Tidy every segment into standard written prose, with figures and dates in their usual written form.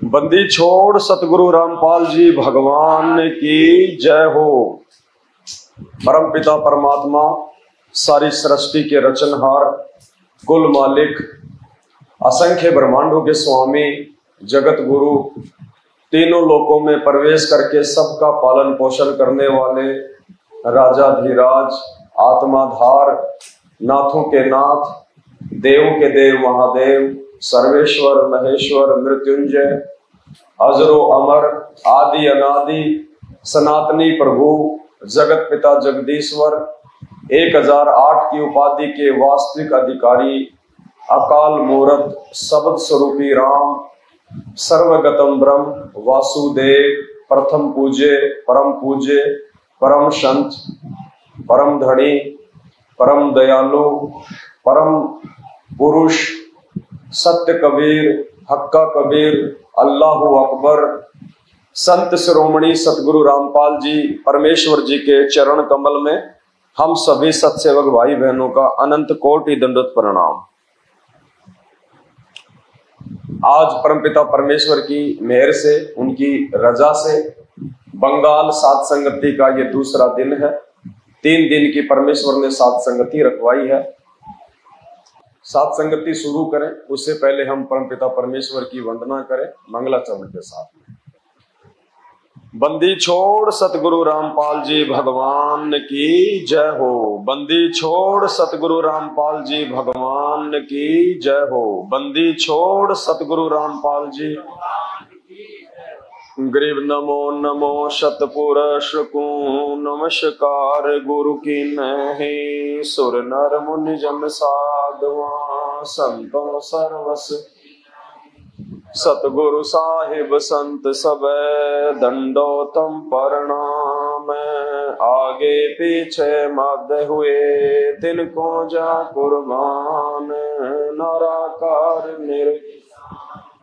बंदी छोड़ सतगुरु रामपाल जी भगवान की जय हो। परम पिता परमात्मा, सारी सृष्टि के रचनहार, कुल मालिक, असंख्य ब्रह्मांडों के स्वामी, जगत गुरु, तीनों लोकों में प्रवेश करके सबका पालन पोषण करने वाले राजाधिराज, आत्माधार, नाथों के नाथ, देव के देव महादेव, सर्वेश्वर महेश्वर मृत्युंजय, अजरो अमर, आदि अनादि, सनातनी प्रभु, जगत पिता जगदीश्वर, 1008 की उपाधि के वास्तविक अधिकारी, अकाल मूरत, शब्द स्वरूपी राम, सर्वगतम ब्रह्म वासुदेव, प्रथम पूज्य, परम संत, परम धनी, परम दयालु, परम पुरुष, सत्य कबीर, हक्का कबीर, अल्लाहु अकबर, संत शिरोमणि सतगुरु रामपाल जी परमेश्वर जी के चरण कमल में हम सभी सत्सेवक भाई बहनों का अनंत कोटि दंडवत प्रणाम। आज परमपिता परमेश्वर की मेहर से, उनकी रजा से बंगाल सात संगति का ये दूसरा दिन है। 3 दिन की परमेश्वर ने सात संगति रखवाई है। सात संगति शुरू करें उससे पहले हम परमपिता परमेश्वर की वंदना करें मंगलाचरण के साथ में। बंदी छोड़ सतगुरु रामपाल जी भगवान की जय हो। बंदी छोड़ सतगुरु रामपाल जी भगवान की जय हो। बंदी छोड़ सतगुरु रामपाल जी। ग्रीव नमो नमो शतपुरुष को नमस्कार गुरु की नहीं। सुर नर मुनि जन साधुआ संतों सर्वस सतगुरु साहिब संत सब दंडोतम प्रणाम। आगे पीछे मध्य हुए तिनको जा कुर्बान। नाराकार निर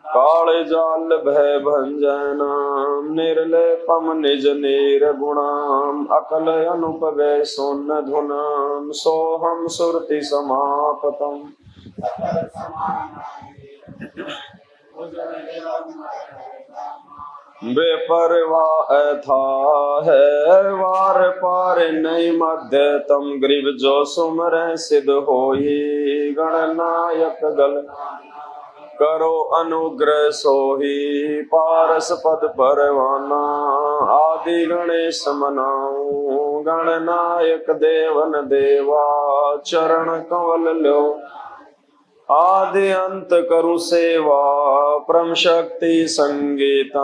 काले जाल भय भंजनाम। निर्लेपम निज नीर गुणाम। अकल अनुपवे सोन धुनाम। सोहम सुरति समापतम। बेपरवाह था है वार पार नहीं मध्य तम। ग्रीव जो सुमर सिद्ध होई गणनायक गल करो अनुग्रह सोही। पारस पद परवाना आदि गणेश मनाऊं। गणनायक देवन देवा चरण कंवल लो। आदि अंत करु सेवा परम शक्ति संगीता।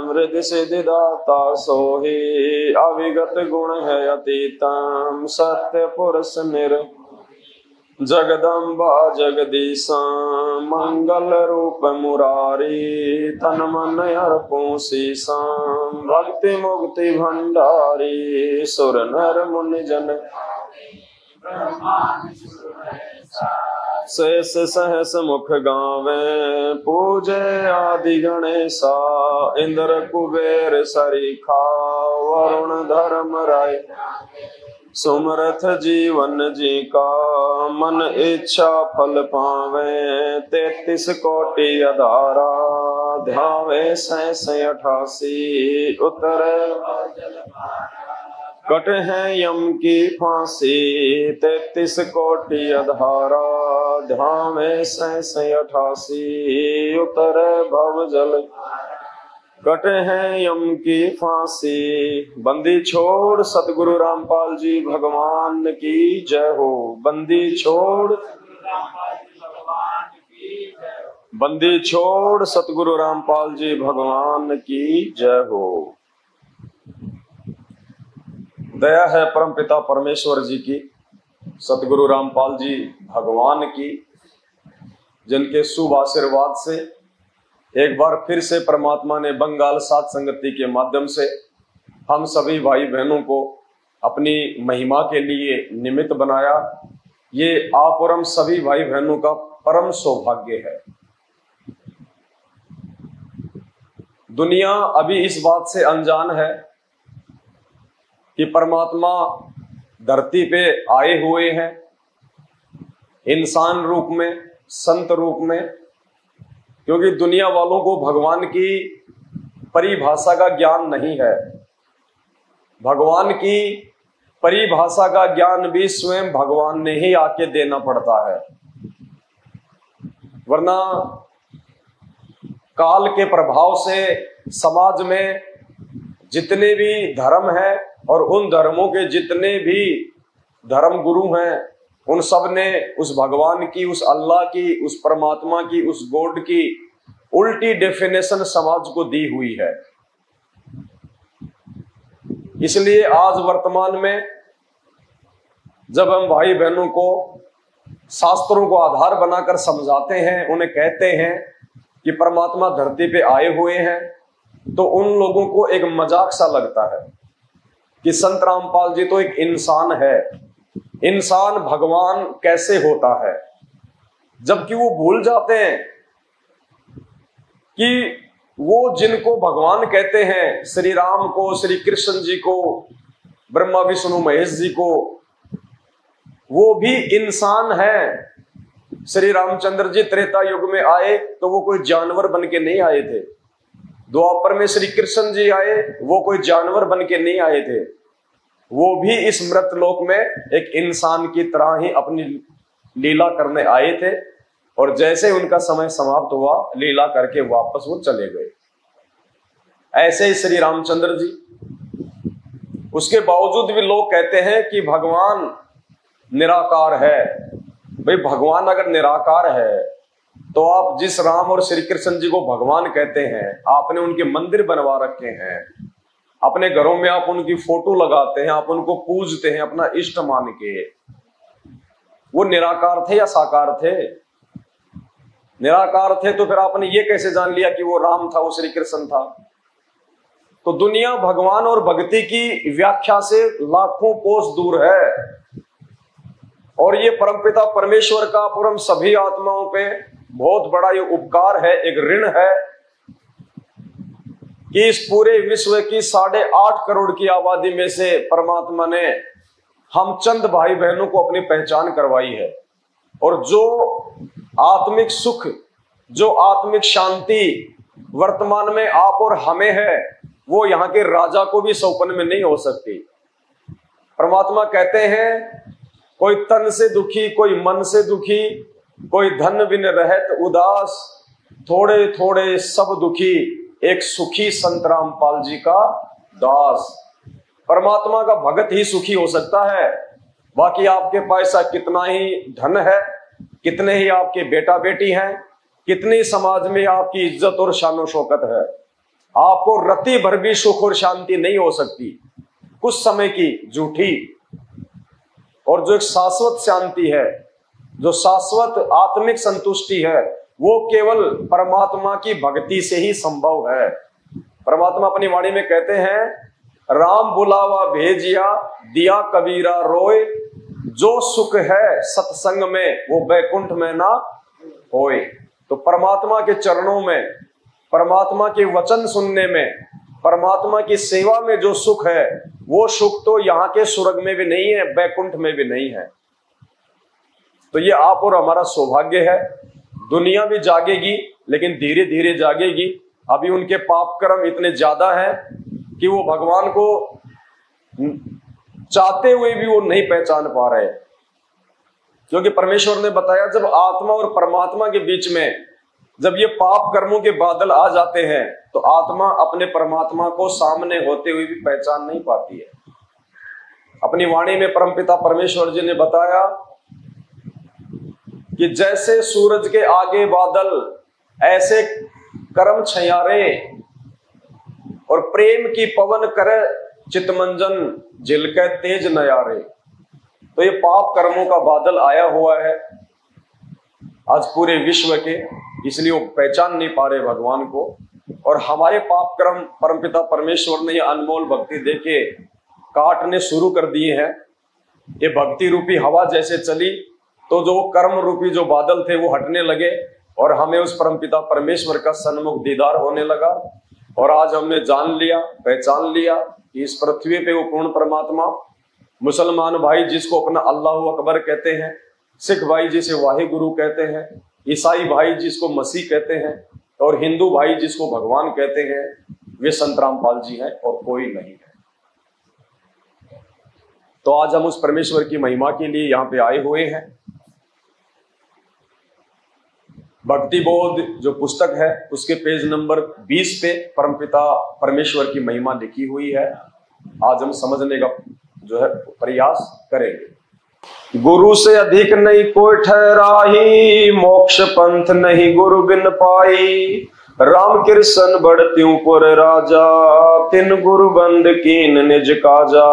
हृदय सिद्धि दाता सोही अविगत गुण है अतीतम। सत्य पुरुष निर जगदम्बा जगदीशा। मंगल रूप मुरारी तन मन अर्पो सीसा। भक्ति मुक्ति भंडारी सुर नर मुनि जन। शेष सहस मुख गावे पूजे आदि गणेशा। इंद्र कुबेर सरीखा वरुण धर्म राय। सुमरथ जीवन जी का मन इच्छा फल पावे। 33 कोटि अधारा ध्यावे 88 उतरे। कट है यम की फांसी 33 कोटि अधारा ध्यावे 88 उतरे भव जल। कटे हैं यम की फांसी। बंदी छोड़ सतगुरु रामपाल जी भगवान की जय हो। बंदी छोड़ बंदी छोड़ सतगुरु रामपाल जी भगवान की जय हो। दया है परम पिता परमेश्वर जी की, सतगुरु रामपाल जी भगवान की, जिनके शुभ आशीर्वाद से एक बार फिर से परमात्मा ने बंगाल सात संगति के माध्यम से हम सभी भाई बहनों को अपनी महिमा के लिए निमित्त बनाया। ये आप और हम सभी भाई बहनों का परम सौभाग्य है। दुनिया अभी इस बात से अनजान है कि परमात्मा धरती पे आए हुए हैं, इंसान रूप में, संत रूप में, क्योंकि दुनिया वालों को भगवान की परिभाषा का ज्ञान नहीं है। भगवान की परिभाषा का ज्ञान भी स्वयं भगवान ने ही आके देना पड़ता है, वरना काल के प्रभाव से समाज में जितने भी धर्म हैं और उन धर्मों के जितने भी धर्म गुरु हैं, उन सब ने उस भगवान की, उस अल्लाह की, उस परमात्मा की, उस गॉड की उल्टी डेफिनेशन समाज को दी हुई है। इसलिए आज वर्तमान में जब हम भाई बहनों को शास्त्रों को आधार बनाकर समझाते हैं, उन्हें कहते हैं कि परमात्मा धरती पे आए हुए हैं, तो उन लोगों को एक मजाक सा लगता है कि संत रामपाल जी तो एक इंसान है, इंसान भगवान कैसे होता है। जबकि वो भूल जाते हैं कि वो जिनको भगवान कहते हैं, श्री राम को, श्री कृष्ण जी को, ब्रह्मा विष्णु महेश जी को, वो भी इंसान है। श्री रामचंद्र जी त्रेता युग में आए तो वो कोई जानवर बन के नहीं आए थे। द्वापर में श्री कृष्ण जी आए, वो कोई जानवर बन के नहीं आए थे। वो भी इस मृत लोक में एक इंसान की तरह ही अपनी लीला करने आए थे, और जैसे उनका समय समाप्त हुआ, लीला करके वापस वो चले गए। ऐसे ही श्री रामचंद्र जी, उसके बावजूद भी लोग कहते हैं कि भगवान निराकार है। भाई भगवान अगर निराकार है तो आप जिस राम और श्री कृष्ण जी को भगवान कहते हैं, आपने उनके मंदिर बनवा रखे हैं, अपने घरों में आप उनकी फोटो लगाते हैं, आप उनको पूजते हैं अपना इष्ट मान के, वो निराकार थे या साकार थे? निराकार थे तो फिर आपने ये कैसे जान लिया कि वो राम था, वो श्री कृष्ण था? तो दुनिया भगवान और भक्ति की व्याख्या से लाखों कोस दूर है, और ये परमपिता परमेश्वर का पूर्ण सभी आत्माओं पे बहुत बड़ा ये उपकार है, एक ऋण है कि इस पूरे विश्व की 8.5 करोड़ की आबादी में से परमात्मा ने हम चंद भाई बहनों को अपनी पहचान करवाई है। और जो आत्मिक सुख, जो आत्मिक शांति वर्तमान में आप और हमें है, वो यहाँ के राजा को भी सौपन में नहीं हो सकती। परमात्मा कहते हैं, कोई तन से दुखी, कोई मन से दुखी, कोई धन बिन रहत उदास, थोड़े थोड़े सब दुखी, एक सुखी संत रामपाल जी का दास। परमात्मा का भगत ही सुखी हो सकता है। बाकी आपके पास कितना ही धन है, कितने ही आपके बेटा बेटी हैं, कितनी समाज में आपकी इज्जत और शान शौकत है, आपको रति भर भी सुख और शांति नहीं हो सकती। कुछ समय की झूठी, और जो एक शाश्वत शांति है, जो शाश्वत आत्मिक संतुष्टि है, वो केवल परमात्मा की भक्ति से ही संभव है। परमात्मा अपनी वाणी में कहते हैं, राम बुलावा भेजिया दिया कबीरा रोए, जो सुख है सत्संग में वो बैकुंठ में ना होए। तो परमात्मा के चरणों में, परमात्मा के वचन सुनने में, परमात्मा की सेवा में जो सुख है, वो सुख तो यहाँ के स्वर्ग में भी नहीं है, बैकुंठ में भी नहीं है। तो ये आप और हमारा सौभाग्य है। दुनिया भी जागेगी, लेकिन धीरे धीरे जागेगी। अभी उनके पाप कर्म इतने ज्यादा हैं कि वो भगवान को चाहते हुए भी वो नहीं पहचान पा रहे, क्योंकि परमेश्वर ने बताया, जब आत्मा और परमात्मा के बीच में जब ये पाप कर्मों के बादल आ जाते हैं, तो आत्मा अपने परमात्मा को सामने होते हुए भी पहचान नहीं पाती है। अपनी वाणी में परमपिता परमेश्वर जी ने बताया कि जैसे सूरज के आगे बादल, ऐसे कर्म छयारे, और प्रेम की पवन करे चितमंजन, झिलके तेज नयारे। तो ये पाप कर्मों का बादल आया हुआ है आज पूरे विश्व के, इसलिए वो पहचान नहीं पा रहे भगवान को। और हमारे पाप कर्म परमपिता परमेश्वर ने ये अनमोल भक्ति देके काटने शुरू कर दिए हैं। ये भक्ति रूपी हवा जैसे चली, तो जो कर्म रूपी जो बादल थे वो हटने लगे, और हमें उस परमपिता परमेश्वर का सन्मुख दीदार होने लगा। और आज हमने जान लिया, पहचान लिया कि इस पृथ्वी पे वो पूर्ण परमात्मा, मुसलमान भाई जिसको अपना अल्लाह अकबर कहते हैं, सिख भाई जिसे वाहे गुरु कहते हैं, ईसाई भाई जिसको मसीह कहते हैं, और हिंदू भाई जिसको भगवान कहते हैं वे संत रामपाल जी हैं और कोई नहीं है। तो आज हम उस परमेश्वर की महिमा के लिए यहां पे आए हुए हैं। भक्ति बोध जो पुस्तक है उसके पेज नंबर 20 पे परमपिता परमेश्वर की महिमा लिखी हुई है। आज हम समझने का जो है प्रयास करेंगे। गुरु से अधिक नहीं कोई ठहराही, मोक्ष पंथ नहीं गुरु बिन पाई। राम कृष्ण बढ़त्यूं पुर राजा, तिन गुरु बंद कीन निज काजा।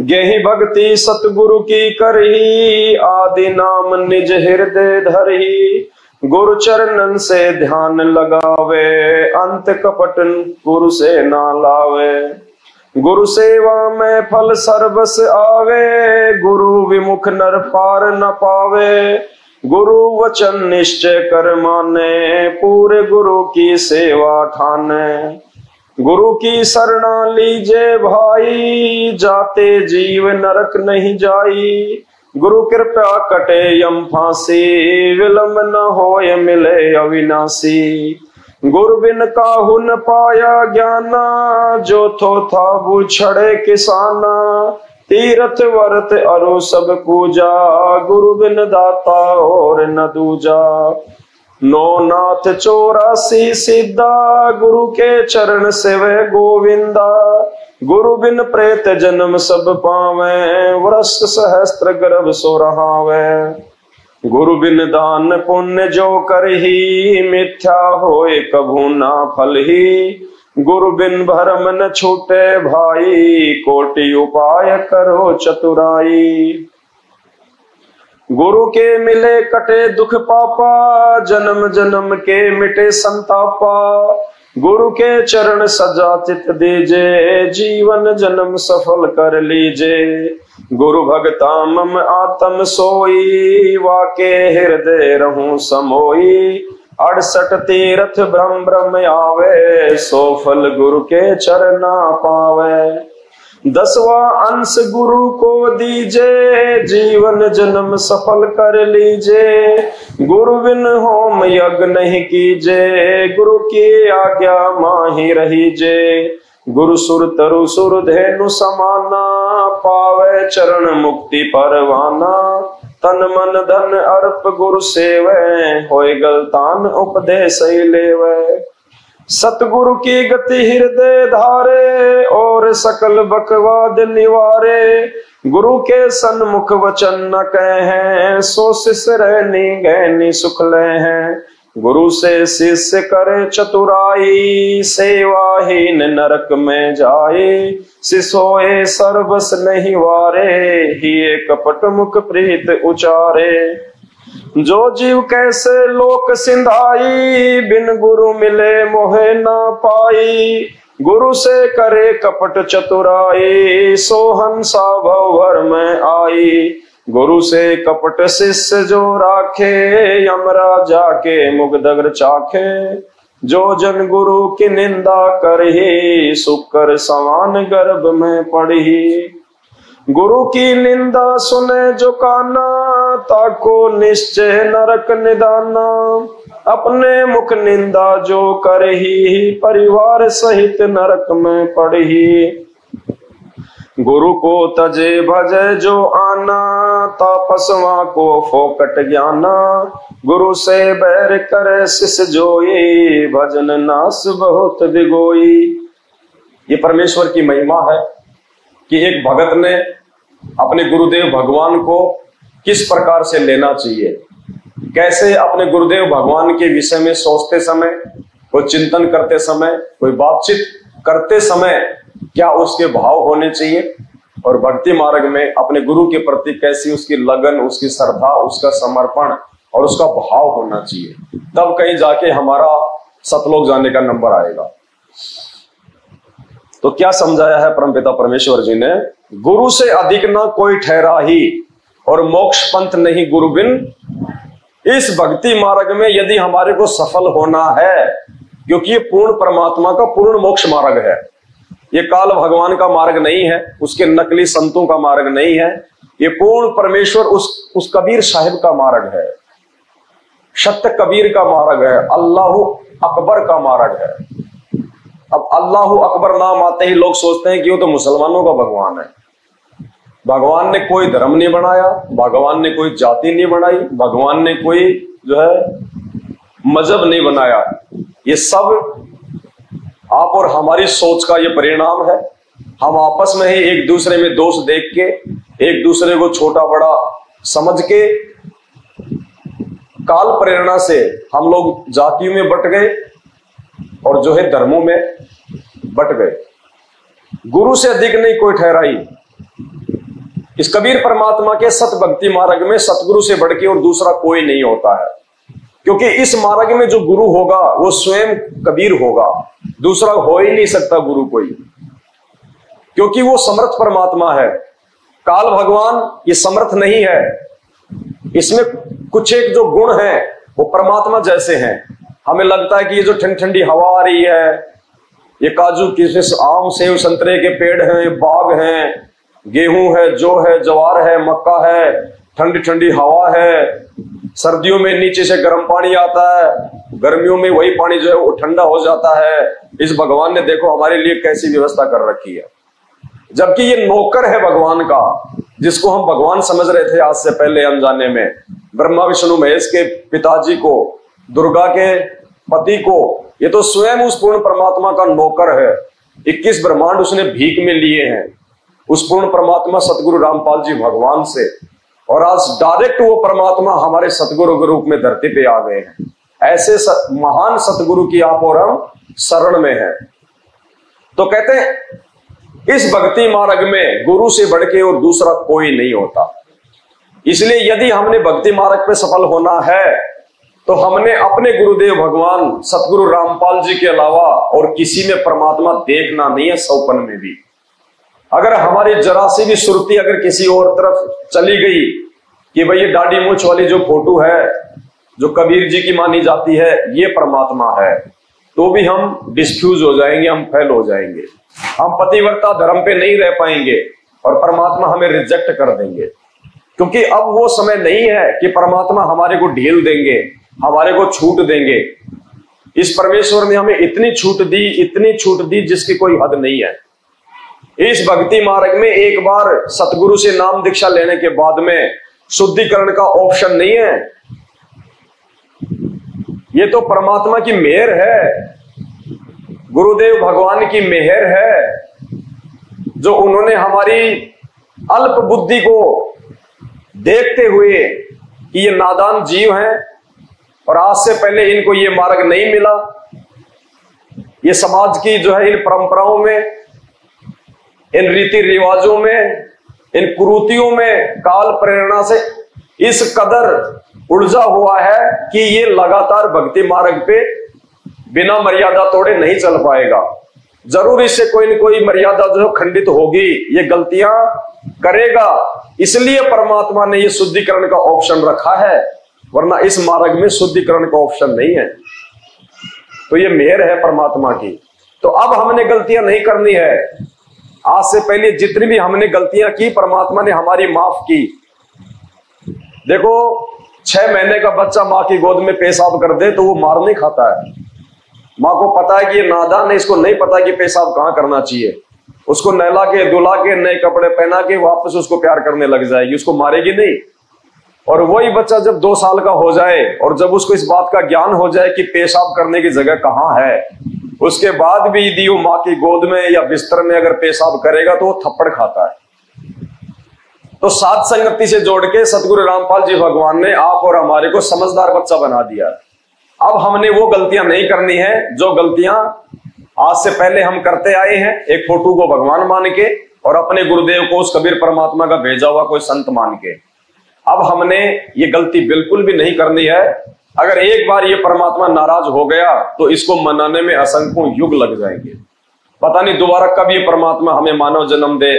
गेहि भक्ति सतगुरु की करही, आदि नाम निज हृदय धरही। गुरु चरणन से ध्यान लगावे, अंत कपट गुरु से ना लावे। गुरु सेवा में फल सर्वस आवे, गुरु विमुख नर पार न पावे। गुरु वचन निश्चय कर माने, पूरे गुरु की सेवा ठाने। गुरु की शरणा लीजे भाई, जाते जीव नरक नहीं जाई। गुरु कृपा कटे यम फांसी, विलंब न होय मिले अविनाशी। गुरु बिन काहू न पाया ज्ञाना, जो थो था बुछड़े किसाना। तीरथ वर्त अरु सब पूजा, गुरु बिन दाता और न दूजा। नो नाथ 84 सिद्धा, गुरु के चरण सेवे गोविंदा। गुरु बिन प्रेत जन्म सब पावे, वर्ष सहस्त्र गर्भ सो रहावे। गुरु बिन दान पुण्य जो करही, मिथ्या होए कभू ना फल ही। गुरु बिन भरम न छूटे भाई, कोटि उपाय करो चतुराई। गुरु के मिले कटे दुख पापा, जन्म जन्म के मिटे संतापा। गुरु के चरण सजा चित दीजे, जीवन जन्म सफल कर लीजे। गुरु भगता मम आत्म सोई, वाके हृदय रहूं समोई। 68 तीर्थ ब्रह्म ब्रह्म आवे, सो फल गुरु के चरना पावे। 10वां अंश गुरु को दीजे, जीवन जन्म सफल कर लीजे। गुरु बिन होम यज्ञ नहीं कीजे, गुरु की आज्ञा माही रहीजे। गुरु सुर तरु सुर धेनु समाना, पावे चरण मुक्ति परवाना। तन मन धन अर्प गुरु सेवे, होय गलतान उपदेश ही लेवे। सतगुरु की गति हृदय धारे, और सकल बकवाद निवारे। गुरु के सन्मुख वचन न कहें, सो शिष्य रहनी गहनी सुख ले हैं। गुरु से शिष्य करे चतुराई, सेवाहीन नरक में जाए। शिष्योए सर्वस नहीं वारे, ही कपट मुख प्रीत उचारे। जो जीव कैसे लोक सिंधाई, बिन गुरु मिले मोहे ना पाई। गुरु से करे कपट चतुराई, सो हंसा भवर में आई। गुरु से कपट शिष्य जो राखे, यमराजा के मुगदगर चाखे। जो जन गुरु की निंदा करही, सुकर समान गर्भ में पड़ही। गुरु की निंदा सुने जो काना, ताको निश्चय नरक निदाना। अपने मुख निंदा जो करही, परिवार सहित नरक में पड़ही। गुरु को तजे भजे जो आना, तापसवा को फोकट ज्ञाना। गुरु से बैर करे शिष्य जोई, भजन नास बहुत बिगोई। ये परमेश्वर की महिमा है कि एक भगत ने अपने गुरुदेव भगवान को किस प्रकार से लेना चाहिए, कैसे अपने गुरुदेव भगवान के विषय में सोचते समय, कोई चिंतन करते समय, कोई बातचीत करते समय क्या उसके भाव होने चाहिए, और भक्ति मार्ग में अपने गुरु के प्रति कैसी उसकी लगन, उसकी श्रद्धा, उसका समर्पण और उसका भाव होना चाहिए। तब कहीं जाके हमारा सतलोक जाने का नंबर आएगा। तो क्या समझाया है परमपिता परमेश्वर जी ने? गुरु से अधिक ना कोई ठहरा ही, और मोक्ष पंथ नहीं गुरु बिन। इस भक्ति मार्ग में यदि हमारे को सफल होना है, क्योंकि ये पूर्ण परमात्मा का पूर्ण मोक्ष मार्ग है, ये काल भगवान का मार्ग नहीं है, उसके नकली संतों का मार्ग नहीं है, ये पूर्ण परमेश्वर उस कबीर साहिब का मार्ग है, सत्य कबीर का मार्ग है, अल्लाह अकबर का मार्ग है। अब अल्लाह अकबर नाम आते ही लोग सोचते हैं कि वो तो मुसलमानों का भगवान है। भगवान ने कोई धर्म नहीं बनाया, भगवान ने कोई जाति नहीं बनाई, भगवान ने कोई जो है मजहब नहीं बनाया। ये सब आप और हमारी सोच का ये परिणाम है। हम आपस में ही एक दूसरे में दोष देख के, एक दूसरे को छोटा बड़ा समझ के, काल प्रेरणा से हम लोग जातियों में बट गए और जो है धर्मों में बट गए। गुरु से अधिक नहीं कोई ठहराई। इस कबीर परमात्मा के सत भक्ति मार्ग में सतगुरु से बढ़ के और दूसरा कोई नहीं होता है, क्योंकि इस मार्ग में जो गुरु होगा वो स्वयं कबीर होगा, दूसरा हो ही नहीं सकता गुरु कोई, क्योंकि वो समर्थ परमात्मा है। काल भगवान ये समर्थ नहीं है, इसमें कुछ एक जो गुण है वो परमात्मा जैसे हैं। हमें लगता है कि ये जो ठंडी ठंडी हवा आ रही है, ये काजू किशमिश आम सेव संतरे के पेड़ हैं, बाग हैं, गेहूं है, जौ है, ज्वार है, मक्का है, ठंडी ठंडी हवा है, सर्दियों में नीचे से गर्म पानी आता है, गर्मियों में वही पानी जो है वो ठंडा हो जाता है। इस भगवान ने देखो हमारे लिए कैसी व्यवस्था कर रखी है, जबकि ये नौकर है भगवान का, जिसको हम भगवान समझ रहे थे आज से पहले अनजाने में। ब्रह्मा विष्णु महेश के पिताजी को, दुर्गा के पति को, ये तो स्वयं उस पूर्ण परमात्मा का नौकर है। 21 ब्रह्मांड उसने भीख में लिए हैं उस पूर्ण परमात्मा सतगुरु रामपाल जी भगवान से, और आज डायरेक्ट वो परमात्मा हमारे सतगुरु के रूप में धरती पे आ गए हैं। ऐसे महान सतगुरु की आप और हम शरण में हैं। तो कहते हैं इस भक्ति मार्ग में गुरु से बढ़ के और दूसरा कोई नहीं होता। इसलिए यदि हमने भक्ति मार्ग पे सफल होना है तो हमने अपने गुरुदेव भगवान सतगुरु रामपाल जी के अलावा और किसी में परमात्मा देखना नहीं है, सौपन में भी। अगर हमारी जरा सी भी सुरती अगर किसी और तरफ चली गई कि भाई ये दाढ़ी मूंछ वाली जो फोटो है जो कबीर जी की मानी जाती है ये परमात्मा है, तो भी हम डिस्फ्यूज हो जाएंगे, हम फेल हो जाएंगे, हम पतिव्रता धर्म पे नहीं रह पाएंगे और परमात्मा हमें रिजेक्ट कर देंगे। क्योंकि अब वो समय नहीं है कि परमात्मा हमारे को ढील देंगे, हमारे को छूट देंगे। इस परमेश्वर ने हमें इतनी छूट दी, इतनी छूट दी जिसकी कोई हद नहीं है। इस भक्ति मार्ग में एक बार सतगुरु से नाम दीक्षा लेने के बाद में शुद्धिकरण का ऑप्शन नहीं है। ये तो परमात्मा की मेहर है, गुरुदेव भगवान की मेहर है, जो उन्होंने हमारी अल्प बुद्धि को देखते हुए कि ये नादान जीव हैं और आज से पहले इनको ये मार्ग नहीं मिला, ये समाज की जो है इन परंपराओं में, इन रीति रिवाजों में, इन कुरीतियों में काल प्रेरणा से इस कदर उलझा हुआ है कि ये लगातार भक्ति मार्ग पे बिना मर्यादा तोड़े नहीं चल पाएगा। जरूर इससे कोई न कोई मर्यादा जो खंडित होगी, ये गलतियां करेगा। इसलिए परमात्मा ने ये शुद्धिकरण का ऑप्शन रखा है, वरना इस मार्ग में शुद्धिकरण का ऑप्शन नहीं है। तो ये मेहर है परमात्मा की। तो अब हमने गलतियां नहीं करनी है। आज से पहले जितनी भी हमने गलतियां की परमात्मा ने हमारी माफ की। देखो 6 महीने का बच्चा माँ की गोद में पेशाब कर दे तो वो मार नहीं खाता है। माँ को पता है कि ये नादान है, इसको नहीं पता कि पेशाब कहाँ करना चाहिए। उसको नहला के धुला के नए कपड़े पहना के वापस उसको प्यार करने लग जाएगी, उसको मारेगी नहीं। और वही बच्चा जब 2 साल का हो जाए और जब उसको इस बात का ज्ञान हो जाए कि पेशाब करने की जगह कहाँ है, उसके बाद भी यदि वो माँ की गोद में या बिस्तर में अगर पेशाब करेगा तो वो थप्पड़ खाता है। तो साथ संगति से जोड़ के सतगुरु रामपाल जी भगवान ने आप और हमारे को समझदार बच्चा बना दिया। अब हमने वो गलतियां नहीं करनी है जो गलतियां आज से पहले हम करते आए हैं, एक फोटो को भगवान मान के और अपने गुरुदेव को उस कबीर परमात्मा का भेजा हुआ कोई संत मान के। अब हमने ये गलती बिल्कुल भी नहीं करनी है। अगर एक बार ये परमात्मा नाराज हो गया तो इसको मनाने में असंख्यों युग लग जाएंगे। पता नहीं दोबारा कब ये परमात्मा हमें मानव जन्म दे,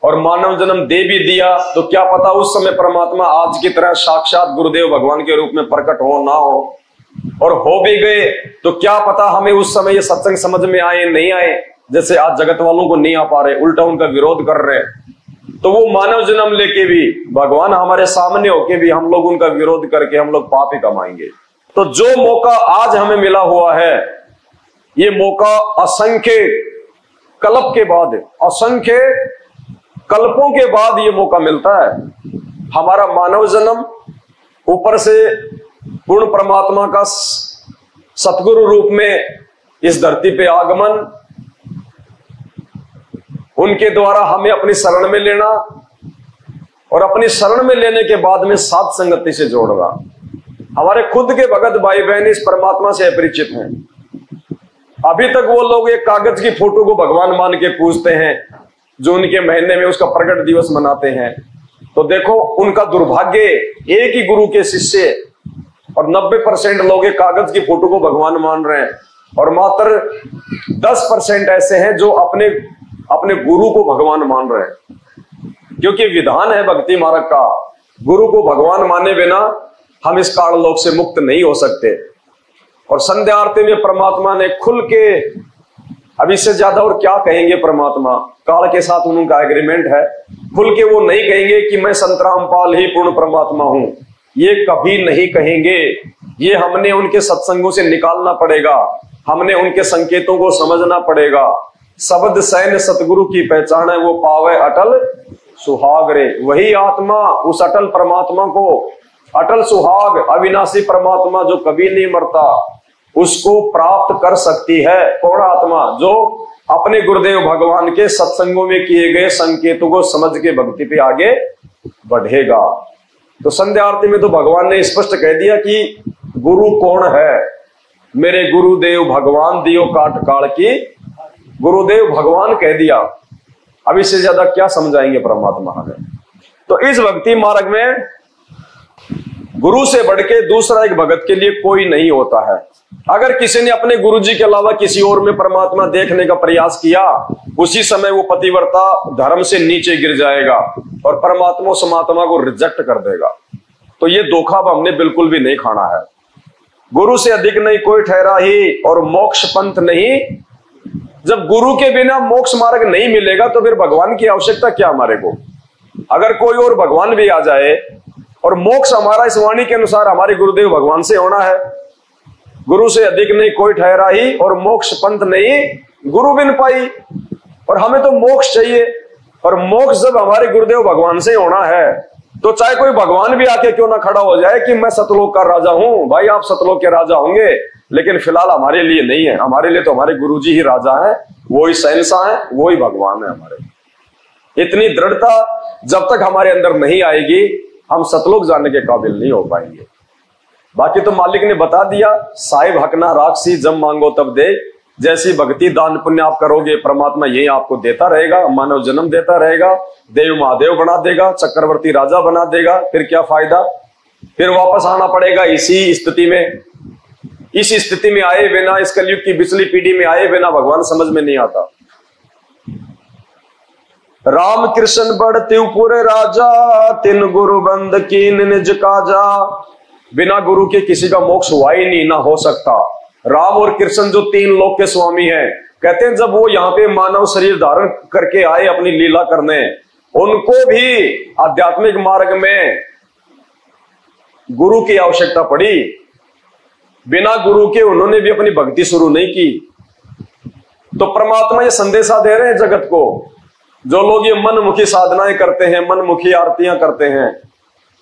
और मानव जन्म दे भी दिया तो क्या पता उस समय परमात्मा आज की तरह साक्षात गुरुदेव भगवान के रूप में प्रकट हो ना हो, और हो भी गए तो क्या पता हमें उस समय ये सत्संग समझ में आए नहीं आए। जैसे आज जगत वालों को नहीं आ पा रहे, उल्टा उनका विरोध कर रहे, तो वो मानव जन्म लेके भी भगवान हमारे सामने होके भी हम लोग उनका विरोध करके हम लोग पाप ही कमाएंगे। तो जो मौका आज हमें मिला हुआ है, ये मौका असंख्य कल्प के बाद, असंख्य कल्पों के बाद ये मौका मिलता है। हमारा मानव जन्म, ऊपर से पूर्ण परमात्मा का सतगुरु रूप में इस धरती पे आगमन, उनके द्वारा हमें अपनी शरण में लेना और अपनी शरण में लेने के बाद में साध संगति से जोड़ना। हमारे खुद के भगत भाई बहन इस परमात्मा से अपरिचित हैं। अभी तक वो लोग एक कागज की फोटो को भगवान मान के पूजते हैं, जो उनके महीने में उसका प्रकट दिवस मनाते हैं। तो देखो उनका दुर्भाग्य, एक ही गुरु के शिष्य और 90% लोग एक कागज की फोटो को भगवान मान रहे हैं, और मात्र 10% ऐसे हैं जो अपने अपने गुरु को भगवान मान रहे हैं। क्योंकि विधान है भक्ति मार्ग का, गुरु को भगवान माने बिना हम इस काल लोक से मुक्त नहीं हो सकते। और संध्या आरती में परमात्मा ने खुल के, अब इससे ज्यादा और क्या कहेंगे परमात्मा, काल के साथ उनका एग्रीमेंट है, खुल के वो नहीं कहेंगे कि मैं संत रामपाल ही पूर्ण परमात्मा हूं, ये कभी नहीं कहेंगे। ये हमने उनके सत्संगों से निकालना पड़ेगा, हमने उनके संकेतों को समझना पड़ेगा। शब्द सैन्य सतगुरु की पहचान है, वो पावे अटल सुहाग रे। वही आत्मा उस अटल परमात्मा को, अटल सुहाग अविनाशी परमात्मा जो कभी नहीं मरता, उसको प्राप्त कर सकती है। कौन आत्मा? जो अपने गुरुदेव भगवान के सत्संगों में किए गए संकेतों को समझ के भक्ति पे आगे बढ़ेगा। तो संध्या आरती में तो भगवान ने स्पष्ट कह दिया कि गुरु कौन है। मेरे गुरुदेव भगवान दियो काट काल की, गुरुदेव भगवान कह दिया। अब इससे ज्यादा क्या समझाएंगे परमात्मा हमें। तो इस भक्ति मार्ग में गुरु से बढ़ के दूसरा एक भगत के लिए कोई नहीं होता है। अगर किसी ने अपने गुरु जी के अलावा किसी और में परमात्मा देखने का प्रयास किया, उसी समय वो पतिव्रता धर्म से नीचे गिर जाएगा और परमात्मा समात्मा को रिजेक्ट कर देगा। तो ये धोखा हमने बिल्कुल भी नहीं खाना है। गुरु से अधिक नहीं कोई ठहरा ही और मोक्ष पंथ नहीं। जब गुरु के बिना मोक्ष मार्ग नहीं मिलेगा तो फिर भगवान की आवश्यकता क्या हमारे को। अगर कोई और भगवान भी आ जाए और मोक्ष हमारा इस वाणी के अनुसार हमारे गुरुदेव भगवान से होना है, गुरु से अधिक नहीं कोई ठहरा ही और मोक्ष पंथ नहीं गुरु बिन पाई। और हमें तो मोक्ष चाहिए, और मोक्ष जब हमारे गुरुदेव भगवान से होना है तो चाहे कोई भगवान भी आके क्यों ना खड़ा हो जाए कि मैं सतलोक का राजा हूं, भाई आप सतलोक के राजा होंगे, लेकिन फिलहाल हमारे लिए नहीं है। हमारे लिए तो हमारे गुरुजी ही राजा है, वो ही शहंशाह है, वो ही भगवान है हमारे। इतनी दृढ़ता जब तक हमारे अंदर नहीं आएगी, हम सतलोक जाने के काबिल नहीं हो पाएंगे। बाकी तो मालिक ने बता दिया, साहिब हकना राक्षसी जब मांगो तब दे। जैसी भक्ति दान पुण्य आप करोगे, परमात्मा यही आपको देता रहेगा, मानव जन्म देता रहेगा, देव महादेव बना देगा, चक्रवर्ती राजा बना देगा। फिर क्या फायदा? फिर वापस आना पड़ेगा इसी स्थिति में। इस स्थिति में आए बिना, इस कलयुग की पिछली पीढ़ी में आए बिना भगवान समझ में नहीं आता। राम कृष्ण बड़ त्रिपुर राजा, तिन गुरु बंद कीन निज काजा। बिना गुरु के किसी का मोक्ष हुआ ही नहीं, ना हो सकता। राम और कृष्ण जो तीन लोक के स्वामी हैं, कहते हैं जब वो यहाँ पे मानव शरीर धारण करके आए अपनी लीला करने, उनको भी आध्यात्मिक मार्ग में गुरु की आवश्यकता पड़ी। बिना गुरु के उन्होंने भी अपनी भक्ति शुरू नहीं की। तो परमात्मा ये संदेशा दे रहे हैं जगत को। जो लोग ये मनमुखी साधनाएं करते हैं, मनमुखी आरतियां करते हैं,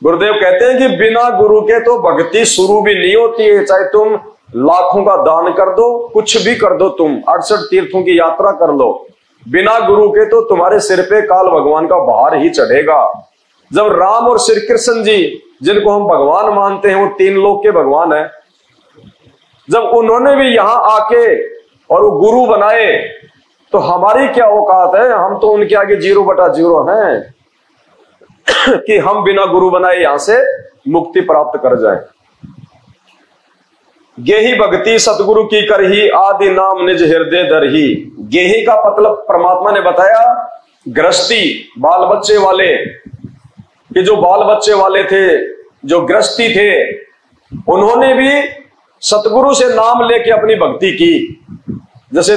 गुरुदेव कहते हैं कि बिना गुरु के तो भक्ति शुरू भी नहीं होती है। चाहे तुम लाखों का दान कर दो, कुछ भी कर दो, तुम 68 तीर्थों की यात्रा कर लो, बिना गुरु के तो तुम्हारे सिर पे काल भगवान का भार ही चढ़ेगा। जब राम और श्री कृष्ण जी, जिनको हम भगवान मानते हैं, वो तीन लोक के भगवान है, जब उन्होंने भी यहां आके और वो गुरु बनाए, तो हमारी क्या औकात है? हम तो उनके आगे 0/0 हैं कि हम बिना गुरु बनाए यहां से मुक्ति प्राप्त कर जाएं। गेही भक्ति सतगुरु की करही, आदि नाम निज हृदय दरही। गेही का मतलब परमात्मा ने बताया गृहस्थी, बाल बच्चे वाले, कि जो बाल बच्चे वाले थे, जो गृहस्थी थे, उन्होंने भी सतगुरु से नाम लेके अपनी भक्ति की। जैसे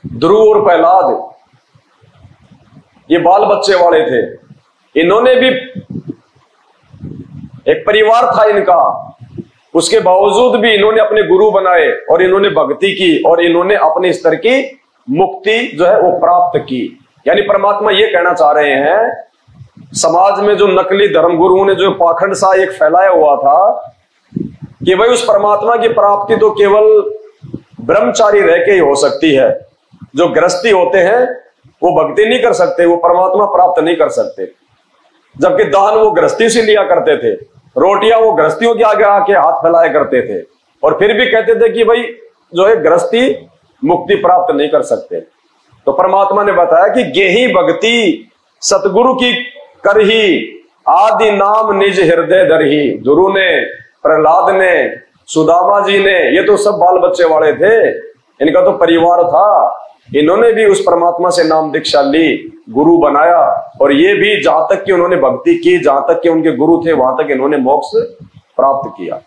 ध्रुव और प्रहलाद, ये बाल बच्चे वाले थे, इन्होंने भी, एक परिवार था इनका, उसके बावजूद भी इन्होंने अपने गुरु बनाए और इन्होंने भक्ति की और इन्होंने अपने स्तर की मुक्ति जो है वो प्राप्त की। यानी परमात्मा ये कहना चाह रहे हैं, समाज में जो नकली धर्मगुरुओं ने जो पाखंड सा एक फैलाया हुआ था कि भाई उस परमात्मा की प्राप्ति तो केवल ब्रह्मचारी रह के ही हो सकती है, जो गृहस्थी होते हैं वो भक्ति नहीं कर सकते, वो परमात्मा प्राप्त नहीं कर सकते। जबकि दान वो गृहस्थी से लिया करते थे, रोटियां वो गृहस्थियों के आगे आके हाथ फैलाया करते थे, और फिर भी कहते थे कि भाई जो है गृहस्थी मुक्ति प्राप्त नहीं कर सकते। तो परमात्मा ने बताया कि गेही भक्ति सतगुरु की करही, आदि नाम निज हृदय धरही। गुरु ने, प्रहलाद ने, सुदामा जी ने, ये तो सब बाल बच्चे वाले थे, इनका तो परिवार था, इन्होंने भी उस परमात्मा से नाम दीक्षा ली, गुरु बनाया, और ये भी जहां तक कि उन्होंने भक्ति की, जहां तक कि उनके गुरु थे वहां तक इन्होंने मोक्ष प्राप्त किया।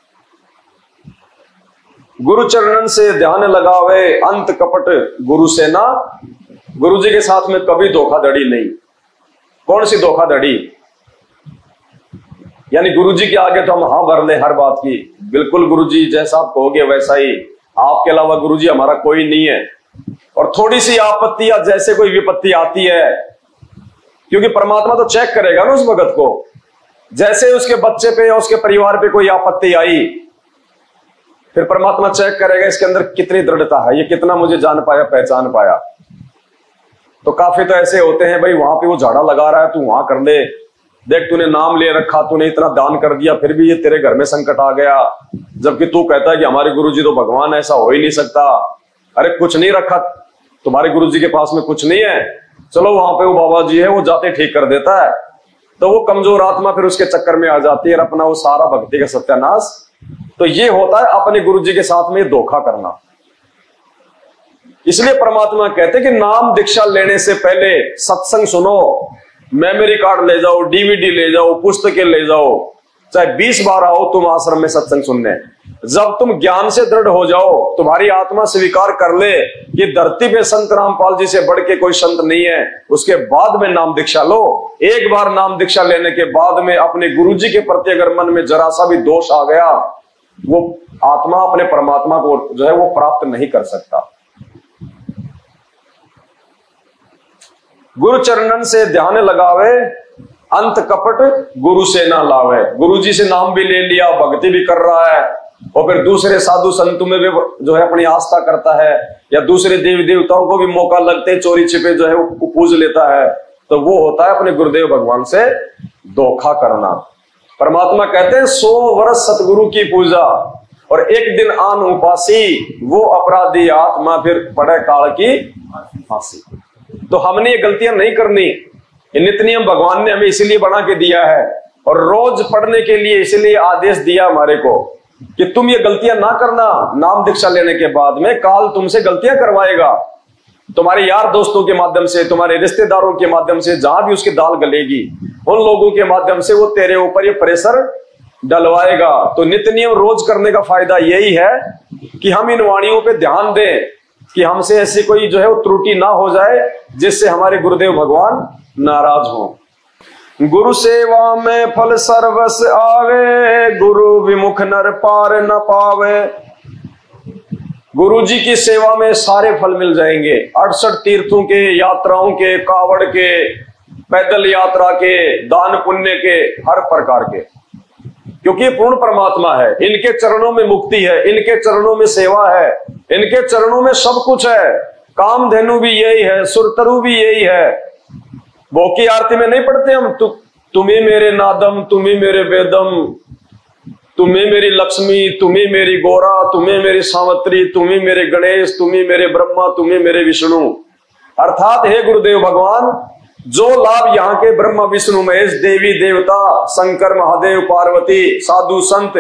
गुरु चरणन से ध्यान लगावे, अंत कपट गुरु से ना। गुरु जी के साथ में कभी धोखाधड़ी नहीं। कौन सी धोखाधड़ी? यानी गुरु जी के आगे तो हम हाँ भर ले हर बात की, बिल्कुल गुरु जी जैसा आप कहोगे वैसा ही, आपके अलावा गुरु जी हमारा कोई नहीं है। और थोड़ी सी आपत्ति या जैसे कोई विपत्ति आती है, क्योंकि परमात्मा तो चेक करेगा ना उस भगत को, जैसे उसके बच्चे पे या उसके परिवार पे कोई आपत्ति आई, फिर परमात्मा चेक करेगा इसके अंदर कितनी दृढ़ता है, ये कितना मुझे जान पाया, पहचान पाया। तो काफी तो ऐसे होते हैं, भाई वहां पे वो झाड़ा लगा रहा है, तू वहां कर ले, देख तूने नाम ले रखा, तूने इतना दान कर दिया, फिर भी ये तेरे घर में संकट आ गया, जबकि तू कहता है कि हमारे गुरुजी तो भगवान, ऐसा हो ही नहीं सकता। अरे कुछ नहीं रखा तुम्हारे गुरुजी के पास में, कुछ नहीं है, चलो वहां पे वो बाबा जी है, वो जाते ठीक कर देता है। तो वो कमजोर आत्मा फिर उसके चक्कर में आ जाती है और अपना वो सारा भक्ति का सत्यानाश। तो ये होता है अपने गुरुजी के साथ में धोखा करना। इसलिए परमात्मा कहते कि नाम दीक्षा लेने से पहले सत्संग सुनो, मेमोरी कार्ड ले जाओ, डीवीडी ले जाओ, पुस्तकें ले जाओ, चाहे 20 बार आओ तुम आश्रम में सत्संग सुनने। जब तुम ज्ञान से दृढ़ हो जाओ, तुम्हारी आत्मा स्वीकार कर ले कि धरती पे संत रामपाल जी से बढ़ के कोई संत नहीं है, उसके बाद में नाम दीक्षा लो। एक बार नाम दीक्षा लेने के बाद में अपने गुरुजी के प्रति अगर मन में जरा सा भी दोष आ गया, वो आत्मा अपने परमात्मा को जो है वो प्राप्त नहीं कर सकता। गुरु चरणन से ध्यान लगावे, अंत कपट गुरु से ना लावे। गुरु जी से नाम भी ले लिया, भक्ति भी कर रहा है, और फिर दूसरे साधु संतों में भी जो है अपनी आस्था करता है, या दूसरे देवी देवताओं को भी मौका लगते चोरी छिपे जो है वो पूज लेता है, तो वो होता है अपने गुरुदेव भगवान से धोखा करना। परमात्मा कहते हैं 100 वर्ष सतगुरु की पूजा और एक दिन आन उपासी, वो अपराधी आत्मा फिर पड़े काल की फांसी। तो हमने ये गलतियां नहीं करनी, ये नित्य नियम भगवान ने हमें इसीलिए बना के दिया है, और रोज पढ़ने के लिए इसीलिए आदेश दिया हमारे को कि तुम ये गलतियां ना करना। नाम दीक्षा लेने के बाद में काल तुमसे गलतियां करवाएगा, तुम्हारे यार दोस्तों के माध्यम से, तुम्हारे रिश्तेदारों के माध्यम से, जहां भी उसकी दाल गलेगी उन लोगों के माध्यम से वो तेरे ऊपर ये प्रेशर डलवाएगा। तो नित्य नियम रोज करने का फायदा यही है कि हम इन वाणियों पे ध्यान दें कि हमसे ऐसी कोई जो है वो त्रुटि ना हो जाए जिससे हमारे गुरुदेव भगवान नाराज हो। गुरु सेवा में फल सर्वस आवे, गुरु विमुख नर पार न पावे। गुरु जी की सेवा में सारे फल मिल जाएंगे, 68 तीर्थों के, यात्राओं के, कावड़ के, पैदल यात्रा के, दान पुण्य के, हर प्रकार के, क्योंकि पूर्ण परमात्मा है। इनके चरणों में मुक्ति है, इनके चरणों में सेवा है, इनके चरणों में सब कुछ है। कामधेनु भी यही है, सुरतरु भी यही है। भोग की आरती में नहीं पढ़ते हम, तुम्हें मेरे नादम, तुम्हें मेरे वेदम, तुम्हें मेरी लक्ष्मी, तुम्हें मेरी गोरा, तुम्हें मेरी सावत्री, तुम्हें मेरे गणेश, तुम्हें मेरे ब्रह्मा, तुम्हें मेरे विष्णु। अर्थात हे गुरुदेव भगवान, जो लाभ यहाँ के ब्रह्मा विष्णु महेश, देवी देवता, शंकर महादेव, पार्वती, साधु संत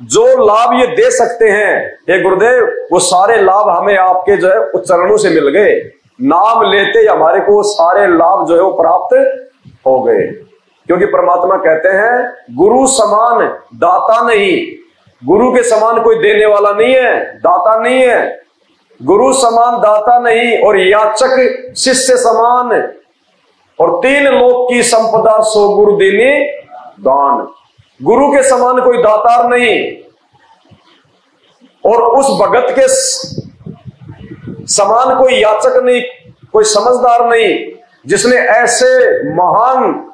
जो लाभ ये दे सकते हैं हे गुरुदेव, वो सारे लाभ हमें आपके जो है चरणों से मिल गए। नाम लेते हमारे को सारे लाभ जो है वो प्राप्त हो गए, क्योंकि परमात्मा कहते हैं गुरु समान दाता नहीं। गुरु के समान कोई देने वाला नहीं है, दाता नहीं है। गुरु समान दाता नहीं, और याचक शिष्य समान, और 3 लोक की संपदा सो गुरु देने दान। गुरु के समान कोई दातार नहीं, और उस भगत के समान कोई याचक नहीं, कोई समझदार नहीं, जिसने ऐसे महान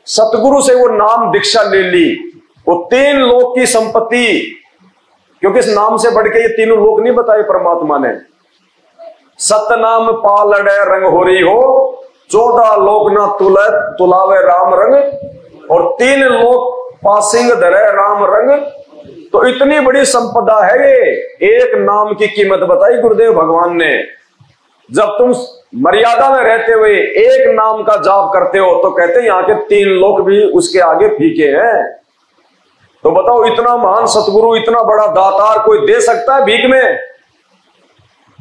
सतगुरु से वो नाम दीक्षा ले ली। वो 3 लोक की संपत्ति, क्योंकि इस नाम से बढ़ के ये तीनों लोक नहीं बताए परमात्मा ने। सतनाम पालड़े रंग होरी हो, 14 लोक ना तुलावे राम रंग, और 3 लोक पासिंग धरे राम रंग। तो इतनी बड़ी संपदा है ये, एक नाम की कीमत बताई गुरुदेव भगवान ने। जब तुम मर्यादा में रहते हुए एक नाम का जाप करते हो तो कहते हैं यहाँ के 3 लोक भी उसके आगे फीके हैं। तो बताओ, इतना महान सतगुरु, इतना बड़ा दातार कोई दे सकता है भीख में?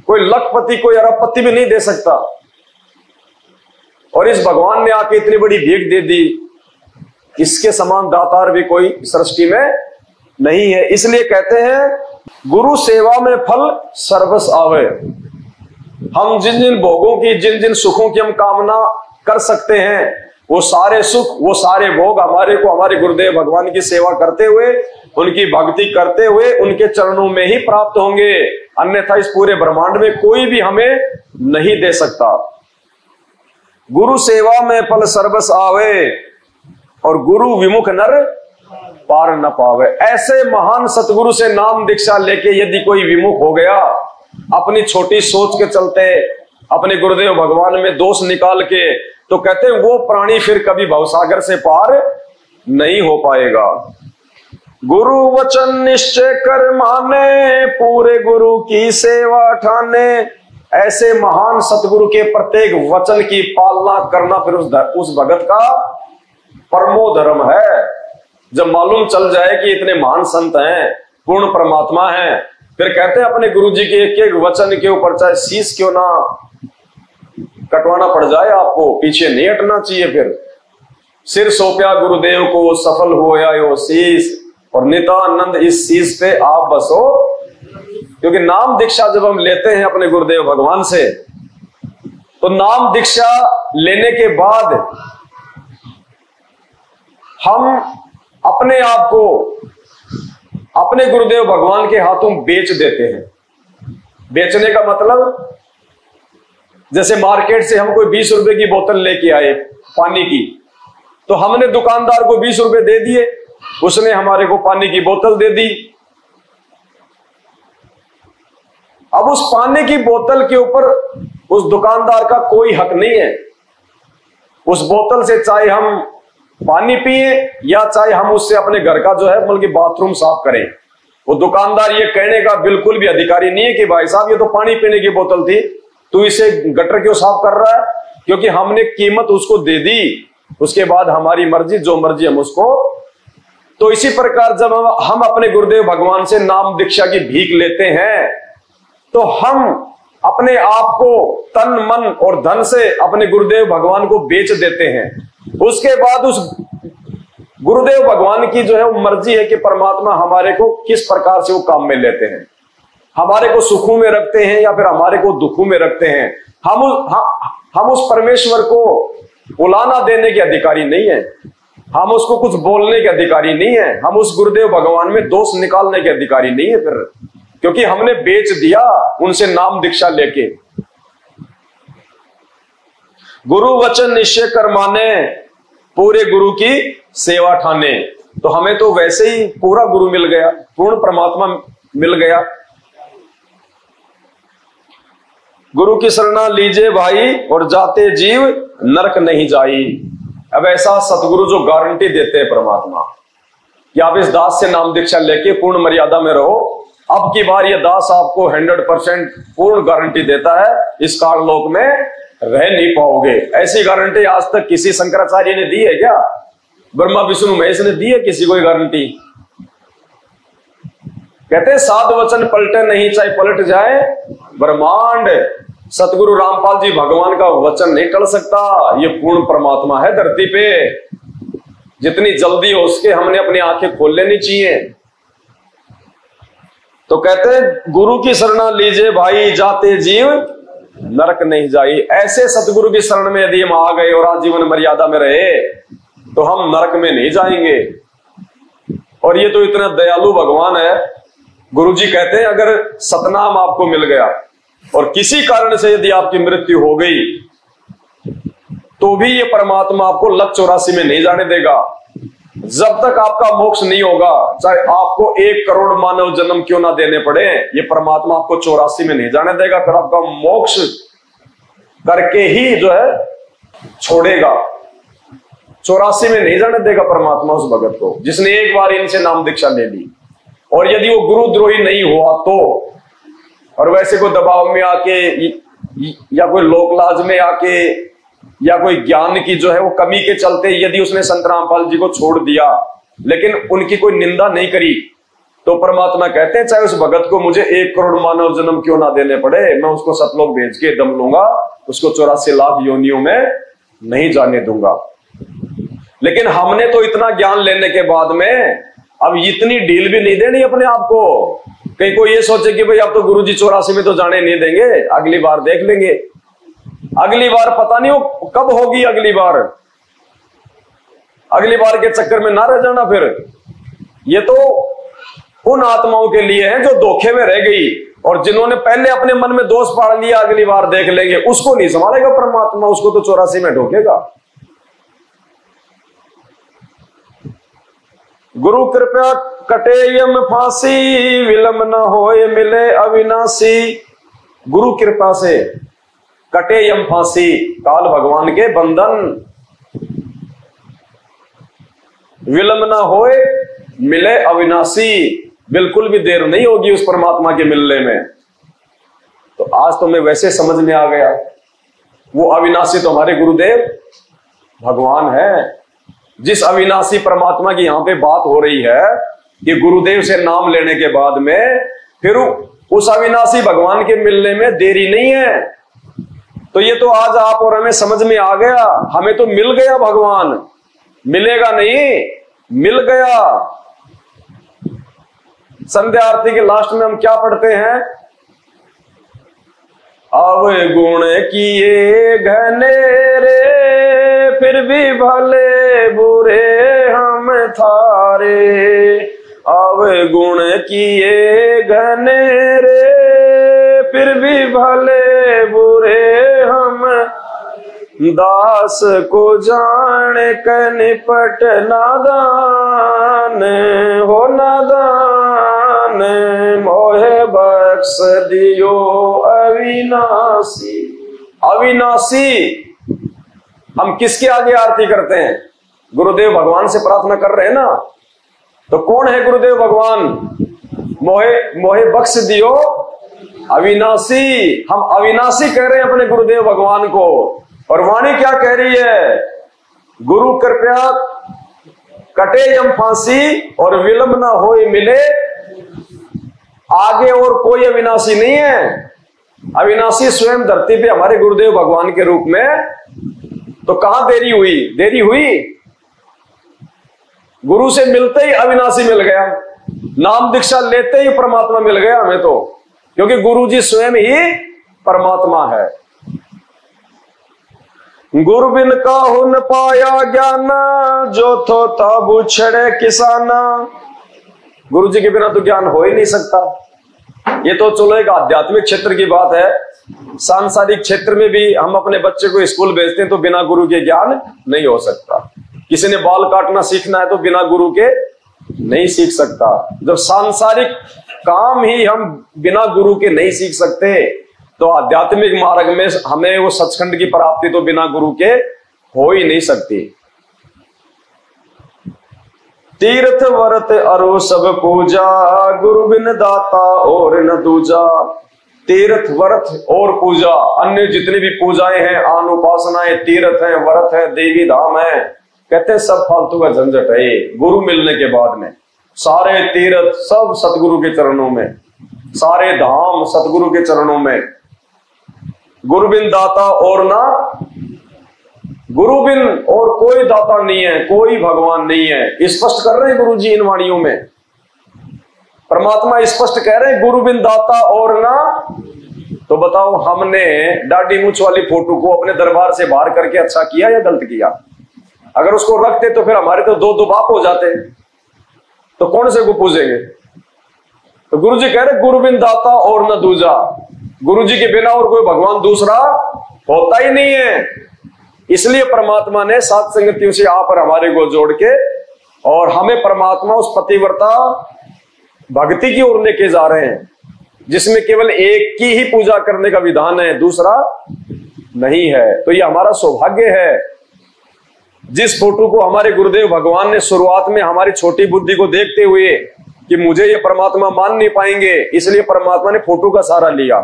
कोई लखपति, कोई अरबपति भी नहीं दे सकता। और इस भगवान ने आके इतनी बड़ी भीख दे दी, इसके समान दातार भी कोई सृष्टि में नहीं है। इसलिए कहते हैं गुरु सेवा में फल सर्वस आवे। हम जिन जिन भोगों की, जिन जिन सुखों की हम कामना कर सकते हैं, वो सारे सुख, वो सारे भोग हमारे को हमारे गुरुदेव भगवान की सेवा करते हुए, उनकी भक्ति करते हुए, उनके चरणों में ही प्राप्त होंगे। अन्यथा इस पूरे ब्रह्मांड में कोई भी हमें नहीं दे सकता। गुरु सेवा में फल सर्वस आवे, और गुरु विमुख नर पार न पावे। ऐसे महान सतगुरु से नाम दीक्षा लेके यदि कोई विमुख हो गया, अपनी छोटी सोच के चलते, अपने गुरुदेव भगवान में दोष निकाल के, तो कहते हैं वो प्राणी फिर कभी भवसागर से पार नहीं हो पाएगा। गुरु वचन निश्चय कर माने, पूरे गुरु की सेवा ठाने। ऐसे महान सतगुरु के प्रत्येक वचन की पालना करना फिर उस भगत का परमो धर्म है। जब मालूम चल जाए कि इतने महान संत हैं, पूर्ण परमात्मा हैं, फिर कहते हैं अपने गुरु जी के एक एक वचन के ऊपर चाहे शीश क्यों ना कटवाना पड़ जाए, आपको पीछे नहीं हटना चाहिए। फिर सिर सौंपया गुरुदेव को, सफल होया यो शीश, और नितानंद इस शीश पे आप बसो। क्योंकि नाम दीक्षा जब हम लेते हैं अपने गुरुदेव भगवान से, तो नाम दीक्षा लेने के बाद हम अपने आप को अपने गुरुदेव भगवान के हाथों बेच देते हैं। बेचने का मतलब, जैसे मार्केट से हम कोई 20 रुपए की बोतल लेके आए पानी की, तो हमने दुकानदार को 20 रुपए दे दिए, उसने हमारे को पानी की बोतल दे दी। अब उस पानी की बोतल के ऊपर उस दुकानदार का कोई हक नहीं है। उस बोतल से चाहे हम पानी पिए या चाहे हम उससे अपने घर का जो है बल्कि बाथरूम साफ करें, वो दुकानदार ये कहने का बिल्कुल भी अधिकारी नहीं है कि भाई साहब ये तो पानी पीने की बोतल थी, तू इसे गटर क्यों साफ कर रहा है? क्योंकि हमने कीमत उसको दे दी, उसके बाद हमारी मर्जी, जो मर्जी हम उसको। तो इसी प्रकार जब हम अपने गुरुदेव भगवान से नाम दीक्षा की भीख लेते हैं, तो हम अपने आप को तन मन और धन से अपने गुरुदेव भगवान को बेच देते हैं। उसके बाद उस गुरुदेव भगवान की जो है वो मर्जी है कि परमात्मा हमारे को किस प्रकार से वो काम में लेते हैं, हमारे को सुखों में रखते हैं या फिर हमारे को दुखों में रखते हैं। हम उस परमेश्वर को उलाना देने के अधिकारी नहीं है, हम उसको कुछ बोलने के अधिकारी नहीं है, हम उस गुरुदेव भगवान में दोष निकालने के अधिकारी नहीं है फिर, क्योंकि हमने बेच दिया उनसे नाम दीक्षा लेके। गुरु वचन निश्चय कर माने, पूरे गुरु की सेवा ठाने। तो हमें तो वैसे ही पूरा गुरु मिल गया, पूर्ण परमात्मा मिल गया। गुरु की शरणा लीजिए भाई, और जाते जीव नरक नहीं जाई। अब ऐसा सतगुरु जो गारंटी देते हैं परमात्मा कि आप इस दास से नाम दीक्षा लेके पूर्ण मर्यादा में रहो, अब की बार यह दास आपको 100% पूर्ण गारंटी देता है, इस काल लोक में रह नहीं पाओगे। ऐसी गारंटी आज तक किसी शंकराचार्य ने दी है क्या? ब्रह्मा विष्णु महेश ने दी है किसी कोई गारंटी? कहते हैं साध वचन पलटे नहीं, चाहे पलट जाए ब्रह्मांड। सतगुरु रामपाल जी भगवान का वचन नहीं टल सकता, ये पूर्ण परमात्मा है धरती पे। जितनी जल्दी हो उसके हमने अपनी आंखें खोल लेनी चाहिए। तो कहते हैं गुरु की शरण लीजिए भाई, जाते जीव नरक नहीं जाई। ऐसे सतगुरु की शरण में यदि हम आ गए और आजीवन मर्यादा में रहे तो हम नरक में नहीं जाएंगे। और ये तो इतना दयालु भगवान है गुरुजी कहते हैं अगर सतनाम आपको मिल गया और किसी कारण से यदि आपकी मृत्यु हो गई तो भी ये परमात्मा आपको लक 84 में नहीं जाने देगा। जब तक आपका मोक्ष नहीं होगा, चाहे आपको 1 करोड़ मानव जन्म क्यों ना देने पड़े, ये परमात्मा आपको 84 में नहीं जाने देगा। फिर आपका मोक्ष करके ही जो है छोड़ेगा। 84 में नहीं जाने देगा परमात्मा उस भगत को जिसने एक बार इनसे नाम दीक्षा ले ली। और यदि वो गुरुद्रोही नहीं हुआ तो, और वैसे कोई दबाव में आके या कोई लोकलाज में आके या कोई ज्ञान की जो है वो कमी के चलते यदि उसने संत रामपाल जी को छोड़ दिया लेकिन उनकी कोई निंदा नहीं करी, तो परमात्मा कहते हैं चाहे उस भगत को मुझे 1 करोड़ मानव जन्म क्यों ना देने पड़े, मैं उसको सतलोक भेज के दम लूंगा, उसको 84 लाख योनियों में नहीं जाने दूंगा। लेकिन हमने तो इतना ज्ञान लेने के बाद में अब इतनी ढील भी नहीं देनी अपने आप को। कहीं कोई ये सोचे कि भाई अब तो गुरुजी 84 में तो जाने नहीं देंगे, अगली बार देख लेंगे। अगली बार पता नहीं वो कब होगी। अगली बार के चक्कर में ना रह जाना। फिर ये तो उन आत्माओं के लिए है जो धोखे में रह गई और जिन्होंने पहले अपने मन में दोष पाड़ लिया, अगली बार देख लेंगे, उसको नहीं संभालेगा परमात्मा, उसको तो 84 में ढोकेगा। गुरु कृपया कटे यम फांसी, विलंब न होए मिले अविनाशी। गुरु कृपा से कटे यम फांसी, काल भगवान के बंधन, विलंब न होए मिले अविनाशी। बिल्कुल भी देर नहीं होगी उस परमात्मा के मिलने में। तो आज तो मैं वैसे समझ में आ गया, वो अविनाशी तो हमारे गुरुदेव भगवान है। जिस अविनाशी परमात्मा की यहां पे बात हो रही है कि गुरुदेव से नाम लेने के बाद में फिर उस अविनाशी भगवान के मिलने में देरी नहीं है। तो ये तो आज आप और हमें समझ में आ गया, हमें तो मिल गया भगवान, मिलेगा नहीं, मिल गया। संध्या आरती के लास्ट में हम क्या पढ़ते हैं? अवगुण किए घनेरे, फिर भी भले बुरे हम थारे। अवगुण किए घनेरे, फिर भी भले बुरे हम दास को जान क निपट नादान हो नादान, मोहे बख्श दियो अविनाशी। अविनाशी हम किसके आगे आरती करते हैं? गुरुदेव भगवान से प्रार्थना कर रहे हैं ना। तो कौन है गुरुदेव भगवान? मोहे बख्श दियो अविनाशी। हम अविनाशी कह रहे हैं अपने गुरुदेव भगवान को। और वाणी क्या कह रही है? गुरु कृपया कटे यम फांसी और विलंब ना होए मिले। आगे और कोई अविनाशी नहीं है। अविनाशी स्वयं धरती पे हमारे गुरुदेव भगवान के रूप में। तो कहां देरी हुई? देरी हुई गुरु से मिलते ही अविनाशी मिल गया, नाम दीक्षा लेते ही परमात्मा मिल गया हमें तो, क्योंकि गुरु जी स्वयं ही परमात्मा है। गुरु बिन काहू न पाया ज्ञान, जो थो तब उछड़े किसाना। गुरु जी के बिना तो ज्ञान हो ही नहीं सकता। ये तो चलो एक आध्यात्मिक क्षेत्र की बात है। सांसारिक क्षेत्र में भी हम अपने बच्चे को स्कूल भेजते हैं तो बिना गुरु के ज्ञान नहीं हो सकता। किसी ने बाल काटना सीखना है तो बिना गुरु के नहीं सीख सकता। जब सांसारिक काम ही हम बिना गुरु के नहीं सीख सकते तो आध्यात्मिक मार्ग में हमें वो सचखंड की प्राप्ति तो बिना गुरु के हो ही नहीं सकती। तीर्थ व्रत अरु सब पूजा, गुरु बिन दाता और न दूजा। तीर्थ व्रत और पूजा, अन्य जितनी भी पूजाएं हैं, आन उपासनाएं, तीर्थ है, व्रत है, देवी धाम है, कहते हैं सब फालतू का झंझट है। गुरु मिलने के बाद में सारे तीर्थ सब सतगुरु के चरणों में, सारे धाम सतगुरु के चरणों में। गुरु बिन दाता और ना, गुरु बिन और कोई दाता नहीं है, कोई भगवान नहीं है। स्पष्ट कर रहे हैं गुरु जी इन वाणियों में। परमात्मा स्पष्ट कह रहे हैं गुरु बिन दाता और ना। तो बताओ हमने दाढ़ी मूंछ वाली फोटो को अपने दरबार से बाहर करके अच्छा किया या गलत किया? अगर उसको रखते तो फिर हमारे तो दो बाप हो जाते, तो कौन से को पूजेंगे? तो गुरु जी कह रहे गुरु बिन दाता और न दूजा, गुरु जी के बिना और कोई भगवान दूसरा होता ही नहीं है। इसलिए परमात्मा ने सात संगतियों से आप और हमारे को जोड़ के और हमें परमात्मा उस पतिव्रता भक्ति की ओर लेके जा रहे हैं, जिसमें केवल एक की ही पूजा करने का विधान है, दूसरा नहीं है। तो ये हमारा सौभाग्य है। जिस फोटो को हमारे गुरुदेव भगवान ने शुरुआत में हमारी छोटी बुद्धि को देखते हुए कि मुझे ये परमात्मा मान नहीं पाएंगे, इसलिए परमात्मा ने फोटो का सहारा लिया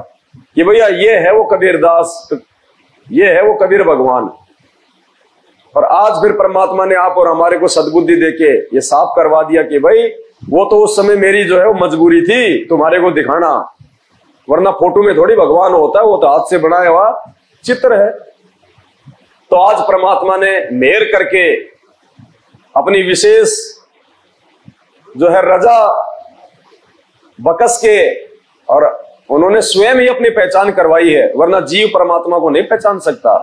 कि भैया ये है वो कबीरदास, ये है वो कबीर भगवान। और आज फिर परमात्मा ने आप और हमारे को सद्बुद्धि देके ये साफ करवा दिया कि भाई वो तो उस समय मेरी जो है वो मजबूरी थी तुम्हारे को दिखाना, वरना फोटो में थोड़ी भगवान होता है, वो तो हाथ से बनाया हुआ चित्र है। तो आज परमात्मा ने मेहर करके अपनी विशेष जो है रजा बकस के, और उन्होंने स्वयं ही अपनी पहचान करवाई है, वरना जीव परमात्मा को नहीं पहचान सकता,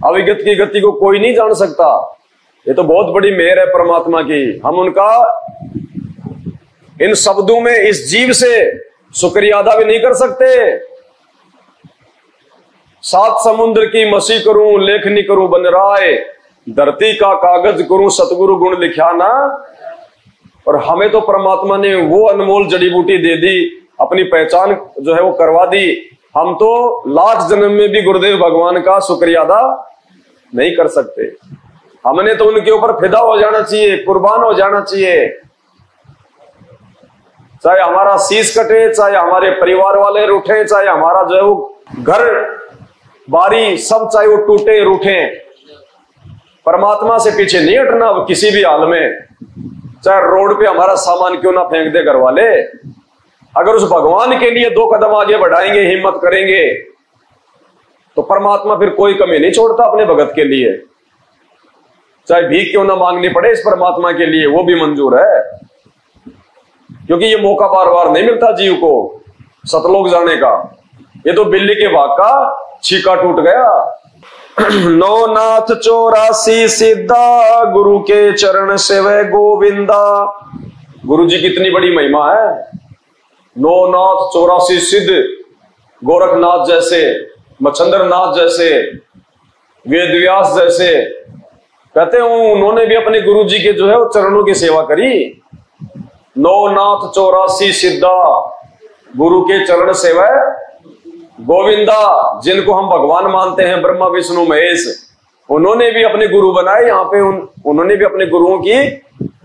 अविगत की गति को कोई नहीं जान सकता। ये तो बहुत बड़ी मेहर है परमात्मा की। हम उनका इन शब्दों में इस जीव से शुक्रिया अदा भी नहीं कर सकते। सात समुद्र की मसी करूं लेखनी करूं बनराय, धरती का कागज करूं सतगुरु गुण लिखा ना। और हमें तो परमात्मा ने वो अनमोल जड़ी बूटी दे दी, अपनी पहचान जो है वो करवा दी। हम तो लाख जन्म में भी गुरुदेव भगवान का शुक्रिया अदा नहीं कर सकते। हमने तो उनके ऊपर फिदा हो जाना चाहिए, कुर्बान हो जाना चाहिए। चाहे हमारा शीश कटे, चाहे हमारे परिवार वाले रूठे, चाहे हमारा जो है वो घर बारी सब चाहे वो टूटे रूठे, परमात्मा से पीछे नहीं हटना किसी भी हाल में। चाहे रोड पे हमारा सामान क्यों ना फेंक दे घर वाले, अगर उस भगवान के लिए 2 कदम आगे बढ़ाएंगे, हिम्मत करेंगे, तो परमात्मा फिर कोई कमी नहीं छोड़ता अपने भगत के लिए। चाहे भीख क्यों ना मांगनी पड़े इस परमात्मा के लिए, वो भी मंजूर है, क्योंकि ये मौका बार बार नहीं मिलता जीव को सतलोक जाने का। ये तो बिल्ली के भाग का छीका टूट गया। 9 नाथ 84 सिद्धा, गुरु के चरण सेवे गोविंदा। गुरु जी की इतनी बड़ी महिमा है। 9 नाथ 84 सिद्ध, गोरखनाथ जैसे, मच्छंद्र नाथ जैसे, वेद व्यास जैसे, कहते हैं उन्होंने भी अपने गुरु जी के जो है वो चरणों की सेवा करी। 9 नाथ 84 सिद्धा, गुरु के चरण सेवा गोविंदा। जिनको हम भगवान मानते हैं, ब्रह्मा विष्णु महेश, उन्होंने भी अपने गुरु बनाए यहाँ पे। उन्होंने भी अपने गुरुओं की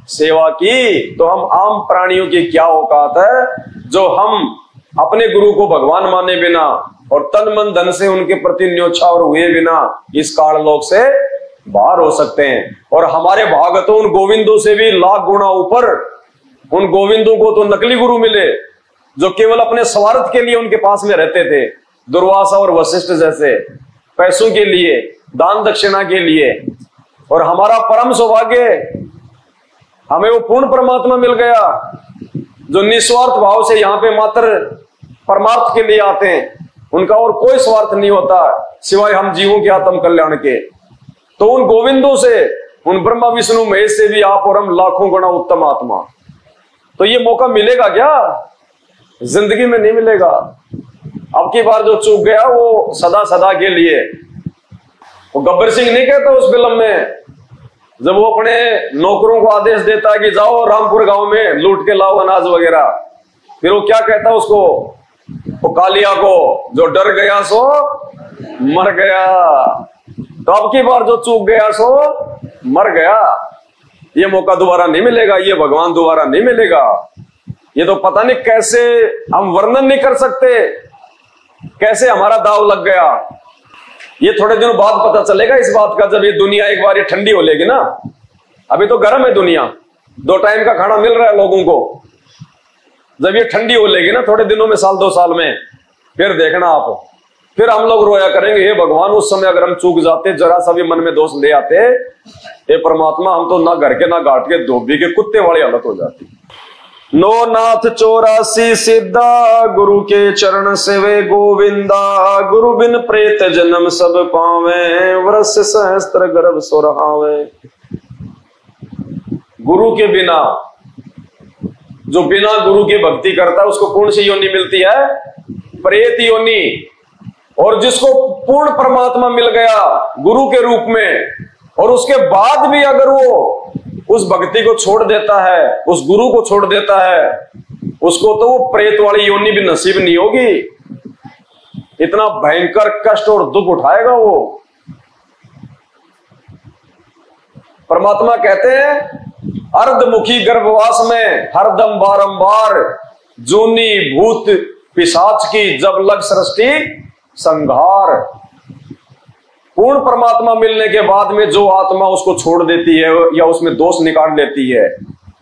सेवा की। तो हम आम प्राणियों की क्या औकात है जो हम अपने गुरु को भगवान माने बिना और तन मन धन से उनके प्रति न्योछावर हुए बिना इस काल लोक से बाहर हो सकते हैं। और हमारे भाग तो उन गोविंदों से भी लाख गुना ऊपर। उन गोविंदों को तो नकली गुरु मिले जो केवल अपने स्वार्थ के लिए उनके पास में रहते थे, दुर्वासा और वशिष्ठ जैसे, पैसों के लिए, दान दक्षिणा के लिए। और हमारा परम सौभाग्य, हमें वो पूर्ण परमात्मा मिल गया जो निस्वार्थ भाव से यहाँ पे मात्र परमार्थ के लिए आते हैं। उनका और कोई स्वार्थ नहीं होता सिवाय हम जीवों के आत्म कल्याण के। तो उन गोविंदों से, उन ब्रह्मा विष्णु महेश से भी आप और हम लाखों गुना उत्तम आत्मा। तो ये मौका मिलेगा क्या? जिंदगी में नहीं मिलेगा। अब की बार जो चूक गया वो सदा सदा के लिए। वो गब्बर सिंह नहीं कहता उस फिल्म में, जब वो अपने नौकरों को आदेश देता है कि जाओ रामपुर गांव में लूट के लाओ अनाज वगैरह, फिर वो क्या कहता है उसको, वो कालिया को, जो डर गया सो मर गया। तो अब की बार जो चूक गया सो मर गया। ये मौका दोबारा नहीं मिलेगा, ये भगवान दोबारा नहीं मिलेगा। ये तो पता नहीं कैसे हम वर्णन नहीं कर सकते, कैसे हमारा दाव लग गया। ये थोड़े दिनों बाद पता चलेगा इस बात का, जब ये दुनिया एक बार ये ठंडी हो लेगी ना। अभी तो गर्म है दुनिया, 2 टाइम का खाना मिल रहा है लोगों को। जब ये ठंडी हो लेगी ना थोड़े दिनों में, 1-2 साल में, फिर देखना आप, फिर हम लोग रोया करेंगे, हे भगवान उस समय अगर हम चूक जाते, जरा सा भी मन में दोष ले आते, हे परमात्मा हम तो ना घर के ना घाट के धोबी के कुत्ते वाली हालत हो जाती। 9 नाथ 84 सिद्धा, गुरु के चरण सेवे गोविंदा। गुरु बिन प्रेत जन्म सब पावे, वर्ष सहस्त्र गर्भ सुरहावे। गुरु के बिना जो बिना गुरु की भक्ति करता है उसको कौन सी योनि मिलती है? प्रेत योनि। और जिसको पूर्ण परमात्मा मिल गया गुरु के रूप में, और उसके बाद भी अगर वो उस भक्ति को छोड़ देता है, उस गुरु को छोड़ देता है, उसको तो वो प्रेत वाली योनि भी नसीब नहीं होगी। इतना भयंकर कष्ट और दुख उठाएगा वो। परमात्मा कहते हैं अर्धमुखी गर्भवास में हरदम बारंबार जूनी भूत पिशाच की जब लग सृष्टि संघार। पूर्ण परमात्मा मिलने के बाद में जो आत्मा उसको छोड़ देती है या उसमें दोष निकाल लेती है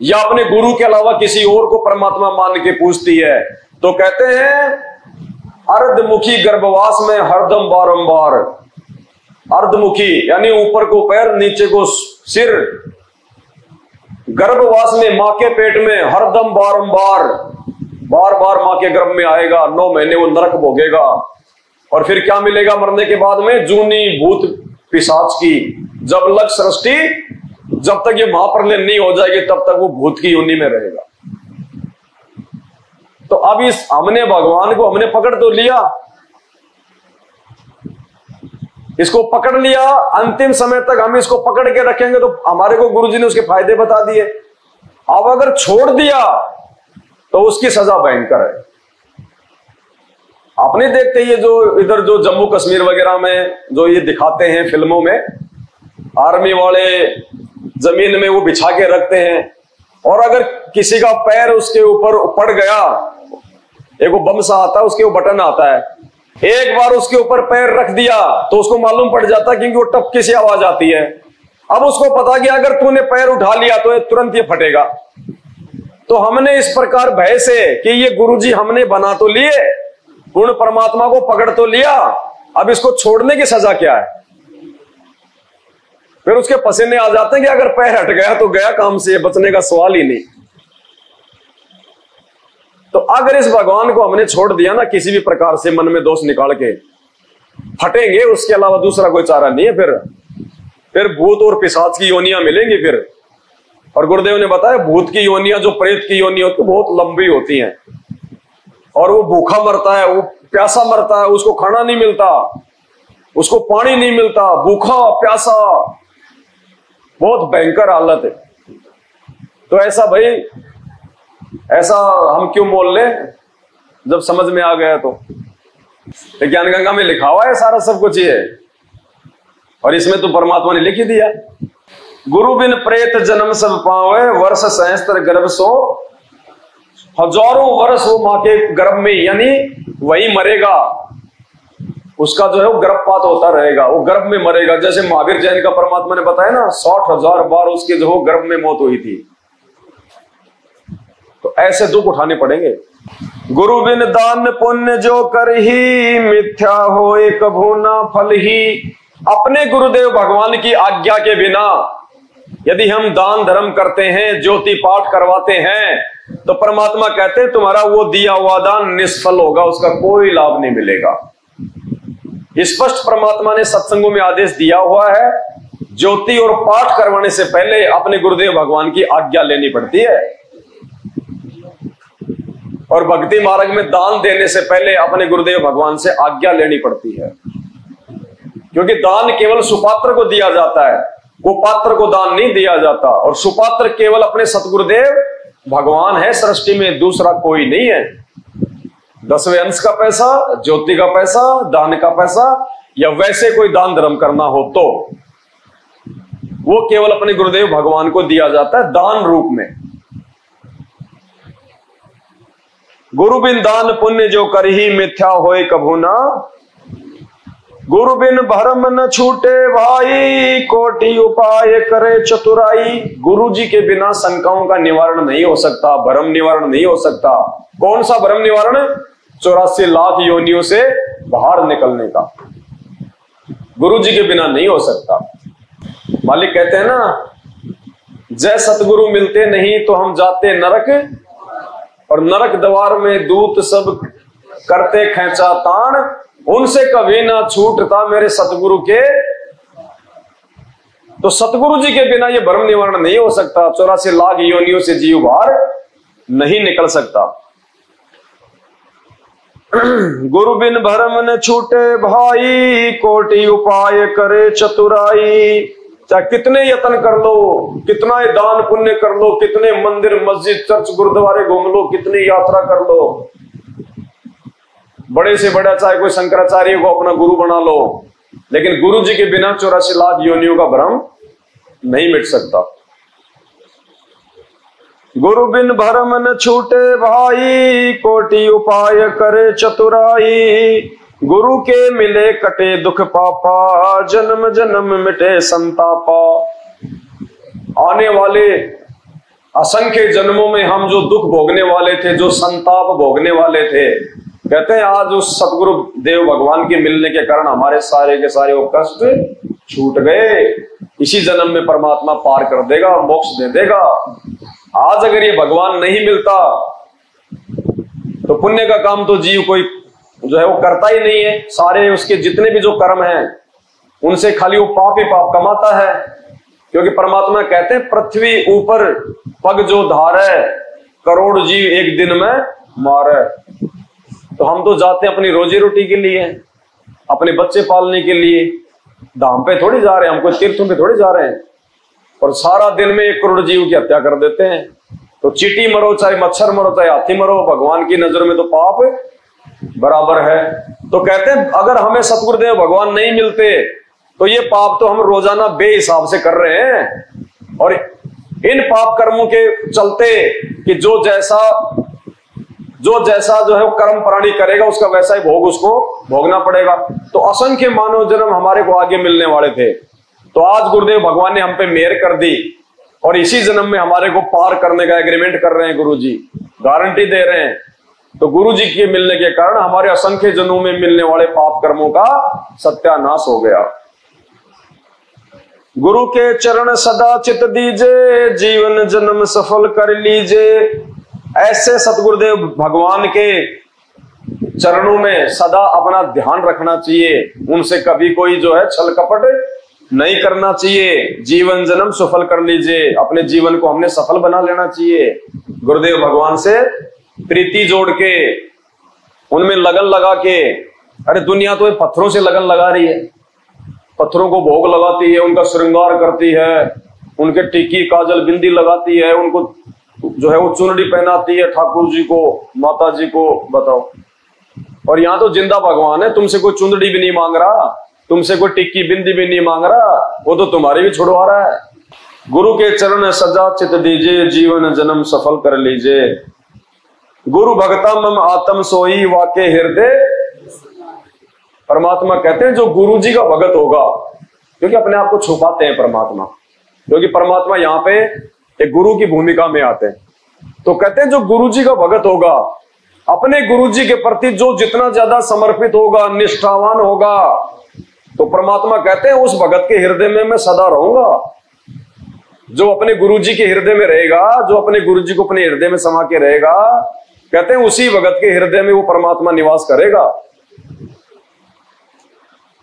या अपने गुरु के अलावा किसी और को परमात्मा मान के पूछती है, तो कहते हैं अर्धमुखी गर्भवास में हरदम बारंबार। अर्धमुखी यानी ऊपर को पैर नीचे को सिर, गर्भवास में मां के पेट में हरदम बारंबार, बार बार मां के गर्भ में आएगा, 9 महीने वो नरक भोगेगा। और फिर क्या मिलेगा मरने के बाद में? जूनी भूत पिशाच की जब लग सृष्टि। जब तक ये महाप्रलय नहीं हो जाएगी तब तक वो भूत की योनि में रहेगा। तो अब इस हमने भगवान को हमने पकड़ तो लिया, इसको पकड़ लिया, अंतिम समय तक हम इसको पकड़ के रखेंगे तो हमारे को गुरुजी ने उसके फायदे बता दिए। अब अगर छोड़ दिया तो उसकी सजा भयंकर है। आपने देखते ये जो इधर जो जम्मू कश्मीर वगैरह में जो ये दिखाते हैं फिल्मों में, आर्मी वाले जमीन में वो बिछा के रखते हैं, और अगर किसी का पैर उसके ऊपर पड़ गया, एक वो बम सा आता है उसके वो बटन आता है, एक बार उसके ऊपर पैर रख दिया तो उसको मालूम पड़ जाता है क्योंकि वो टपकी सी आवाज आती है। अब उसको पता कि अगर तूने पैर उठा लिया तो तुरंत ये फटेगा। तो हमने इस प्रकार भय से कि ये गुरुजी हमने बना तो लिए, पूर्ण परमात्मा को पकड़ तो लिया, अब इसको छोड़ने की सजा क्या है? फिर उसके पसीने आ जाते हैं कि अगर पैर हट गया तो गया काम से, बचने का सवाल ही नहीं। तो अगर इस भगवान को हमने छोड़ दिया ना, किसी भी प्रकार से मन में दोष निकाल के, फटेंगे, उसके अलावा दूसरा कोई चारा नहीं है। फिर भूत और पिशाच की योनियां मिलेंगी फिर। और गुरुदेव ने बताया भूत की योनियां, जो प्रेत की योनियां होती है, बहुत लंबी होती हैं, और वो भूखा मरता है, वो प्यासा मरता है, उसको खाना नहीं मिलता, उसको पानी नहीं मिलता, भूखा प्यासा, बहुत भयंकर हालत है। तो ऐसा भाई, ऐसा हम क्यों बोल ले? जब समझ में आ गया तो ज्ञान गंगा में लिखा हुआ है सारा सब कुछ ये, और इसमें तो परमात्मा ने लिख ही दिया। गुरु बिन प्रेत जन्म सब पावे, वर्ष सहस्त्र गर्भ सो। हजारों वर्ष वो मां के गर्भ में, यानी वही मरेगा, उसका जो है वो गर्भपात होता रहेगा, वो गर्भ में मरेगा। जैसे महावीर जैन का परमात्मा ने बताया ना, 60,000 बार उसके जो गर्भ में मौत हुई थी। तो ऐसे दुख उठाने पड़ेंगे। गुरु बिन दान पुण्य जो कर ही, मिथ्या होए कभू ना फल ही। अपने गुरुदेव भगवान की आज्ञा के बिना यदि हम दान धर्म करते हैं, ज्योति पाठ करवाते हैं, तो परमात्मा कहते हैं तुम्हारा वो दिया हुआ दान निष्फल होगा, उसका कोई लाभ नहीं मिलेगा। स्पष्ट परमात्मा ने सत्संगों में आदेश दिया हुआ है, ज्योति और पाठ करवाने से पहले अपने गुरुदेव भगवान की आज्ञा लेनी पड़ती है, और भक्ति मार्ग में दान देने से पहले अपने गुरुदेव भगवान से आज्ञा लेनी पड़ती है। क्योंकि दान केवल सुपात्र को दिया जाता है, कुपात्र को दान नहीं दिया जाता। और सुपात्र केवल अपने सतगुरुदेव भगवान है सृष्टि में, दूसरा कोई नहीं है। 10वें अंश का पैसा, ज्योति का पैसा, दान का पैसा, या वैसे कोई दान धर्म करना हो तो वो केवल अपने गुरुदेव भगवान को दिया जाता है दान रूप में। गुरु बिन दान पुण्य जो कर ही, मिथ्या होए कभू ना। गुरु बिन भरम न छूटे भाई, कोटि उपाय करे चतुराई। गुरु जी के बिना शंकाओं का निवारण नहीं हो सकता, भरम निवारण नहीं हो सकता। कौन सा भरम निवारण? 84 लाख योनियों से बाहर निकलने का गुरु जी के बिना नहीं हो सकता। मालिक कहते हैं ना, जय सतगुरु मिलते नहीं तो हम जाते नरक, और नरक द्वार में दूत सब करते खेचा ताण, उनसे कभी ना छूटता मेरे सतगुरु के। तो सतगुरु जी के बिना ये भ्रम निवारण नहीं हो सकता। 84 लाख योनियों से जीव बाहर नहीं निकल सकता। गुरु बिन भरम न छूटे भाई, कोटि उपाय करे चतुराई। चाहे कितने यत्न कर लो, कितना दान पुण्य कर लो, कितने मंदिर मस्जिद चर्च गुरुद्वारे घूम लो, कितनी यात्रा कर लो, बड़े से बड़ा चाहे कोई शंकराचार्य को अपना गुरु बना लो, लेकिन गुरु जी के बिना 84 लाख योनियों का भ्रम नहीं मिट सकता। गुरु बिन भरम न छूटे भाई, कोटि उपाय करे चतुराई। गुरु के मिले कटे दुख पापा, जन्म जन्म मिटे संतापा। आने वाले असंख्य जन्मों में हम जो दुख भोगने वाले थे, जो संताप भोगने वाले थे, कहते हैं आज उस सतगुरु देव भगवान के मिलने के कारण हमारे सारे के सारे वो कष्ट छूट गए। इसी जन्म में परमात्मा पार कर देगा, मोक्ष दे देगा। आज अगर ये भगवान नहीं मिलता तो पुण्य का काम तो जीव कोई जो है वो करता ही नहीं है। सारे उसके जितने भी जो कर्म हैं उनसे खाली वो पाप ही पाप कमाता है। क्योंकि परमात्मा कहते हैं पृथ्वी ऊपर पग जो धारे, करोड़ जीव एक दिन में मारे। तो हम तो जाते हैं अपनी रोजी रोटी के लिए, अपने बच्चे पालने के लिए। धाम पे थोड़ी जा रहे हैं, हम कोई तीर्थों पे थोड़ी जा रहे हैं। और सारा दिन में 1 करोड़ जीव की हत्या कर देते हैं। तो चींटी मरो, चाहे मच्छर मरो, चाहे हाथी मरो, भगवान की नजर में तो पाप बराबर है। तो कहते हैं अगर हमें सतगुरुदेव भगवान नहीं मिलते तो ये पाप तो हम रोजाना बेहिसाब से कर रहे हैं। और इन पाप कर्मों के चलते कि जो जैसा जो है वो कर्म प्राणी करेगा, उसका वैसा ही भोग उसको भोगना पड़ेगा। तो असंख्य मानव जन्म हमारे को आगे मिलने वाले थे। तो आज गुरुदेव भगवान ने हम पे मेहर कर दी और इसी जन्म में हमारे को पार करने का एग्रीमेंट कर रहे हैं। गुरु जी गारंटी दे रहे हैं। तो गुरु जी के मिलने के कारण हमारे असंख्य जन्मों में मिलने वाले पाप कर्मों का सत्यानाश हो गया। गुरु के चरण सदा चित दीजे, जीवन जन्म सफल कर लीजे। ऐसे सतगुरुदेव भगवान के चरणों में सदा अपना ध्यान रखना चाहिए। उनसे कभी कोई जो है छल कपट नहीं करना चाहिए। जीवन जन्म सफल कर लीजिए। अपने जीवन को हमने सफल बना लेना चाहिए। गुरुदेव भगवान से प्रीति जोड़ के, उनमें लगन लगा के। अरे दुनिया तो पत्थरों से लगन लगा रही है, पत्थरों को भोग लगाती है, उनका श्रृंगार करती है, उनके टिक्की काजल बिंदी लगाती है, उनको जो है वो चुनरी पहनाती है ठाकुर जी को, माता जी को। बताओ। और यहाँ तो जिंदा भगवान है, तुमसे कोई चुनरी भी नहीं मांग रहा, तुमसे कोई टिक्की बिंदी भी नहीं मांग रहा, वो तो तुम्हारी भी छुड़वा रहा है। गुरु के चरण सजा चित दीजिए, जीवन जन्म सफल कर लीजिए। गुरु भगता मम आत्म सोई, वाके हृदय। परमात्मा कहते हैं जो गुरु जी का भगत होगा, क्योंकि अपने आप को छुपाते हैं परमात्मा, क्योंकि परमात्मा यहाँ पे एक गुरु की भूमिका में आते हैं। तो कहते हैं जो गुरु जी का भगत होगा, अपने गुरु जी के प्रति जो जितना ज्यादा समर्पित होगा, निष्ठावान होगा, तो परमात्मा कहते हैं उस भगत के हृदय में मैं सदा रहूंगा। जो अपने गुरु जी के हृदय में रहेगा, जो अपने गुरु जी को अपने हृदय में समा के रहेगा, कहते हैं उसी भगत के हृदय में वो परमात्मा निवास करेगा।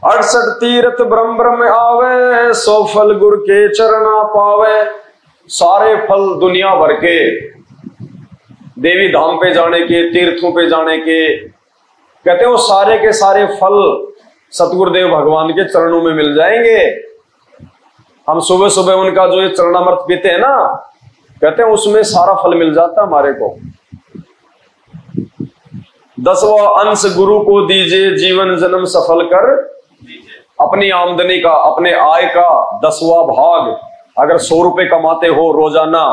68 तीर्थ ब्रह्म में आवे, 100 फल गुरु के चरणा पावे। सारे फल दुनिया भर के, देवी धाम पे जाने के, तीर्थों पे जाने के, कहते हैं वो सारे के सारे फल सतगुरुदेव भगवान के चरणों में मिल जाएंगे। हम सुबह सुबह उनका जो ये चरणामृत पीते हैं ना, कहते हैं उसमें सारा फल मिल जाता है हमारे को। 10वां अंश गुरु को दीजिए, जीवन जन्म सफल कर। अपनी आमदनी का, अपने आय का 10वां भाग, अगर 100 रुपए कमाते हो रोजाना,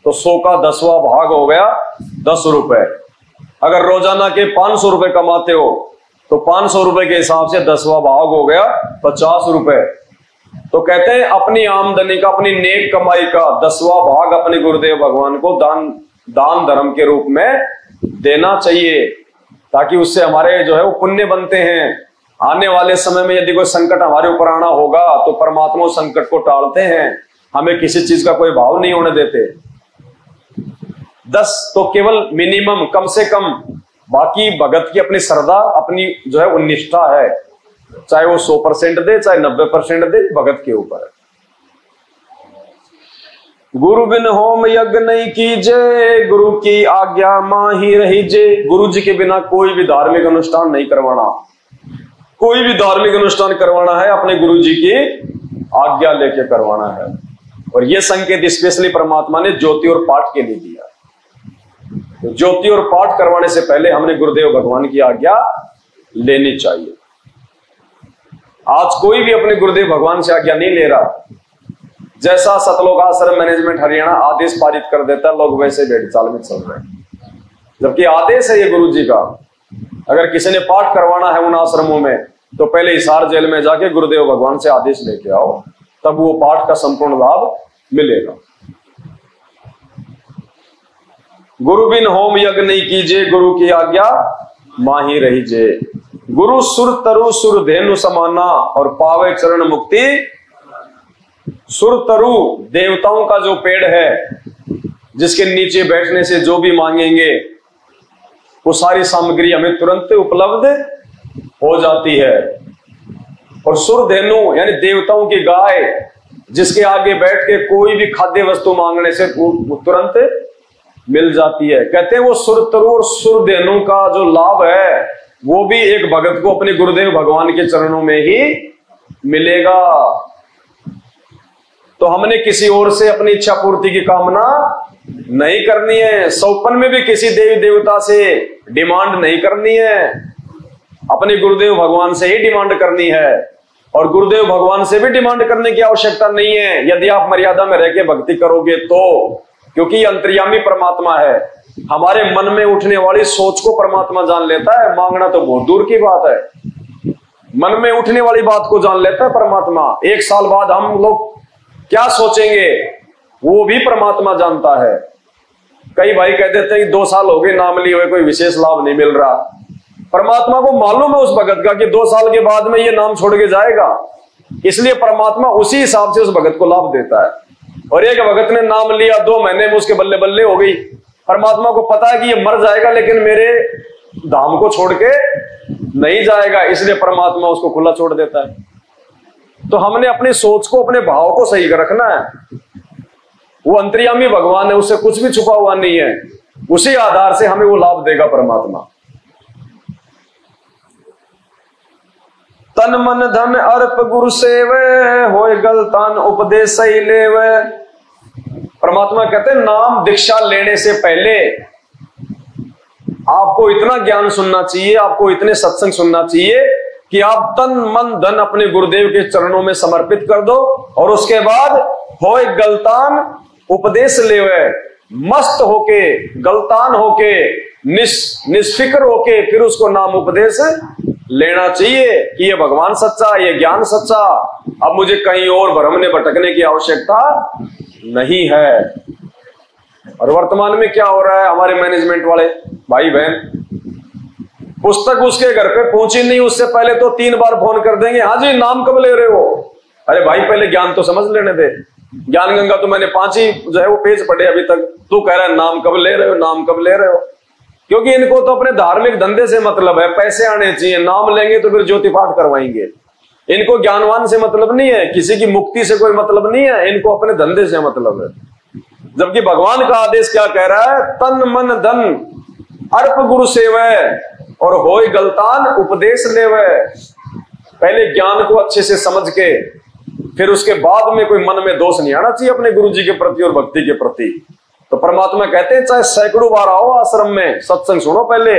तो 100 का 10वां भाग हो गया 10 रुपए। अगर रोजाना के 500 रुपए कमाते हो तो 500 रुपए के हिसाब से 10वां भाग हो गया 50 रुपए। तो कहते हैं अपनी आमदनी का, अपनी नेक कमाई का 10वां भाग अपने गुरुदेव भगवान को दान धर्म के रूप में देना चाहिए, ताकि उससे हमारे जो है वो पुण्य बनते हैं। आने वाले समय में यदि कोई संकट हमारे ऊपर आना होगा तो परमात्मा उस संकट को टालते हैं, हमें किसी चीज का कोई भाव नहीं होने देते। 10 तो केवल मिनिमम, कम से कम। बाकी भगत की अपनी श्रद्धा, अपनी जो है वो निष्ठा है, चाहे वो 100% दे, चाहे 90% दे, भगत के ऊपर है। गुरु बिन होम यज्ञ नहीं कीजे, गुरु की आज्ञा माही रहीजे। गुरु जी के बिना कोई भी धार्मिक अनुष्ठान नहीं करवाना। कोई भी धार्मिक अनुष्ठान करवाना है अपने गुरु जी की आज्ञा लेके करवाना है। और यह संकेत स्पेशली परमात्मा ने ज्योति और पाठ के लिए दिया। तो ज्योति और पाठ करवाने से पहले हमने गुरुदेव भगवान की आज्ञा लेनी चाहिए। आज कोई भी अपने गुरुदेव भगवान से आज्ञा नहीं ले रहा। जैसा सतलोक आश्रम मैनेजमेंट हरियाणा आदेश पारित कर देता है, लोग वैसे भेड़ चाल में चल रहे हैं, जबकि आदेश है ये गुरु जी का। अगर किसी ने पाठ करवाना है उन आश्रमों में तो पहले हिसार जेल में जाके गुरुदेव भगवान से आदेश लेके आओ, तब वो पाठ का संपूर्ण लाभ मिलेगा। गुरु बिन होम यज्ञ नहीं कीजिए, गुरु की आज्ञा माही रहीजे। गुरु सुर तरु सुर धेनु समाना और पावे चरण मुक्ति। सुर तरु देवताओं का जो पेड़ है, जिसके नीचे बैठने से जो भी मांगेंगे वो सारी सामग्री हमें तुरंत उपलब्ध हो जाती है। और सुर धेनु यानी देवताओं की गाय, जिसके आगे बैठ के कोई भी खाद्य वस्तु मांगने से तुरंत मिल जाती है। कहते हैं वो सुर तरु और सुर धेनु का जो लाभ है वो भी एक भगत को अपने गुरुदेव भगवान के चरणों में ही मिलेगा। तो हमने किसी और से अपनी इच्छा पूर्ति की कामना नहीं करनी है। सौपन में भी किसी देवी देवता से डिमांड नहीं करनी है, अपने गुरुदेव भगवान से ही डिमांड करनी है। और गुरुदेव भगवान से भी डिमांड करने की आवश्यकता नहीं है यदि आप मर्यादा में रह के भक्ति करोगे तो, क्योंकि अंतर्यामी परमात्मा है। हमारे मन में उठने वाली सोच को परमात्मा जान लेता है, मांगना तो बहुत दूर की बात है। मन में उठने वाली बात को जान लेता है परमात्मा। 1 साल बाद हम लोग क्या सोचेंगे वो भी परमात्मा जानता है। कई भाई कह देते हैं कि 2 साल हो गए नाम लिए हुए, कोई विशेष लाभ नहीं मिल रहा। परमात्मा को मालूम है उस भगत का कि 2 साल के बाद में ये नाम छोड़ के जाएगा, इसलिए परमात्मा उसी हिसाब से उस भगत को लाभ देता है। और एक भगत ने नाम लिया, 2 महीने में उसके बल्ले बल्ले हो गई। परमात्मा को पता है कि ये मर जाएगा लेकिन मेरे धाम को छोड़ के नहीं जाएगा, इसलिए परमात्मा उसको खुला छोड़ देता है। तो हमने अपनी सोच को, अपने भाव को सही रखना है। वो अंतर्यामी भगवान है, उससे कुछ भी छुपा हुआ नहीं है। उसी आधार से हमें वो लाभ देगा परमात्मा। तन मन धन अर्प गुरु सेवे, होए गलतान उपदेश सही लेवे। परमात्मा कहते हैं नाम दीक्षा लेने से पहले आपको इतना ज्ञान सुनना चाहिए, आपको इतने सत्संग सुनना चाहिए कि आप तन मन धन अपने गुरुदेव के चरणों में समर्पित कर दो। और उसके बाद होए गलतान उपदेश लेवे, मस्त होके, गलतान होके, निष्फिक्र होके फिर उसको नाम उपदेश लेना चाहिए कि ये भगवान सच्चा, ये ज्ञान सच्चा, अब मुझे कहीं और भ्रमने भटकने की आवश्यकता नहीं है। और वर्तमान में क्या हो रहा है, हमारे मैनेजमेंट वाले भाई बहन, पुस्तक उसके घर पे पहुंची नहीं उससे पहले तो 3 बार फोन कर देंगे, हाँ जी नाम कब ले रहे हो। अरे भाई पहले ज्ञान तो समझ लेने दे। ज्ञान गंगा तो मैंने 5 ही जो है वो पेज पढ़े अभी तक, तू कह रहा है नाम कब ले रहे हो, नाम कब ले रहे हो। क्योंकि इनको तो अपने धार्मिक धंधे से मतलब है, पैसे आने चाहिए, नाम लेंगे तो फिर ज्योति पाठ करवाएंगे। इनको ज्ञानवान से मतलब नहीं है, किसी की मुक्ति से कोई मतलब नहीं है, इनको अपने धंधे से मतलब है। जबकि भगवान का आदेश क्या कह रहा है, तन मन धन अर्प गुरु सेवै और होय गलतान उपदेश लेवै। पहले ज्ञान को अच्छे से समझ के फिर उसके बाद में कोई मन में दोष नहीं आना चाहिए अपने गुरु जी के प्रति और भक्ति के प्रति। तो परमात्मा कहते हैं चाहे सैकड़ों बार आओ आश्रम में, सत्संग सुनो पहले,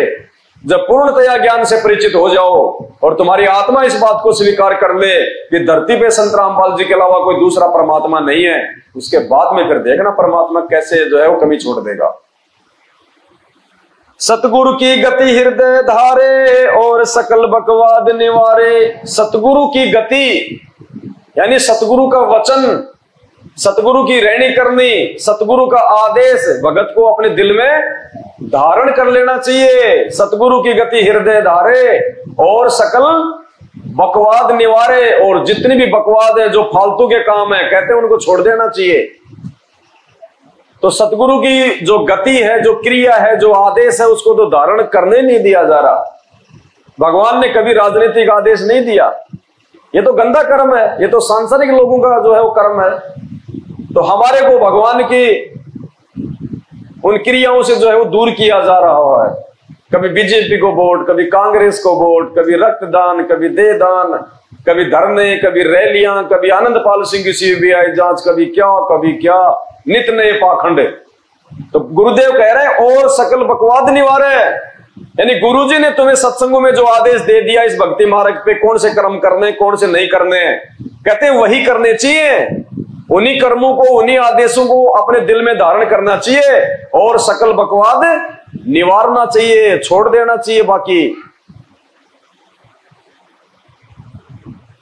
जब पूर्णतया ज्ञान से परिचित हो जाओ और तुम्हारी आत्मा इस बात को स्वीकार कर ले कि धरती पे संत रामपाल जी के अलावा कोई दूसरा परमात्मा नहीं है, उसके बाद में फिर देखना परमात्मा कैसे जो है वो कमी छोड़ देगा। सतगुरु की गति हृदय धारे और सकल बकवाद निवारे। सतगुरु की गति यानी सतगुरु का वचन, सतगुरु की रहनी करनी, सतगुरु का आदेश भगत को अपने दिल में धारण कर लेना चाहिए। सतगुरु की गति हृदय धारे और सकल बकवाद निवारे। और जितनी भी बकवाद है, जो फालतू के काम है, कहते हैं उनको छोड़ देना चाहिए। तो सतगुरु की जो गति है, जो क्रिया है, जो आदेश है, उसको तो धारण करने नहीं दिया जा रहा। भगवान ने कभी राजनीतिक आदेश नहीं दिया, ये तो गंदा कर्म है, ये तो सांसारिक लोगों का जो है वो कर्म है। तो हमारे को भगवान की उन क्रियाओं से जो है वो दूर किया जा रहा है। कभी बीजेपी को वोट, कभी कांग्रेस को वोट, कभी रक्तदान, कभी देहदान, कभी धरने, कभी रैलियां, कभी आनंदपाल सिंह की सीबीआई जांच, कभी क्या नित नए पाखंड। तो गुरुदेव कह रहे हैं और सकल बकवाद निवारे, यानी गुरुजी ने तुम्हें सत्संगों में जो आदेश दे दिया इस भक्ति मार्ग पे कौन से कर्म करने कौन से नहीं करने, कहते हैं वही करने चाहिए। उन्हीं कर्मों को, उन्हीं आदेशों को अपने दिल में धारण करना चाहिए और सकल बकवाद निवारना चाहिए, छोड़ देना चाहिए बाकी।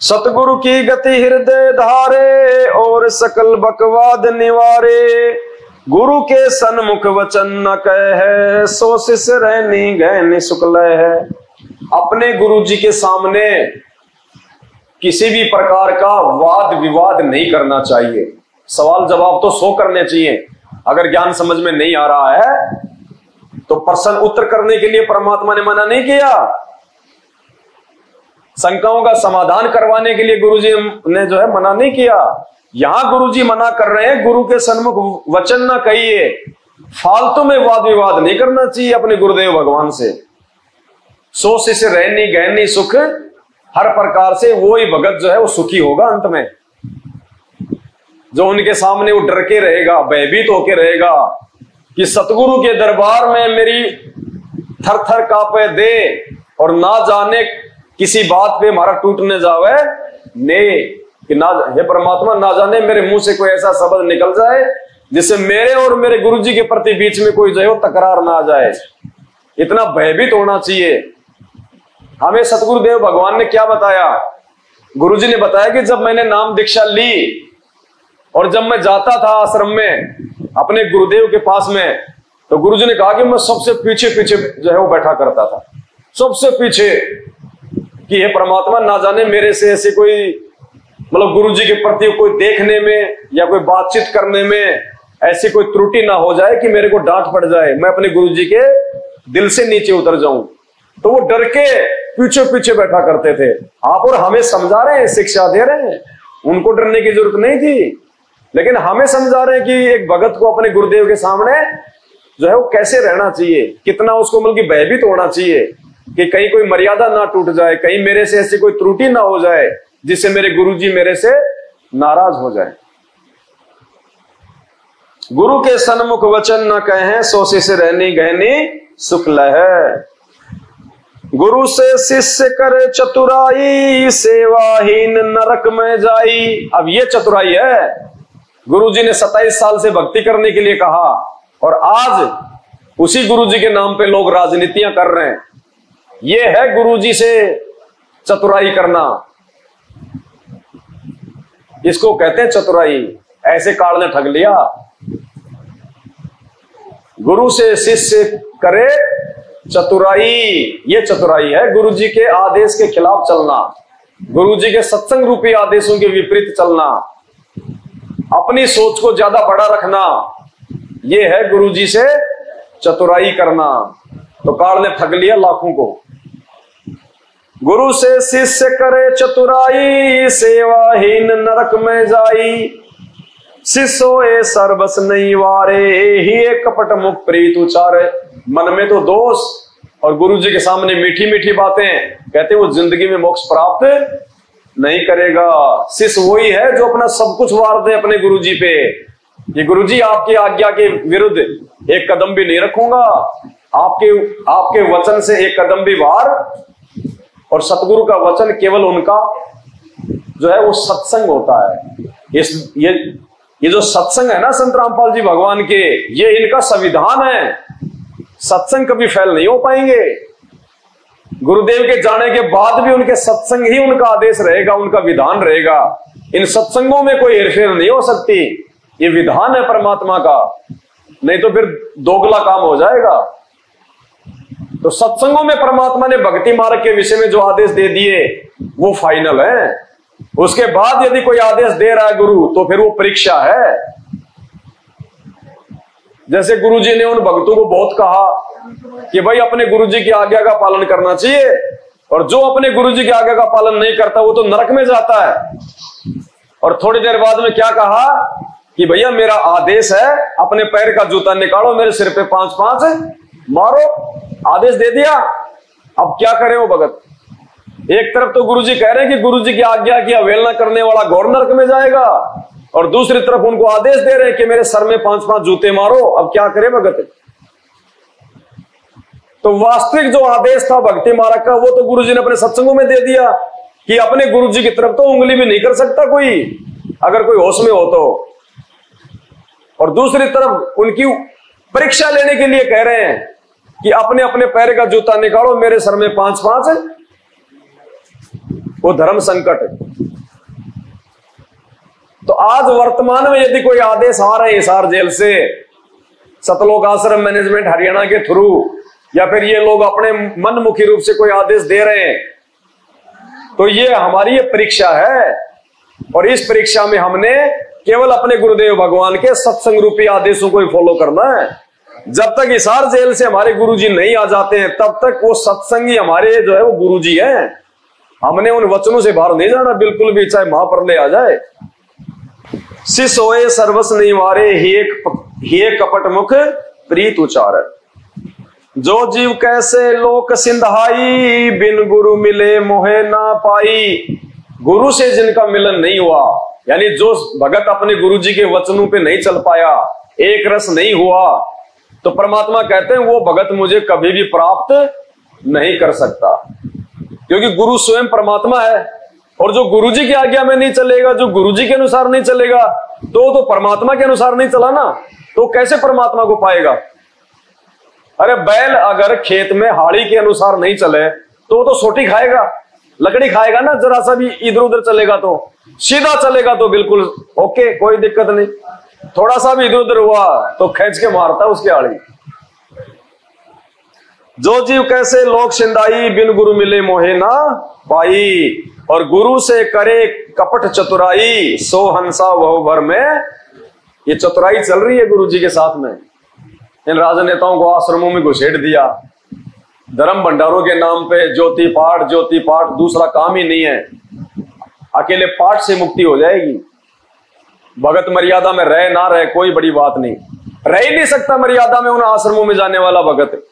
सतगुरु की गति हृदय धारे और सकल बकवाद निवारे। गुरु के सन्मुख वचन न कहे, सो शिष्य रहनी गहनी शुक्ल है। अपने गुरु जी के सामने किसी भी प्रकार का वाद विवाद नहीं करना चाहिए। सवाल जवाब तो 100 करने चाहिए। अगर ज्ञान समझ में नहीं आ रहा है तो प्रश्न उत्तर करने के लिए परमात्मा ने मना नहीं किया। शंकाओं का समाधान करवाने के लिए गुरुजी ने जो है मना नहीं किया। यहां गुरुजी मना कर रहे हैं, गुरु के सन्मुख वचन ना कहिए, फालतू में वाद विवाद नहीं करना चाहिए अपने गुरुदेव भगवान से। सो शिष्य रहनी गहनी सुख, हर प्रकार से वो ही भगत जो है वो सुखी होगा अंत में, जो उनके सामने वो डर के रहेगा, भयभीत होके रहेगा कि सतगुरु के दरबार में मेरी थर थर कांपे दे और ना जाने किसी बात पे हमारा टूटने जावे ने, कि ना हे परमात्मा ना जाने मेरे मुंह से कोई ऐसा शब्द निकल जाए जिससे मेरे और मेरे गुरुजी के प्रति बीच में कोई जो है तकरार ना आ जाए। इतना भयभीत होना चाहिए। हमें सतगुरुदेव भगवान ने क्या बताया? गुरुजी ने बताया कि जब मैंने नाम दीक्षा ली और जब मैं जाता था आश्रम में अपने गुरुदेव के पास में, तो गुरुजी ने कहा कि मैं सबसे पीछे पीछे जो है वो बैठा करता था, सबसे पीछे, कि हे परमात्मा ना जाने मेरे से ऐसे कोई मतलब गुरुजी के प्रति कोई देखने में या कोई बातचीत करने में ऐसी कोई त्रुटि ना हो जाए कि मेरे को डांट पड़ जाए, मैं अपने गुरुजी के दिल से नीचे उतर जाऊं। तो वो डर के पीछे पीछे बैठा करते थे। आप और हमें समझा रहे हैं, शिक्षा दे रहे हैं, उनको डरने की जरूरत नहीं थी, लेकिन हमें समझा रहे हैं कि एक भगत को अपने गुरुदेव के सामने जो है वो कैसे रहना चाहिए, कितना उसको मतलब भयभीत होना चाहिए कि कहीं कोई मर्यादा ना टूट जाए, कहीं मेरे से ऐसी कोई त्रुटि ना हो जाए जिससे मेरे गुरुजी मेरे से नाराज हो जाए। गुरु के सन्मुख वचन न कहें, सो शिष्य रहनी गहनी सुख लहै। गुरु से शिष्य करे चतुराई, सेवाहीन नरक में जाई। अब ये चतुराई है। गुरुजी ने 27 साल से भक्ति करने के लिए कहा और आज उसी गुरुजी के नाम पे लोग राजनीतियां कर रहे हैं। ये है गुरुजी से चतुराई करना, इसको कहते हैं चतुराई। ऐसे काल ने ठग लिया। गुरु से शिष्य करे चतुराई, ये चतुराई है। गुरुजी के आदेश के खिलाफ चलना, गुरुजी के सत्संग रूपी आदेशों के विपरीत चलना, अपनी सोच को ज्यादा बड़ा रखना, ये है गुरुजी से चतुराई करना। तो काल ने ठग लिया लाखों को। गुरु से शिष्य करे चतुराई, सेवाहीन नरक में जाई। शिष्य सर्वस नहीं वारे, ही कपट मुख प्रीत उचारे। मन में तो दोष और गुरुजी के सामने मीठी मीठी बातें, कहते वो जिंदगी में मोक्ष प्राप्त नहीं करेगा। शिष्य वही है जो अपना सब कुछ वार दे अपने गुरुजी पे, ये गुरुजी आपकी आज्ञा के विरुद्ध एक कदम भी नहीं रखूंगा, आपके वचन से एक कदम भी वार। और सतगुरु का वचन केवल उनका जो है वो सत्संग होता है। ये जो सत्संग है ना संत रामपाल जी भगवान के, ये इनका संविधान है। सत्संग कभी फेल नहीं हो पाएंगे। गुरुदेव के जाने के बाद भी उनके सत्संग ही उनका आदेश रहेगा, उनका विधान रहेगा। इन सत्संगों में कोई हेरफेर नहीं हो सकती। ये विधान है परमात्मा का, नहीं तो फिर दोगला काम हो जाएगा। तो सत्संगों में परमात्मा ने भक्ति मार्ग के विषय में जो आदेश दे दिए वो फाइनल है। उसके बाद यदि कोई आदेश दे रहा है गुरु, तो फिर वो परीक्षा है। जैसे गुरुजी ने उन भक्तों को बहुत कहा कि भाई अपने गुरुजी की आज्ञा का पालन करना चाहिए, और जो अपने गुरुजी की आज्ञा का पालन नहीं करता वो तो नरक में जाता है। और थोड़ी देर बाद में क्या कहा कि भैया मेरा आदेश है, अपने पैर का जूता निकालो, मेरे सिर पे 5-5 मारो, आदेश दे दिया। अब क्या करे वो भगत? एक तरफ तो गुरुजी कह रहे हैं कि गुरुजी की आज्ञा की अवहेलना करने वाला घोर नरक में जाएगा, और दूसरी तरफ उनको आदेश दे रहे हैं कि मेरे सर में 5-5 जूते मारो। अब क्या करे भगत? तो वास्तविक जो आदेश था भक्ति मार्ग का, वो तो गुरुजी ने अपने सत्संगों में दे दिया कि अपने गुरुजी की तरफ तो उंगली भी नहीं कर सकता कोई, अगर कोई होश में हो तो। और दूसरी तरफ उनकी परीक्षा लेने के लिए कह रहे हैं कि अपने अपने पैर का जूता निकालो, मेरे सर में 5-5। वो धर्म संकट। तो आज वर्तमान में यदि कोई आदेश आ रहे हिसार जेल से, सतलोक आश्रम मैनेजमेंट हरियाणा के थ्रू, या फिर ये लोग अपने मनमुखी रूप से कोई आदेश दे रहे हैं, तो ये हमारी ये परीक्षा है। और इस परीक्षा में हमने केवल अपने गुरुदेव भगवान के सत्संग रूपी आदेशों को ही फॉलो करना है। जब तक हिसार जेल से हमारे गुरुजी नहीं आ जाते हैं, तब तक वो सत्संगी हमारे जो है वो गुरुजी हैं। हमने उन वचनों से बाहर नहीं जाना बिल्कुल भी, चाहे महाप्रलय आ जाए। शिष होए सर्वस निवारे, हे कपट मुख प्रीत उचार। जो जीव कैसे लोक सिंधाई, बिन गुरु मिले मोहे ना पाई। गुरु से जिनका मिलन नहीं हुआ, यानी जो भगत अपने गुरुजी के वचनों पे नहीं चल पाया, एक रस नहीं हुआ, तो परमात्मा कहते हैं वो भगत मुझे कभी भी प्राप्त नहीं कर सकता। क्योंकि गुरु स्वयं परमात्मा है, और जो गुरुजी की आज्ञा में नहीं चलेगा, जो गुरुजी के अनुसार नहीं चलेगा, तो परमात्मा के अनुसार नहीं चला ना, तो कैसे परमात्मा को पाएगा? अरे बैल अगर खेत में हाड़ी के अनुसार नहीं चले तो सोटी खाएगा, लकड़ी खाएगा ना। जरा सा भी इधर उधर चलेगा तो, सीधा चलेगा तो बिल्कुल ओके, कोई दिक्कत नहीं। थोड़ा सा भी इधर उधर हुआ तो खींच के मारता उसकी हाड़ी। जो जीव कैसे लोक सिंदाई, बिन गुरु मिले मोहे ना पाई। और गुरु से करे कपट चतुराई, सो हंसा वह भर में। ये चतुराई चल रही है गुरु जी के साथ में। इन राजनेताओं को आश्रमों में घुसेड़ दिया, धर्म भंडारों के नाम पे ज्योति पाठ, दूसरा काम ही नहीं है। अकेले पाठ से मुक्ति हो जाएगी। भगत मर्यादा में रहे ना रहे कोई बड़ी बात नहीं, रह ही नहीं सकता मर्यादा में उन आश्रमों में जाने वाला भगत,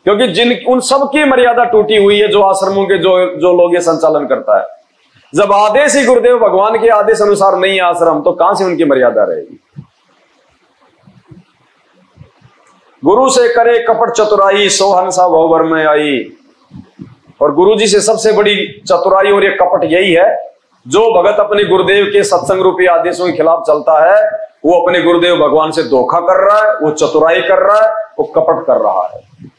क्योंकि उन सब की मर्यादा टूटी हुई है, जो आश्रमों के जो लोग ये संचालन करता है। जब आदेश ही गुरुदेव भगवान के आदेश अनुसार नहीं है आश्रम, तो कहां से उनकी मर्यादा रहेगी? गुरु से करे कपट चतुराई, सो हंसा भवभर में आई। और गुरु जी से सबसे बड़ी चतुराई और ये कपट यही है, जो भगत अपने गुरुदेव के सत्संग रूपी आदेशों के खिलाफ चलता है, वो अपने गुरुदेव भगवान से धोखा कर रहा है, वो चतुराई कर रहा है, वो कपट कर रहा है।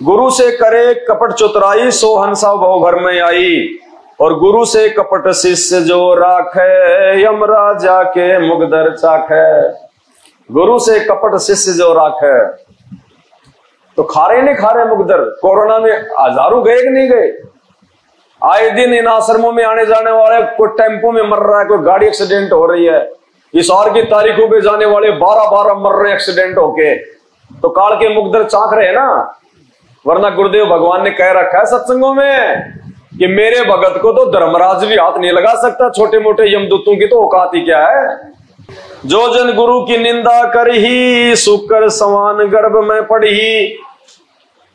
गुरु से करे कपट चतुराई, सो हंसा भवभर में आई। और गुरु से कपट शिष्य जो राखे, यमराजा के मुगदर चाखे। गुरु से कपट शिष्य जो राखे, तो खा रहे नहीं खा रहे मुगदर। कोरोना में हजारों गए कि नहीं गए? आए दिन इन आश्रमों में आने जाने वाले, कोई टेम्पो में मर रहा है, कोई गाड़ी एक्सीडेंट हो रही है। इस और की तारीखों पे जाने वाले 12-12 मर रहे एक्सीडेंट होके, तो काल के मुगदर चाख रहे हैं ना। वरना गुरुदेव भगवान ने कह रखा है सत्संगों में कि मेरे भगत को तो धर्मराज भी हाथ नहीं लगा सकता, छोटे मोटे यमदूतों की तो औकात ही क्या है। जो जन गुरु की निंदा करही, शुक्र समान गर्भ में पढ़ी।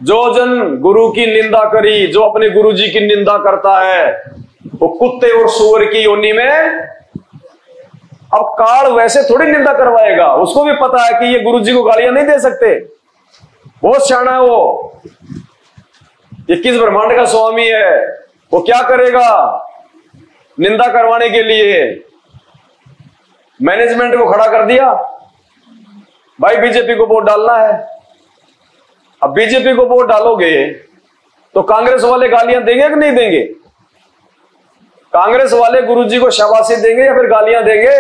जो जन गुरु की निंदा करी, जो अपने गुरु जी की निंदा करता है, वो कुत्ते और सूअर की योनि में। अब काल वैसे थोड़ी निंदा करवाएगा, उसको भी पता है कि ये गुरु जी को गालियां नहीं दे सकते, बहुत शाना है वो। 21 ब्रह्मांड का स्वामी है, वो क्या करेगा निंदा करवाने के लिए? मैनेजमेंट को खड़ा कर दिया, भाई बीजेपी को वोट डालना है। अब बीजेपी को वोट डालोगे तो कांग्रेस वाले गालियां देंगे कि नहीं देंगे? कांग्रेस वाले गुरुजी को शाबाशी देंगे या फिर गालियां देंगे?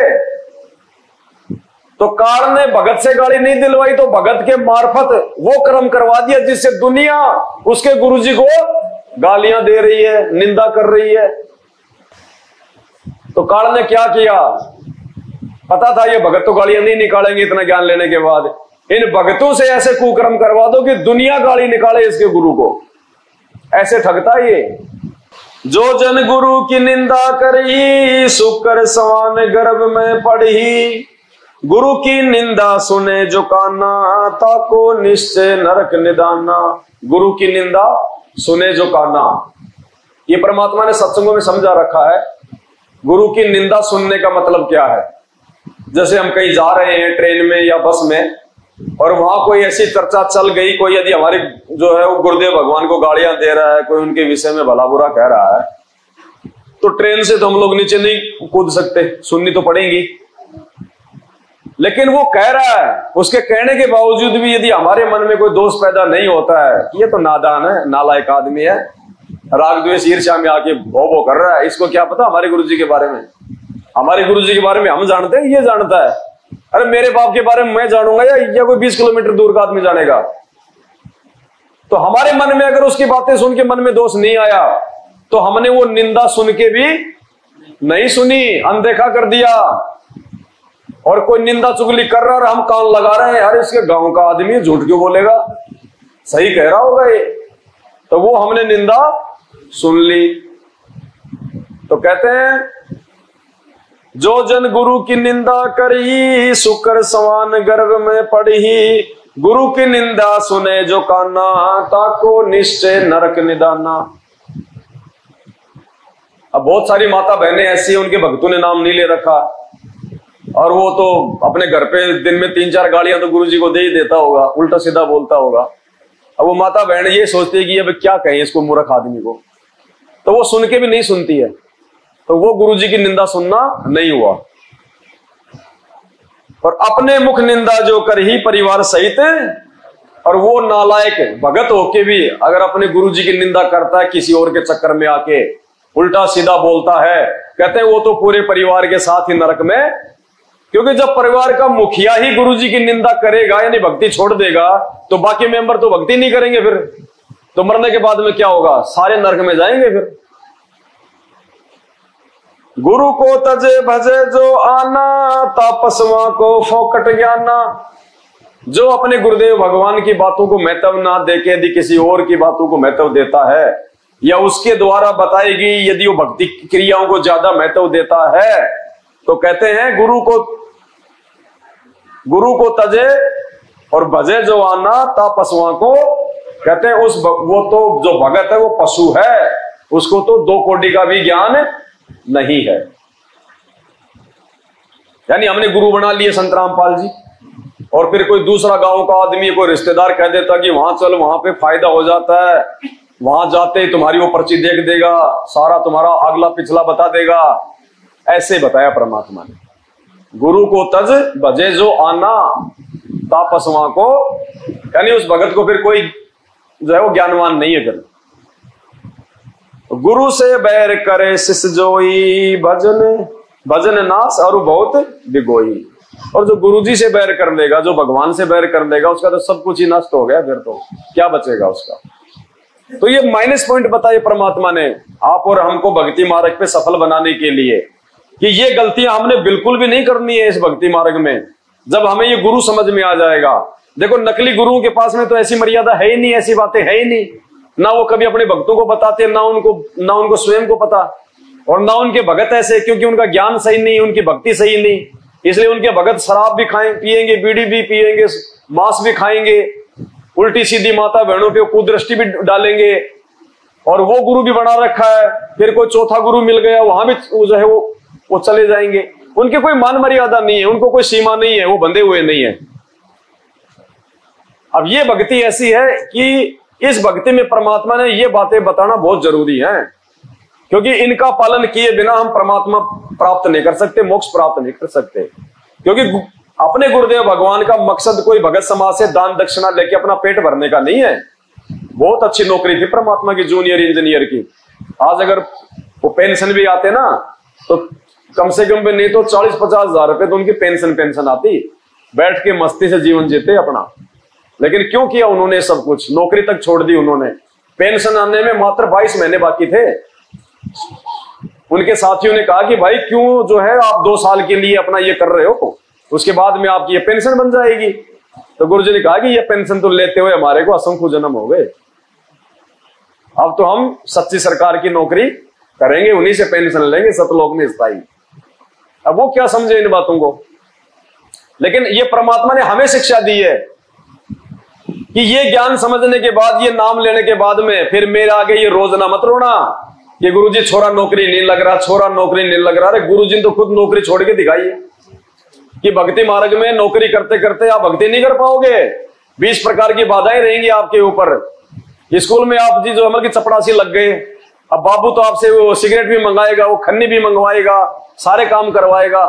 तो काल ने भगत से गाली नहीं दिलवाई, तो भगत के मार्फत वो कर्म करवा दिया जिससे दुनिया उसके गुरुजी को गालियां दे रही है, निंदा कर रही है। तो काल ने क्या किया? पता था ये भगत तो गालियां नहीं निकालेंगे इतना ज्ञान लेने के बाद, इन भगतों से ऐसे कुकर्म करवा दो कि दुनिया गाली निकाले इसके गुरु को। ऐसे ठगता ये। जो जन गुरु की निंदा करी, शुक्र समान गर्भ में पढ़ी। गुरु की निंदा सुने जो काना, ताको निश्चय नरक निदाना। गुरु की निंदा सुने जो काना, ये परमात्मा ने सत्संगों में समझा रखा है। गुरु की निंदा सुनने का मतलब क्या है? जैसे हम कहीं जा रहे हैं ट्रेन में या बस में, और वहां कोई ऐसी चर्चा चल गई, कोई यदि हमारे जो है वो गुरुदेव भगवान को गालियां दे रहा है, कोई उनके विषय में भला बुरा कह रहा है, तो ट्रेन से तो हम लोग नीचे नहीं कूद सकते, सुननी तो पड़ेगी। लेकिन वो कह रहा है, उसके कहने के बावजूद भी यदि हमारे मन में कोई दोष पैदा नहीं होता है, ये तो नादान है, नालायक आदमी है, राग द्वेष ईर्ष्या में आके भो भो कर रहा है, इसको क्या पता हमारे गुरुजी के बारे में? हमारे गुरुजी के बारे में हम जानते हैं, ये जानता है। अरे मेरे बाप के बारे में मैं जानूंगा या कोई 20 किलोमीटर दूर का आदमी जानेगा? तो हमारे मन में अगर उसकी बातें सुन के मन में दोष नहीं आया, तो हमने वो निंदा सुन के भी नहीं सुनी, अनदेखा कर दिया। और कोई निंदा चुगली कर रहा है, हम कान लगा रहे हैं, यार इसके गांव का आदमी झूठ क्यों बोलेगा, सही कह रहा होगा ये, तो वो हमने निंदा सुन ली। तो कहते हैं जो जन गुरु की निंदा करी, शुक्र समान गर्भ में पड़ी। गुरु की निंदा सुने जो काना, ताको निश्चय नरक निदाना। अब बहुत सारी माता बहनें ऐसी हैं, उनके भक्तों ने नाम नहीं ले रखा, और वो तो अपने घर पे दिन में 3-4 गालियां तो गुरुजी को दे ही देता होगा, उल्टा सीधा बोलता होगा। अब वो माता बहन ये सोचती है कि अब क्या कहें इसको मूर्ख आदमी को, तो वो सुन के भी नहीं सुनती है, तो वो गुरुजी की निंदा सुनना नहीं हुआ। और अपने मुख निंदा जो कर ही परिवार सहित, और वो नालायक भगत होके भी अगर अपने गुरुजी की निंदा करता है, किसी और के चक्कर में आके उल्टा सीधा बोलता है, कहते हैं वो तो पूरे परिवार के साथ ही नरक में। क्योंकि जब परिवार का मुखिया ही गुरुजी की निंदा करेगा, यानी भक्ति छोड़ देगा, तो बाकी मेंबर तो भक्ति नहीं करेंगे, फिर तो मरने के बाद में क्या होगा? सारे नरक में जाएंगे फिर। गुरु को तजे भजे जो आना, तापसवा को फोकट ज्ञाना। जो अपने गुरुदेव भगवान की बातों को महत्व ना देके यदि किसी और की बातों को महत्व देता है, या उसके द्वारा बताएगी यदि वो भक्ति क्रियाओं को ज्यादा महत्व देता है, तो कहते हैं गुरु को तजे और भजे जो आना, तापसवा को। कहते हैं वो तो जो भगत है वो पशु है, उसको तो 2 कोड़ी का भी ज्ञान नहीं है। यानी हमने गुरु बना लिए संत रामपाल जी, और फिर कोई दूसरा गांव का आदमी, कोई रिश्तेदार कह देता कि वहां चल, वहां पे फायदा हो जाता है, वहां जाते ही तुम्हारी वो पर्ची देख देगा, सारा तुम्हारा अगला पिछला बता देगा। ऐसे बताया परमात्मा ने। गुरु को तज भजे जो आना, तापसवा को, यानी उस भगत को फिर कोई जो है वो ज्ञानवान नहीं है। फिर गुरु से बैर करे शिष्य जोई, भजन नाश और बहुत बिगोई। और जो गुरुजी से बैर कर लेगा, जो भगवान से बैर कर लेगा, उसका तो सब कुछ ही नष्ट हो गया, फिर तो क्या बचेगा उसका। तो ये माइनस पॉइंट बताए परमात्मा ने आप और हमको भक्ति मार्ग पे सफल बनाने के लिए, कि ये गलतियां हमने बिल्कुल भी नहीं करनी है इस भक्ति मार्ग में। जब हमें ये गुरु समझ में आ जाएगा, देखो नकली गुरुओं के पास में तो ऐसी मर्यादा है ही नहीं, ऐसी बातें है ही नहीं, ना वो कभी अपने भक्तों को बताते, ना उनको स्वयं को पता, और ना उनके भगत ऐसे, क्योंकि उनका ज्ञान सही नहीं, उनकी भक्ति सही नहीं, इसलिए उनके भगत शराब भी पिएंगे, बीड़ी भी पिएंगे, मांस भी खाएंगे, उल्टी सीधी माता बहनों पे कुदृष्टि भी डालेंगे, और वो गुरु भी बना रखा है। फिर कोई चौथा गुरु मिल गया, वहां भी जो है वो चले जाएंगे। उनके कोई मान मर्यादा नहीं है, उनको कोई सीमा नहीं है, वो बंधे हुए नहीं है। अब ये भक्ति ऐसी है कि इस भक्ति में परमात्मा ने ये बातें बताना बहुत जरूरी है, क्योंकि इनका पालन किए बिना हम परमात्मा प्राप्त नहीं कर सकते, मोक्ष प्राप्त नहीं कर सकते। क्योंकि अपने गुरुदेव भगवान का मकसद कोई भगत समाज से दान दक्षिणा लेके अपना पेट भरने का नहीं है। बहुत अच्छी नौकरी थी परमात्मा की, जूनियर इंजीनियर की। आज अगर वो पेंशन भी आते ना, तो कम से कम भी नहीं तो 40-50 हजार रुपए तो उनकी पेंशन आती, बैठ के मस्ती से जीवन जीते अपना। लेकिन क्यों किया उन्होंने सब कुछ? नौकरी तक छोड़ दी उन्होंने, पेंशन आने में मात्र 22 महीने बाकी थे। उनके साथियों ने कहा कि भाई क्यों जो है आप 2 साल के लिए अपना ये कर रहे हो, उसके बाद में आपकी ये पेंशन बन जाएगी। तो गुरुजी ने कहा कि ये पेंशन तो लेते हुए हमारे को असंख्य जन्म हो गए, अब तो हम सच्ची सरकार की नौकरी करेंगे, उन्हीं से पेंशन लेंगे सतलोक में स्थायी। अब वो क्या समझे इन बातों को? लेकिन ये परमात्मा ने हमें शिक्षा दी है कि ये ज्ञान समझने के बाद, ये नाम लेने के बाद में फिर मेरे आगे ये रोज ना मत रोना कि गुरुजी छोरा नौकरी नहीं लग रहा, छोरा नौकरी नहीं लग रहा। अरे गुरुजी ने तो खुद नौकरी छोड़ के दिखाई है कि भक्ति मार्ग में नौकरी करते करते आप भक्ति नहीं कर पाओगे। 20 प्रकार की बाधाएं रहेंगी आपके ऊपर। स्कूल में आप जी जो अमल की चपड़ासी लग गए, अब बाबू तो आपसे वो सिगरेट भी मंगाएगा, वो खन्नी भी मंगवाएगा, सारे काम करवाएगा।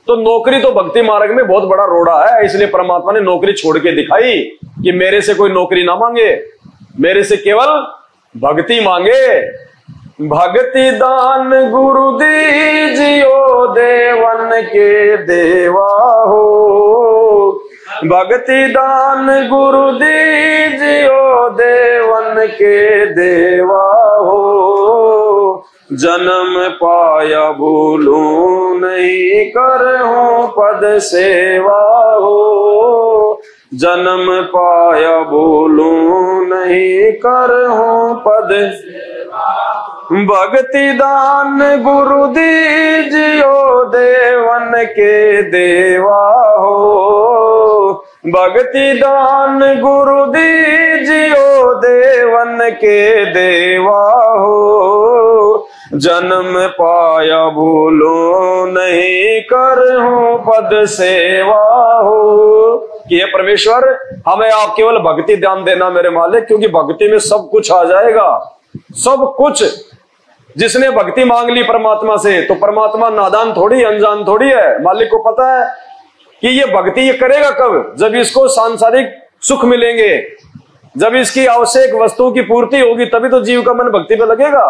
तो नौकरी तो भक्ति मार्ग में बहुत बड़ा रोड़ा है। इसलिए परमात्मा ने नौकरी छोड़ के दिखाई कि मेरे से कोई नौकरी ना मांगे, मेरे से केवल भक्ति मांगे। भक्ति दान गुरु दीजियो देवन के देवा हो, भक्ति दान गुरु दीजियो देवन के देवा हो। जन्म पाया भूलूं नहीं करहूं पद सेवा हो, जन्म पाया भूलूं नहीं करहूं पद। भक्ति दान गुरु दीजियो देवन के देवा हो, भक्ति दान गुरु दीजियो देवन के देवा हो। जन्म पाया भूलो नहीं करहूं पद सेवा हो। कि ये परमेश्वर हमें आप केवल भक्ति ध्यान देना मेरे मालिक, क्योंकि भक्ति में सब कुछ आ जाएगा, सब कुछ। जिसने भक्ति मांग ली परमात्मा से, तो परमात्मा नादान थोड़ी, अनजान थोड़ी है। मालिक को पता है कि ये भक्ति ये करेगा कब, जब इसको सांसारिक सुख मिलेंगे, जब इसकी आवश्यक वस्तुओं की पूर्ति होगी, तभी तो जीव का मन भक्ति पे लगेगा।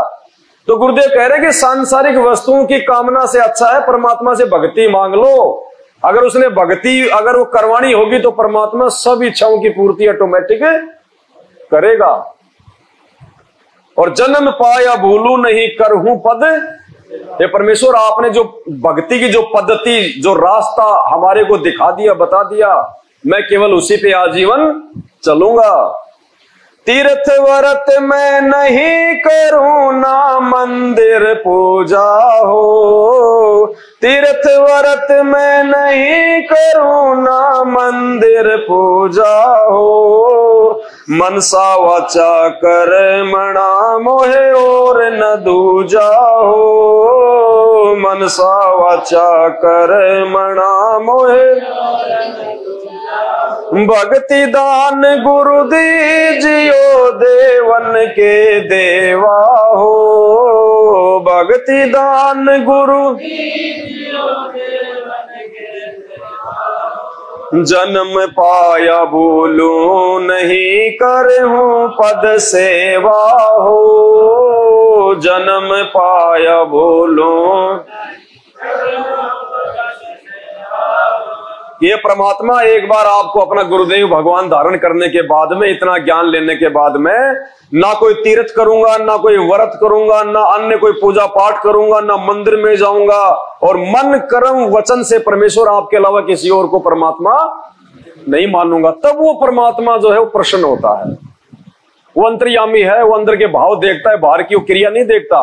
तो गुरुदेव कह रहे कि सांसारिक वस्तुओं की कामना से अच्छा है परमात्मा से भक्ति मांग लो। अगर उसने भक्ति अगर वो करवानी होगी तो परमात्मा सब इच्छाओं की पूर्ति ऑटोमेटिक करेगा। और जन्म पाया भूलू नहीं करहूं पद। ये परमेश्वर आपने जो भक्ति की जो पद्धति, जो रास्ता हमारे को दिखा दिया, बता दिया, मैं केवल उसी पे आजीवन चलूंगा। तीर्थ व्रत मैं नहीं करूं ना मंदिर पूजा हो, तीर्थ व्रत मैं नहीं करूं ना मंदिर पूजा हो। मनसा वाचा कर्मणा मोहे और न दूजा हो, मनसा वाचा कर्मणा मोहे। भक्ति दान गुरु दीजियो देवन के देवा हो, भक्ति दान गुरु जन्म पाया भूलू नहीं करहूं पद सेवा हो, जन्म पाया भूलू। ये परमात्मा एक बार आपको अपना गुरुदेव भगवान धारण करने के बाद में, इतना ज्ञान लेने के बाद में, ना कोई तीर्थ करूंगा, ना कोई व्रत करूंगा, ना अन्य कोई पूजा पाठ करूंगा, ना मंदिर में जाऊंगा, और मन कर्म वचन से परमेश्वर आपके अलावा किसी और को परमात्मा नहीं मानूंगा। तब वो परमात्मा जो है वो प्रसन्न होता है। वो अंतर्यामी है, वो अंदर के भाव देखता है, बाहर की वो क्रिया नहीं देखता,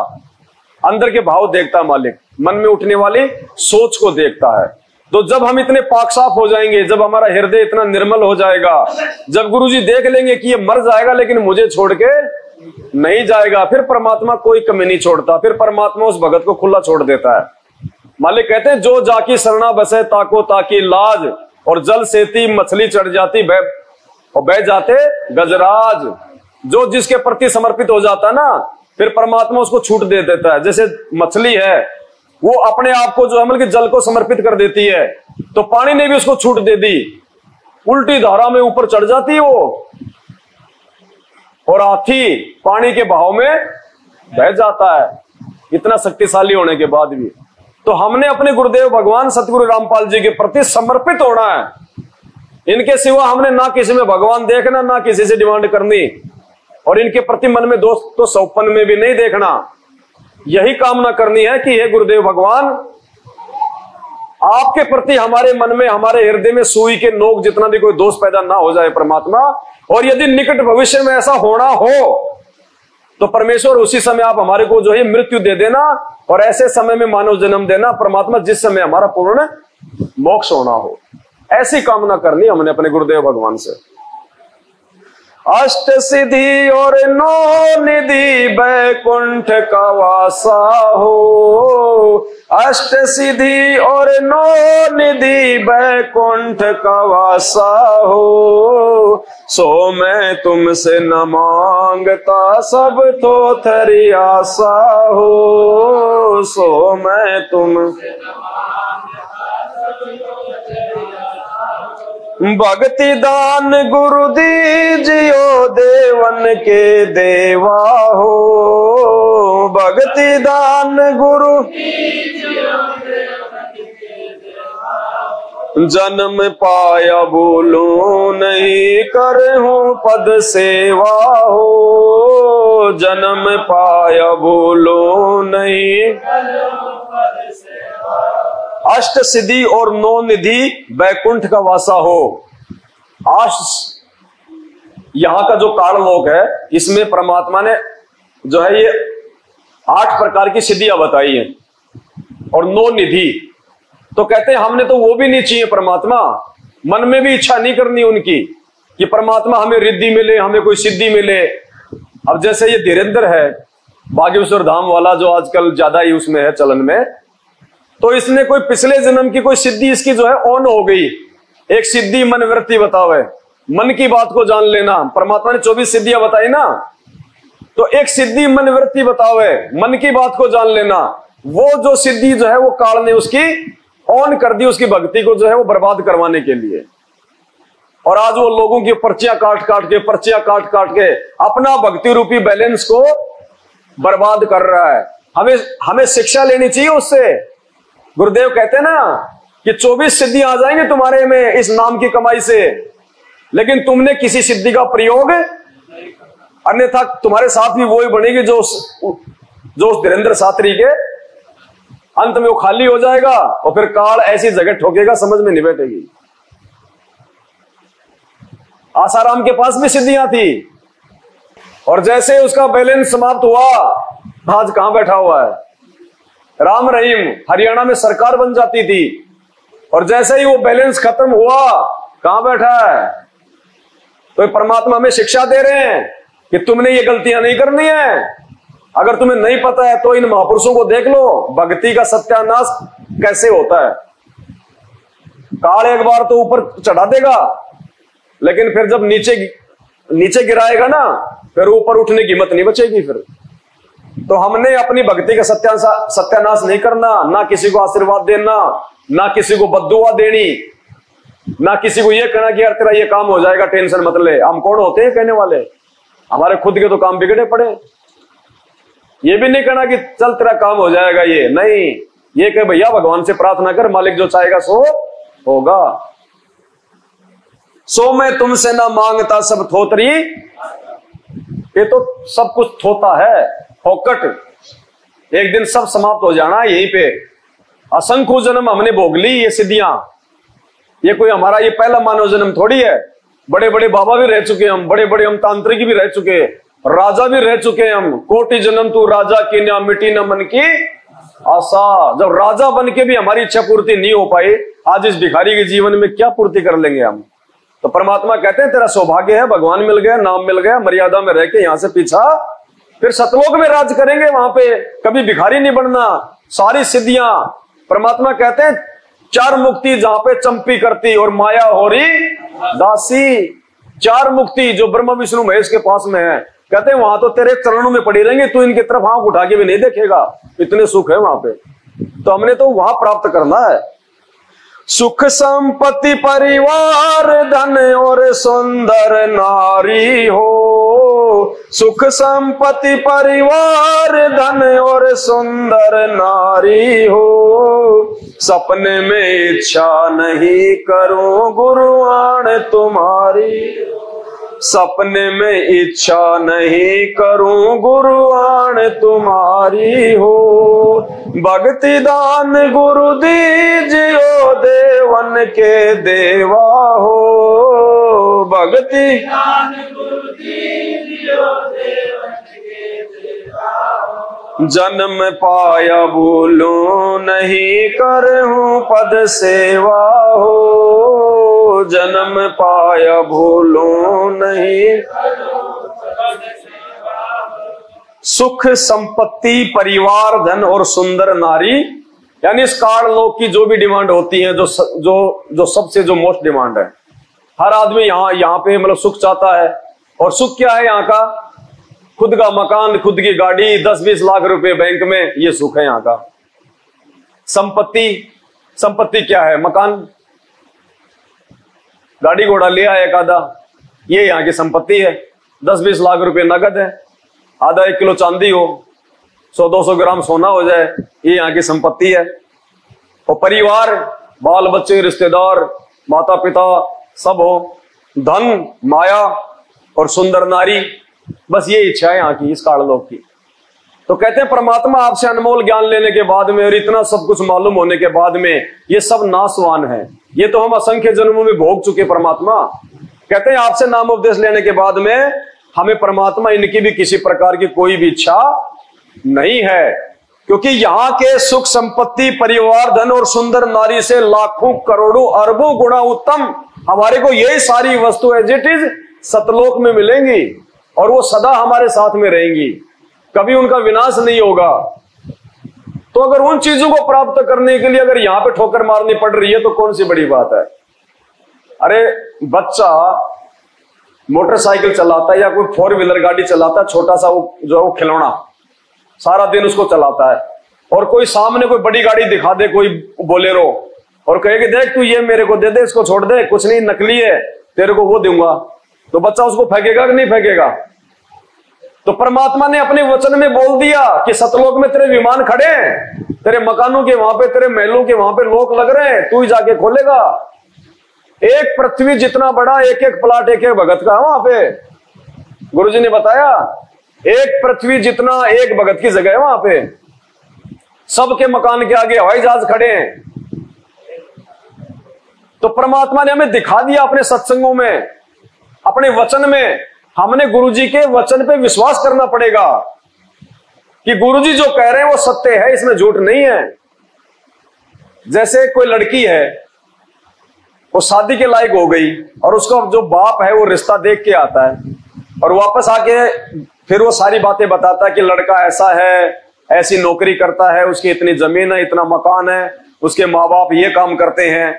अंदर के भाव देखता है मालिक। मन में उठने वाली सोच को देखता है। तो जब हम इतने पाक साफ हो जाएंगे, जब हमारा हृदय इतना निर्मल हो जाएगा, जब गुरुजी देख लेंगे कि ये मर जाएगा लेकिन मुझे छोड़ के नहीं जाएगा, फिर परमात्मा कोई कमी नहीं छोड़ता, फिर परमात्मा उस भगत को खुला छोड़ देता है। मालिक कहते हैं जो जाकी शरणा बसे ताको ताकी लाज, और जल सेती मछली चढ़ जाती और बह जाते गजराज। जो जिसके प्रति समर्पित हो जाता है ना, फिर परमात्मा उसको छूट दे देता है। जैसे मछली है, वो अपने आप को जो अमल के जल को समर्पित कर देती है, तो पानी ने भी उसको छूट दे दी, उल्टी धारा में ऊपर चढ़ जाती है वो, और हाथी पानी के बहाव में बह जाता है, इतना शक्तिशाली होने के बाद भी। तो हमने अपने गुरुदेव भगवान सतगुरु रामपाल जी के प्रति समर्पित होना है। इनके सिवा हमने ना किसी में भगवान देखना, ना किसी से डिमांड करनी, और इनके प्रति मन में दोष तो सौपन में भी नहीं देखना। यही कामना करनी है कि हे गुरुदेव भगवान, आपके प्रति हमारे मन में, हमारे हृदय में सुई के नोक जितना भी कोई दोष पैदा ना हो जाए परमात्मा। और यदि निकट भविष्य में ऐसा होना हो तो परमेश्वर उसी समय आप हमारे को जो है मृत्यु दे देना, और ऐसे समय में मानव जन्म देना परमात्मा जिस समय हमारा पूर्ण मोक्ष होना हो। ऐसी कामना करनी हमने अपने गुरुदेव भगवान से। अष्ट सिद्धि और नौ निधि बैकुंठ का वासा हो, अष्ट सिद्धि और नौ निधि बैकुंठ का वासा हो, सो मैं तुमसे न मांगता सब तो थरी आशा हो, सो मैं तुमसे भक्ति दान गुरु दीजियो देवन के देवा हो, भक्ति दान गुरु जन्म पाया बोलो नहीं करहूं पद सेवा हो, जन्म पाया बोलो नहीं। अष्ट सिद्धि और नौ निधि बैकुंठ का वासा हो। आश यहां का जो काललोक है, इसमें परमात्मा ने जो है ये 8 प्रकार की सिद्धियां बताई हैं और 9 निधि। तो कहते हैं हमने तो वो भी नहीं चाहिए परमात्मा, मन में भी इच्छा नहीं करनी उनकी कि परमात्मा हमें रिद्धि मिले, हमें कोई सिद्धि मिले। अब जैसे ये धीरेन्द्र है बागेश्वर धाम वाला, जो आजकल ज्यादा ही उसमें है चलन में, तो इसने कोई पिछले जन्म की कोई सिद्धि इसकी जो है ऑन हो गई। एक सिद्धि मन वृत्ति बतावे, मन की बात को जान लेना। परमात्मा ने 24 सिद्धियां बताई ना, तो एक सिद्धि मन वृत्ति बतावे, मन की बात को जान लेना। वो जो सिद्धि जो है वो काल ने उसकी ऑन कर दी, उसकी भक्ति को जो है वो बर्बाद करवाने के लिए। और आज वो लोगों की पर्चियां काट काट के अपना भक्ति रूपी बैलेंस को बर्बाद कर रहा है। हमें शिक्षा लेनी चाहिए उससे। गुरुदेव कहते हैं ना कि 24 सिद्धि आ जाएंगे तुम्हारे में इस नाम की कमाई से, लेकिन तुमने किसी सिद्धि का प्रयोग, अन्यथा तुम्हारे साथ भी वही बनेगी जो उस धीरेन्द्र शास्त्री के अंत में वो खाली हो जाएगा और फिर काल ऐसी जगह ठोकेगा समझ में नहीं बैठेगी। आसाराम के पास भी सिद्धियां थी और जैसे उसका बैलेंस समाप्त हुआ, आज कहां बैठा हुआ है। राम रहीम हरियाणा में सरकार बन जाती थी और जैसे ही वो बैलेंस खत्म हुआ, कहां बैठा है। तो परमात्मा हमें शिक्षा दे रहे हैं कि तुमने ये गलतियां नहीं करनी है। अगर तुम्हें नहीं पता है तो इन महापुरुषों को देख लो, भक्ति का सत्यानाश कैसे होता है। काल एक बार तो ऊपर चढ़ा देगा, लेकिन फिर जब नीचे गिराएगा ना, फिर ऊपर उठने की हिम्मत नहीं बचेगी फिर। तो हमने अपनी भक्ति का सत्यानाश नहीं करना, ना किसी को आशीर्वाद देना, ना किसी को बद्दुआ देनी, ना किसी को यह कहना कि यार तेरा ये काम हो जाएगा टेंशन मत ले। हम कौन होते हैं कहने वाले? हमारे खुद के तो काम बिगड़े पड़े। ये भी नहीं कहना कि चल तेरा काम हो जाएगा, ये नहीं, ये कह भैया भगवान से प्रार्थना कर, मालिक जो चाहेगा सो होगा। सो मैं तुमसे ना मांगता सब थोतरी, ये तो सब कुछ थोता है, फोकट। एक दिन सब समाप्त हो जाना यहीं पे। असंख्य जन्म हमने भोग ली ये सिद्धियां, ये कोई हमारा ये पहला मानव जन्म थोड़ी है। बड़े बड़े बाबा भी रह चुके हम, बड़े बड़े हम तांत्रिक भी रह चुके, राजा भी रह चुके हम। कोटि जन्म तू राजा की ना मिटी न मन की आशा। जब राजा बन के भी हमारी इच्छा पूर्ति नहीं हो पाई, आज इस भिखारी के जीवन में क्या पूर्ति कर लेंगे हम। तो परमात्मा कहते हैं तेरा सौभाग्य है, भगवान मिल गया, नाम मिल गया, मर्यादा में रह के यहां से पीछा फिर सतलोक में राज करेंगे, वहां पे कभी भिखारी नहीं बनना। सारी सिद्धियां परमात्मा कहते हैं 4 मुक्ति जहां पे चंपी करती और माया हो रही दासी। 4 मुक्ति जो ब्रह्मा विष्णु महेश के पास में है, कहते हैं वहां तो तेरे चरणों में पड़ी रहेंगे, तू इनकी तरफ आंख उठा के भी नहीं देखेगा, इतने सुख है वहां पे। तो हमने तो वहां प्राप्त करना है। सुख संपत्ति परिवार धन और सुंदर नारी हो, सुख संपत्ति परिवार धन और सुंदर नारी हो, सपने में इच्छा नहीं करूं गुरुआन तुम्हारी, सपने में इच्छा नहीं करूं गुरुआन तुम्हारी हो, भक्ति दान गुरु दीजियो देवन के देवा हो, भक्ति दान गुरु दीजियो देवन के देवा हो, जन्म पाया भूलूं नहीं करहूं पद सेवा हो, जन्म पाया भूलो नहीं। सुख संपत्ति परिवार धन और सुंदर नारी, यानी इस काल लोक की जो भी डिमांड होती है, जो सबसे जो मोस्ट डिमांड है, हर आदमी यहाँ पे मतलब सुख चाहता है। और सुख क्या है यहाँ का? खुद का मकान, खुद की गाड़ी, 10-20 लाख रुपए बैंक में, ये सुख है यहाँ का। संपत्ति क्या है? मकान, गाड़ी घोड़ा लिया है एक आधा, ये यहाँ की संपत्ति है। 10-20 लाख रुपए नगद है, आधा 1 किलो चांदी हो, 100-200 ग्राम सोना हो जाए, ये यहाँ की संपत्ति है। और परिवार, बाल बच्चे, रिश्तेदार, माता पिता सब हो, धन माया और सुंदर नारी, बस ये इच्छा है यहाँ की, इस काल लोक की। तो कहते हैं परमात्मा आपसे अनमोल ज्ञान लेने के बाद में और इतना सब कुछ मालूम होने के बाद में ये सब नाशवान है, ये तो हम असंख्य जन्मों में भोग चुके परमात्मा। कहते हैं आपसे नाम उपदेश लेने के बाद में हमें परमात्मा इनकी भी किसी प्रकार की कोई भी इच्छा नहीं है, क्योंकि यहाँ के सुख संपत्ति परिवार धन और सुंदर नारी से लाखों करोड़ों अरबों गुना उत्तम हमारे को यही सारी वस्तु एज इट इज सतलोक में मिलेंगी और वो सदा हमारे साथ में रहेंगी, कभी उनका विनाश नहीं होगा। तो अगर उन चीजों को प्राप्त करने के लिए अगर यहां पे ठोकर मारनी पड़ रही है तो कौन सी बड़ी बात है। अरे बच्चा मोटरसाइकिल चलाता है या कोई 4 व्हीलर गाड़ी चलाता है, छोटा सा वो जो है वो खिलौना, सारा दिन उसको चलाता है, और कोई सामने कोई बड़ी गाड़ी दिखा दे, कोई बोलेरो, और कहे कि देख तू ये मेरे को दे दे, इसको छोड़ दे, कुछ नहीं नकली है, तेरे को वो दूंगा, तो बच्चा उसको फेंकेगा कि नहीं फेंकेगा? तो परमात्मा ने अपने वचन में बोल दिया कि सतलोक में तेरे विमान खड़े हैं, तेरे मकानों के वहां पे, तेरे महलों के वहां पे लोक लग रहे हैं, तू ही जाके खोलेगा। एक पृथ्वी जितना बड़ा एक एक प्लाट एक एक भगत का है वहां पे, गुरुजी ने बताया, एक पृथ्वी जितना एक भगत की जगह है वहां पे, सबके मकान के आगे हवाई जहाज खड़े हैं। तो परमात्मा ने हमें दिखा दिया अपने सत्संगों में, अपने वचन में। हमने गुरुजी के वचन पे विश्वास करना पड़ेगा कि गुरुजी जो कह रहे हैं वो सत्य है, इसमें झूठ नहीं है। जैसे कोई लड़की है, वो शादी के लायक हो गई और उसका जो बाप है वो रिश्ता देख के आता है और वापस आके फिर वो सारी बातें बताता है कि लड़का ऐसा है, ऐसी नौकरी करता है, उसकी इतनी जमीन है, इतना मकान है, उसके माँ बाप ये काम करते हैं।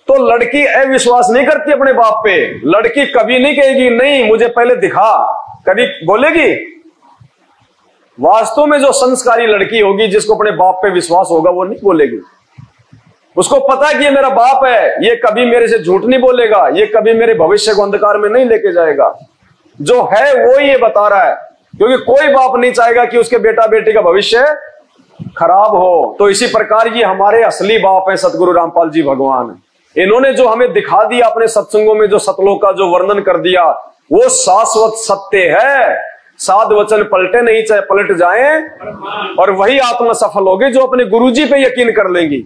तो लड़की अविश्वास नहीं करती अपने बाप पे, लड़की कभी नहीं कहेगी नहीं मुझे पहले दिखा, कभी बोलेगी? वास्तव में जो संस्कारी लड़की होगी, जिसको अपने बाप पे विश्वास होगा, वो नहीं बोलेगी। उसको पता है कि ये मेरा बाप है, ये कभी मेरे से झूठ नहीं बोलेगा, ये कभी मेरे भविष्य को अंधकार में नहीं लेके जाएगा, जो है वो ही ये बता रहा है। क्योंकि कोई बाप नहीं चाहेगा कि उसके बेटा बेटी का भविष्य खराब हो। तो इसी प्रकार ये हमारे असली बाप है सतगुरु रामपाल जी भगवान। इन्होंने जो हमें दिखा दिया अपने सत्संगों में, जो सतलोक का जो वर्णन कर दिया, वो शाश्वत सत्य है। साध वचन पलटे नहीं, चाहे पलट जाएं, और वही आत्मा सफल होगी जो अपने गुरुजी पे यकीन कर लेंगी।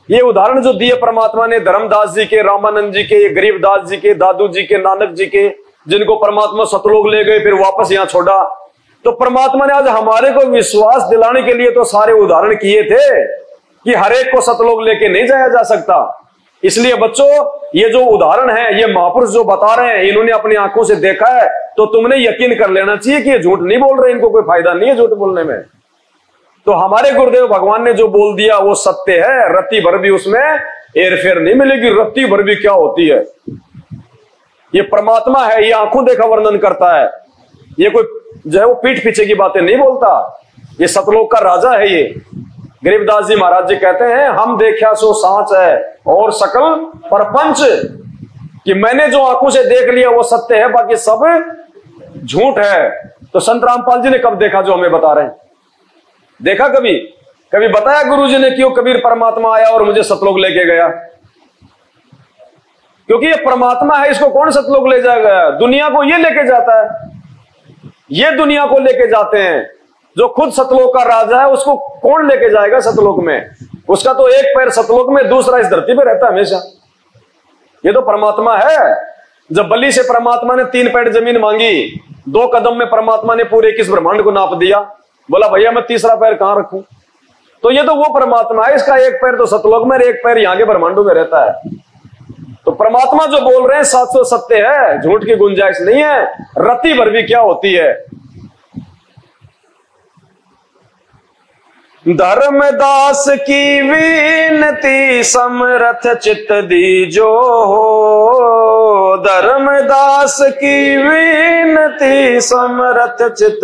ये उदाहरण जो दिए परमात्मा ने धर्मदास जी के, रामानंद जी के, गरीबदास जी के, दादू जी के, नानक जी के, जिनको परमात्मा सतलोक ले गए फिर वापस यहां छोड़ा, तो परमात्मा ने आज हमारे को विश्वास दिलाने के लिए तो सारे उदाहरण किए थे कि हर एक को सतलोक लेके नहीं जाया जा सकता। इसलिए बच्चों, ये जो उदाहरण है, ये महापुरुष जो बता रहे हैं, इन्होंने अपनी आंखों से देखा है, तो तुमने यकीन कर लेना चाहिए कि ये झूठ नहीं बोल रहे, इनको कोई फायदा नहीं है झूठ बोलने में। तो हमारे गुरुदेव भगवान ने जो बोल दिया वो सत्य है, रत्ती भर भी उसमें हेर फेर नहीं मिलेगी। रत्ती भर भी क्या होती है? ये परमात्मा है, ये आंखों देखा वर्णन करता है, ये कोई जो है वो पीठ पीछे की बातें नहीं बोलता, ये सतलोक का राजा है। ये गरीबदास जी महाराज जी कहते हैं, हम देखा सो सांच है और सकल परपंच, कि मैंने जो आंखों से देख लिया वो सत्य है, बाकी सब झूठ है। तो संत रामपाल जी ने कब देखा जो हमें बता रहे हैं? देखा कभी? कभी बताया गुरु जी ने क्यों कबीर परमात्मा आया और मुझे सतलोक लेके गया? क्योंकि ये परमात्मा है, इसको कौन सतलोक ले जाएगा? दुनिया को ये लेके जाता है, ये दुनिया को लेके जाते हैं। जो खुद सतलोक का राजा है उसको कौन लेके जाएगा सतलोक में? उसका तो एक पैर सतलोक में, दूसरा इस धरती पे रहता है हमेशा। ये तो परमात्मा है। जब बलि से परमात्मा ने 3 पैर जमीन मांगी, 2 कदम में परमात्मा ने पूरे 21 ब्रह्मांड को नाप दिया। बोला भैया मैं तीसरा पैर कहां रखूं? तो ये तो वो परमात्मा है, इसका एक पैर तो सतलोक में, एक पैर यहां के ब्रह्मांडों में रहता है। तो परमात्मा जो बोल रहे हैं शाश्वत सत्य है, झूठ की गुंजाइश नहीं है। रत्ती भर भी क्या होती है। धर्मदास की विनती समरथ चित्त दीजो हो, धर्मदास की विनती समरथ चित्त,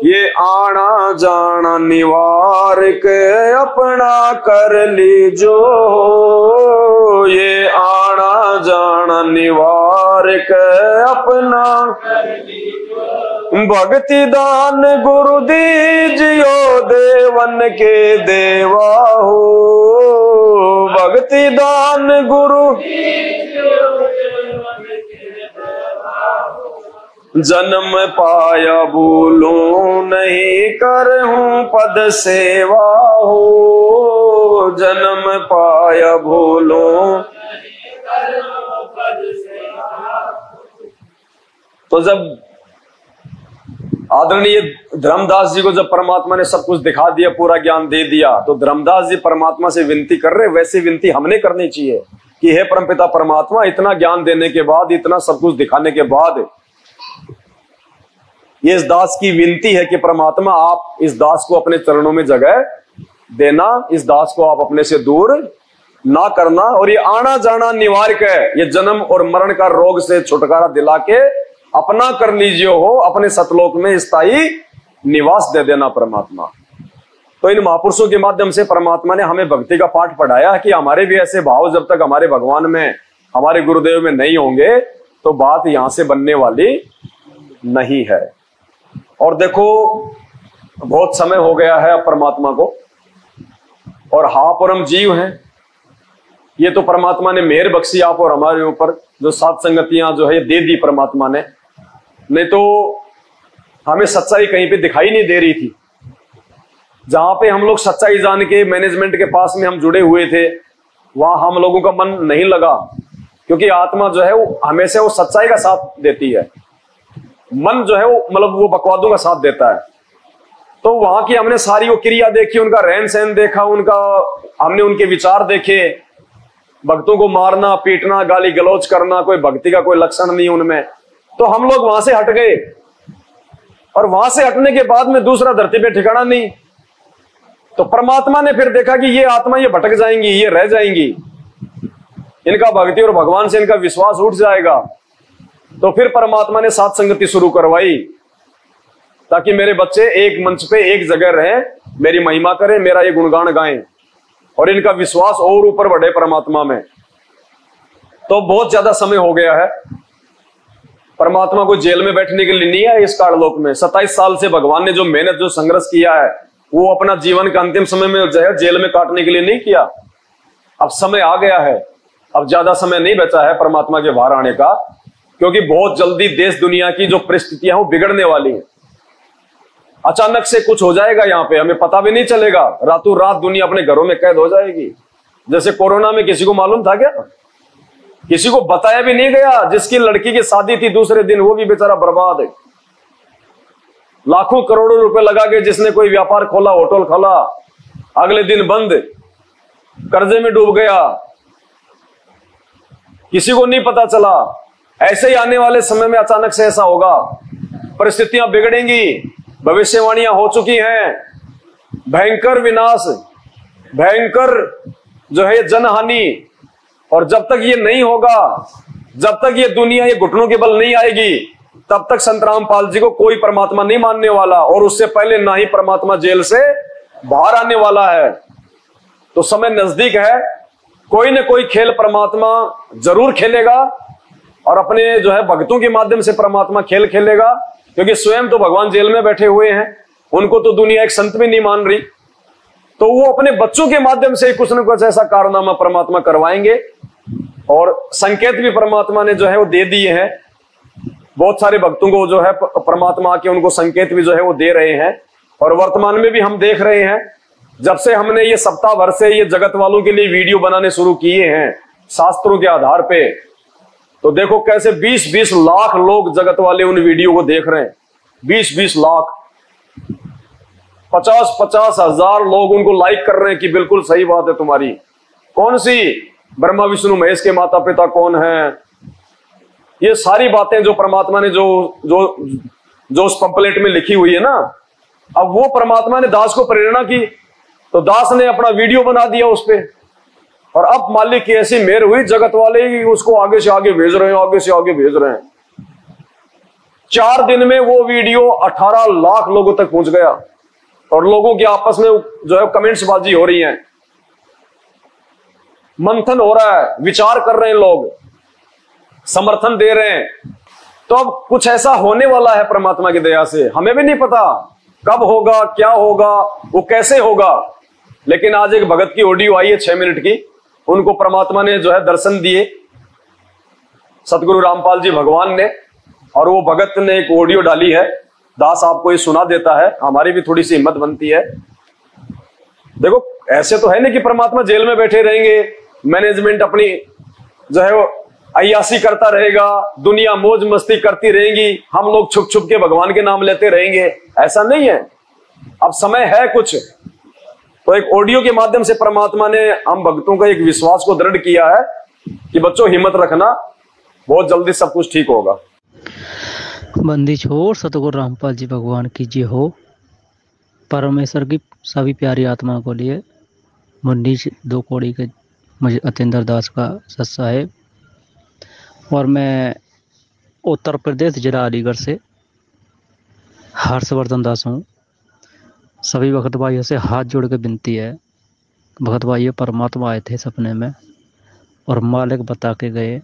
ये आना जाना निवार के अपना कर लीजो, ये आना जाना निवार के अपना भक्ति दान गुरु दीजियो देवन के देवा हो, भक्ति दान गुरु जन्म पाया भूलूं नहीं करहूं पद सेवा हो, जन्म पाया भूलूं। तो जब आदरणीय धर्मदास जी को जब परमात्मा ने सब कुछ दिखा दिया, पूरा ज्ञान दे दिया, तो धर्मदास जी परमात्मा से विनती कर रहे, वैसी विनती हमने करनी चाहिए कि हे परमपिता परमात्मा, इतना ज्ञान देने के बाद, इतना सब कुछ दिखाने के बाद, ये इस दास की विनती है कि परमात्मा आप इस दास को अपने चरणों में जगह देना, इस दास को आप अपने से दूर ना करना, और ये आना जाना निवार के, ये जन्म और मरण का रोग से छुटकारा दिला के अपना कर लीजिए हो, अपने सतलोक में स्थायी निवास दे देना परमात्मा। तो इन महापुरुषों के माध्यम से परमात्मा ने हमें भक्ति का पाठ पढ़ाया कि हमारे भी ऐसे भाव जब तक हमारे भगवान में, हमारे गुरुदेव में नहीं होंगे तो बात यहां से बनने वाली नहीं है। और देखो बहुत समय हो गया है अब परमात्मा को, और हाँ परम जीव हैं ये, तो परमात्मा ने मेहर बख्शी आप और हमारे ऊपर, जो सात संगतियां जो है दे दी परमात्मा ने, नहीं तो हमें सच्चाई कहीं पे दिखाई नहीं दे रही थी। जहां पे हम लोग सच्चाई जान के मैनेजमेंट के पास में हम जुड़े हुए थे, वहां हम लोगों का मन नहीं लगा, क्योंकि आत्मा जो है वो हमेशा वो सच्चाई का साथ देती है, मन जो है वो मतलब वो बकवादों का साथ देता है। तो वहां की हमने सारी वो क्रिया देखी, उनका रहन सहन देखा, उनका हमने उनके विचार देखे, भक्तों को मारना पीटना गाली गलौज करना कोई भक्ति का कोई लक्षण नहीं उनमें। तो हम लोग वहां से हट गए, और वहां से हटने के बाद में दूसरा धरती पे ठिकाना नहीं। तो परमात्मा ने फिर देखा कि ये आत्मा ये भटक जाएंगी, ये रह जाएंगी, इनका भक्ति और भगवान से इनका विश्वास उठ जाएगा। तो फिर परमात्मा ने साथ संगति शुरू करवाई, ताकि मेरे बच्चे एक मंच पे एक जगह रहें, मेरी महिमा करें, मेरा ये गुणगान गाएं, और इनका विश्वास और ऊपर बढ़े परमात्मा में। तो बहुत ज्यादा समय हो गया है, परमात्मा को जेल में बैठने के लिए नहीं है इस काललोक में। 27 साल से भगवान ने जो मेहनत जो संघर्ष किया है, वो अपना जीवन का अंतिम समय में जो है जेल में काटने के लिए नहीं किया। अब समय आ गया है, अब ज्यादा समय नहीं बचा है परमात्मा के बाहर आने का, क्योंकि बहुत जल्दी देश दुनिया की जो परिस्थितियां वो बिगड़ने वाली हैं। अचानक से कुछ हो जाएगा यहाँ पे, हमें पता भी नहीं चलेगा, रातों रात दुनिया अपने घरों में कैद हो जाएगी। जैसे कोरोना में किसी को मालूम था क्या? किसी को बताया भी नहीं गया। जिसकी लड़की की शादी थी दूसरे दिन, वो भी बेचारा बर्बाद है। लाखों करोड़ों रुपए लगा के जिसने कोई व्यापार खोला, होटल खोला, अगले दिन बंद, कर्जे में डूब गया, किसी को नहीं पता चला। ऐसे ही आने वाले समय में अचानक से ऐसा होगा, परिस्थितियां बिगड़ेंगी, भविष्यवाणियां हो चुकी हैं, भयंकर विनाश, भयंकर जो है जनहानि। और जब तक ये नहीं होगा, जब तक ये दुनिया ये घुटनों के बल नहीं आएगी, तब तक संत रामपाल जी को कोई परमात्मा नहीं मानने वाला, और उससे पहले ना ही परमात्मा जेल से बाहर आने वाला है। तो समय नजदीक है, कोई न कोई खेल परमात्मा जरूर खेलेगा, और अपने जो है भक्तों के माध्यम से परमात्मा खेल खेलेगा, क्योंकि स्वयं तो भगवान जेल में बैठे हुए हैं, उनको तो दुनिया एक संत भी नहीं मान रही। तो वो अपने बच्चों के माध्यम से कुछ न कुछ ऐसा कारनामा परमात्मा करवाएंगे, और संकेत भी परमात्मा ने जो है वो दे दिए हैं। बहुत सारे भक्तों को जो है परमात्मा आके उनको संकेत भी जो है वो दे रहे हैं, और वर्तमान में भी हम देख रहे हैं। जब से हमने ये सप्ताह भर से ये जगत वालों के लिए वीडियो बनाने शुरू किए हैं शास्त्रों के आधार पे, तो देखो कैसे 20-20 लाख लोग जगत वाले उन वीडियो को देख रहे हैं। 20-20 लाख, 50-50 हजार लोग उनको लाइक कर रहे हैं कि बिल्कुल सही बात है तुम्हारी। कौन सी? ब्रह्मा विष्णु महेश के माता पिता कौन है, ये सारी बातें जो परमात्मा ने जो जो जो उस पंपलेट में लिखी हुई है ना, अब वो परमात्मा ने दास को प्रेरणा की तो दास ने अपना वीडियो बना दिया उस पे, और अब मालिक की ऐसी मेहर हुई, जगत वाले ही उसको आगे से आगे भेज रहे हैं, आगे से आगे भेज रहे हैं। 4 दिन में वो वीडियो 18 लाख लोगों तक पहुंच गया, और लोगों की आपस में जो है कमेंट्स बाजी हो रही है, मंथन हो रहा है, विचार कर रहे हैं लोग, समर्थन दे रहे हैं। तो अब कुछ ऐसा होने वाला है परमात्मा की दया से, हमें भी नहीं पता कब होगा, क्या होगा, वो कैसे होगा। लेकिन आज एक भगत की ऑडियो आई है 6 मिनट की, उनको परमात्मा ने जो है दर्शन दिए, सतगुरु रामपाल जी भगवान ने, और वो भगत ने एक ऑडियो डाली है, दास आपको ये सुना देता है, हमारी भी थोड़ी सी हिम्मत बनती है। देखो ऐसे तो है नहीं कि परमात्मा जेल में बैठे रहेंगे, मैनेजमेंट अपनी जो है वो अय्यासी करता रहेगा, दुनिया मौज मस्ती करती रहेंगी, हम लोग छुप छुप के भगवान के नाम लेते रहेंगे, ऐसा नहीं है। अब समय है कुछ, तो एक ऑडियो के माध्यम से परमात्मा ने हम भक्तों का एक विश्वास को दृढ़ किया है कि बच्चों हिम्मत रखना, बहुत जल्दी सब कुछ ठीक होगा। बंदी छोड़ सतगुरु रामपाल जी भगवान की जय हो। परमेश्वर की सभी प्यारी आत्मा को लिए मुन्नी 2 कौड़ी के मुझे अतेंद्र दास का सत्सा है, और मैं उत्तर प्रदेश जिला अलीगढ़ से हर्षवर्धन दास हूँ। सभी भगत भाइयों से हाथ जोड़ के विनती है, भगत भाइयों परमात्मा आए थे सपने में और मालिक बता के गए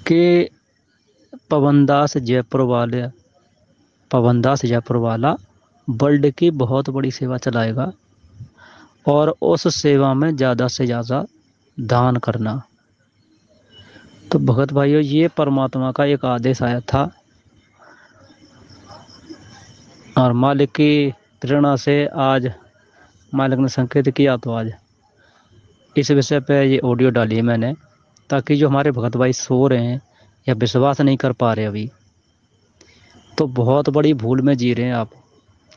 कि पवनदास जयपुर वाला वर्ल्ड की बहुत बड़ी सेवा चलाएगा, और उस सेवा में ज़्यादा से ज़्यादा दान करना। तो भगत भाइयों ये परमात्मा का एक आदेश आया था, और मालिक की प्रेरणा से आज मालिक ने संकेत किया, तो आज इस विषय पे ये ऑडियो डाली है मैंने, ताकि जो हमारे भगत भाई सो रहे हैं या विश्वास नहीं कर पा रहे अभी, तो बहुत बड़ी भूल में जी रहे हैं आप।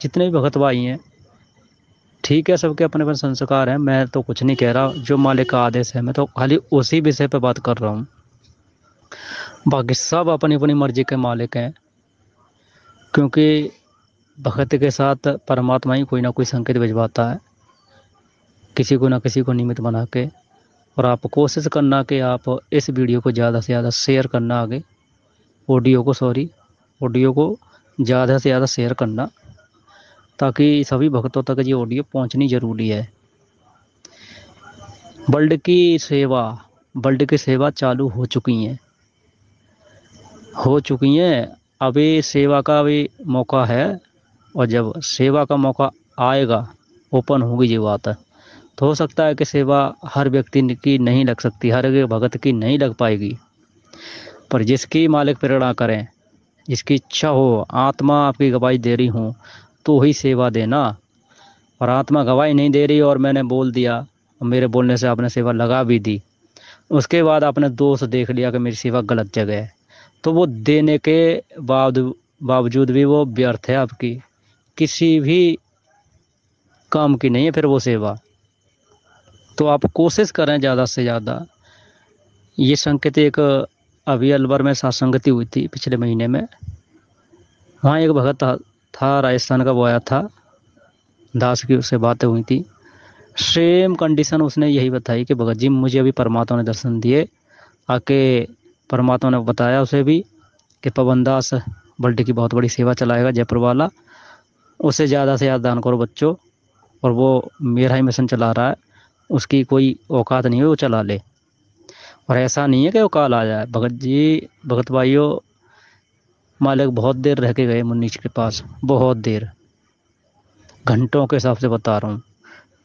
जितने भी भगत भाई हैं, ठीक है, सबके अपने अपने संस्कार हैं, मैं तो कुछ नहीं कह रहा, जो मालिक का आदेश है मैं तो खाली उसी विषय पे बात कर रहा हूँ। बाकी सब अपनी अपनी मर्जी के मालिक हैं, क्योंकि भगत के साथ परमात्मा ही कोई ना कोई संकेत भिजवाता है, किसी को ना किसी को निमित्त बना के। और आप कोशिश करना कि आप इस वीडियो को ज़्यादा से ज़्यादा शेयर करना, आगे ऑडियो को ज़्यादा से ज़्यादा शेयर करना, ताकि सभी भक्तों तक ये ऑडियो पहुंचनी ज़रूरी है। वर्ल्ड की सेवा चालू हो चुकी हैं। अभी सेवा का भी मौका है, और जब सेवा का मौका आएगा, ओपन होगी ये बात है, तो हो सकता है कि सेवा हर व्यक्ति की नहीं लग सकती, हर एक भगत की नहीं लग पाएगी, पर जिसकी मालिक प्रेरणा करें, जिसकी इच्छा हो, आत्मा आपकी गवाही दे रही हो तो ही सेवा देना। और आत्मा गवाही नहीं दे रही और मैंने बोल दिया, और मेरे बोलने से आपने सेवा लगा भी दी, उसके बाद आपने दोष देख लिया कि मेरी सेवा गलत जगह है, तो वो देने के बावजूद भी वो व्यर्थ है, आपकी किसी भी काम की नहीं है फिर वो सेवा। तो आप कोशिश करें ज़्यादा से ज़्यादा। ये संकेत एक अभी अलवर में सत्संगति हुई थी पिछले महीने में, वहाँ एक भगत था राजस्थान का, वो आया था, दास की उससे बातें हुई थी, सेम कंडीशन उसने यही बताई कि भगत जी मुझे अभी परमात्मा ने दर्शन दिए, आके परमात्मा ने बताया उसे भी कि पवन दास वर्ल्ड की बहुत बड़ी सेवा चलाएगा जयपुर वाला, उसे ज़्यादा से ज़्यादा दान करो बच्चों, और वो मेरा ही मिशन चला रहा है, उसकी कोई औकात नहीं है, वो चला ले। और ऐसा नहीं है कि वो काल आ जाए। भगत भाइयों, मालिक बहुत देर रह के गए मुन्नीच के पास, बहुत देर, घंटों के हिसाब से बता रहा हूँ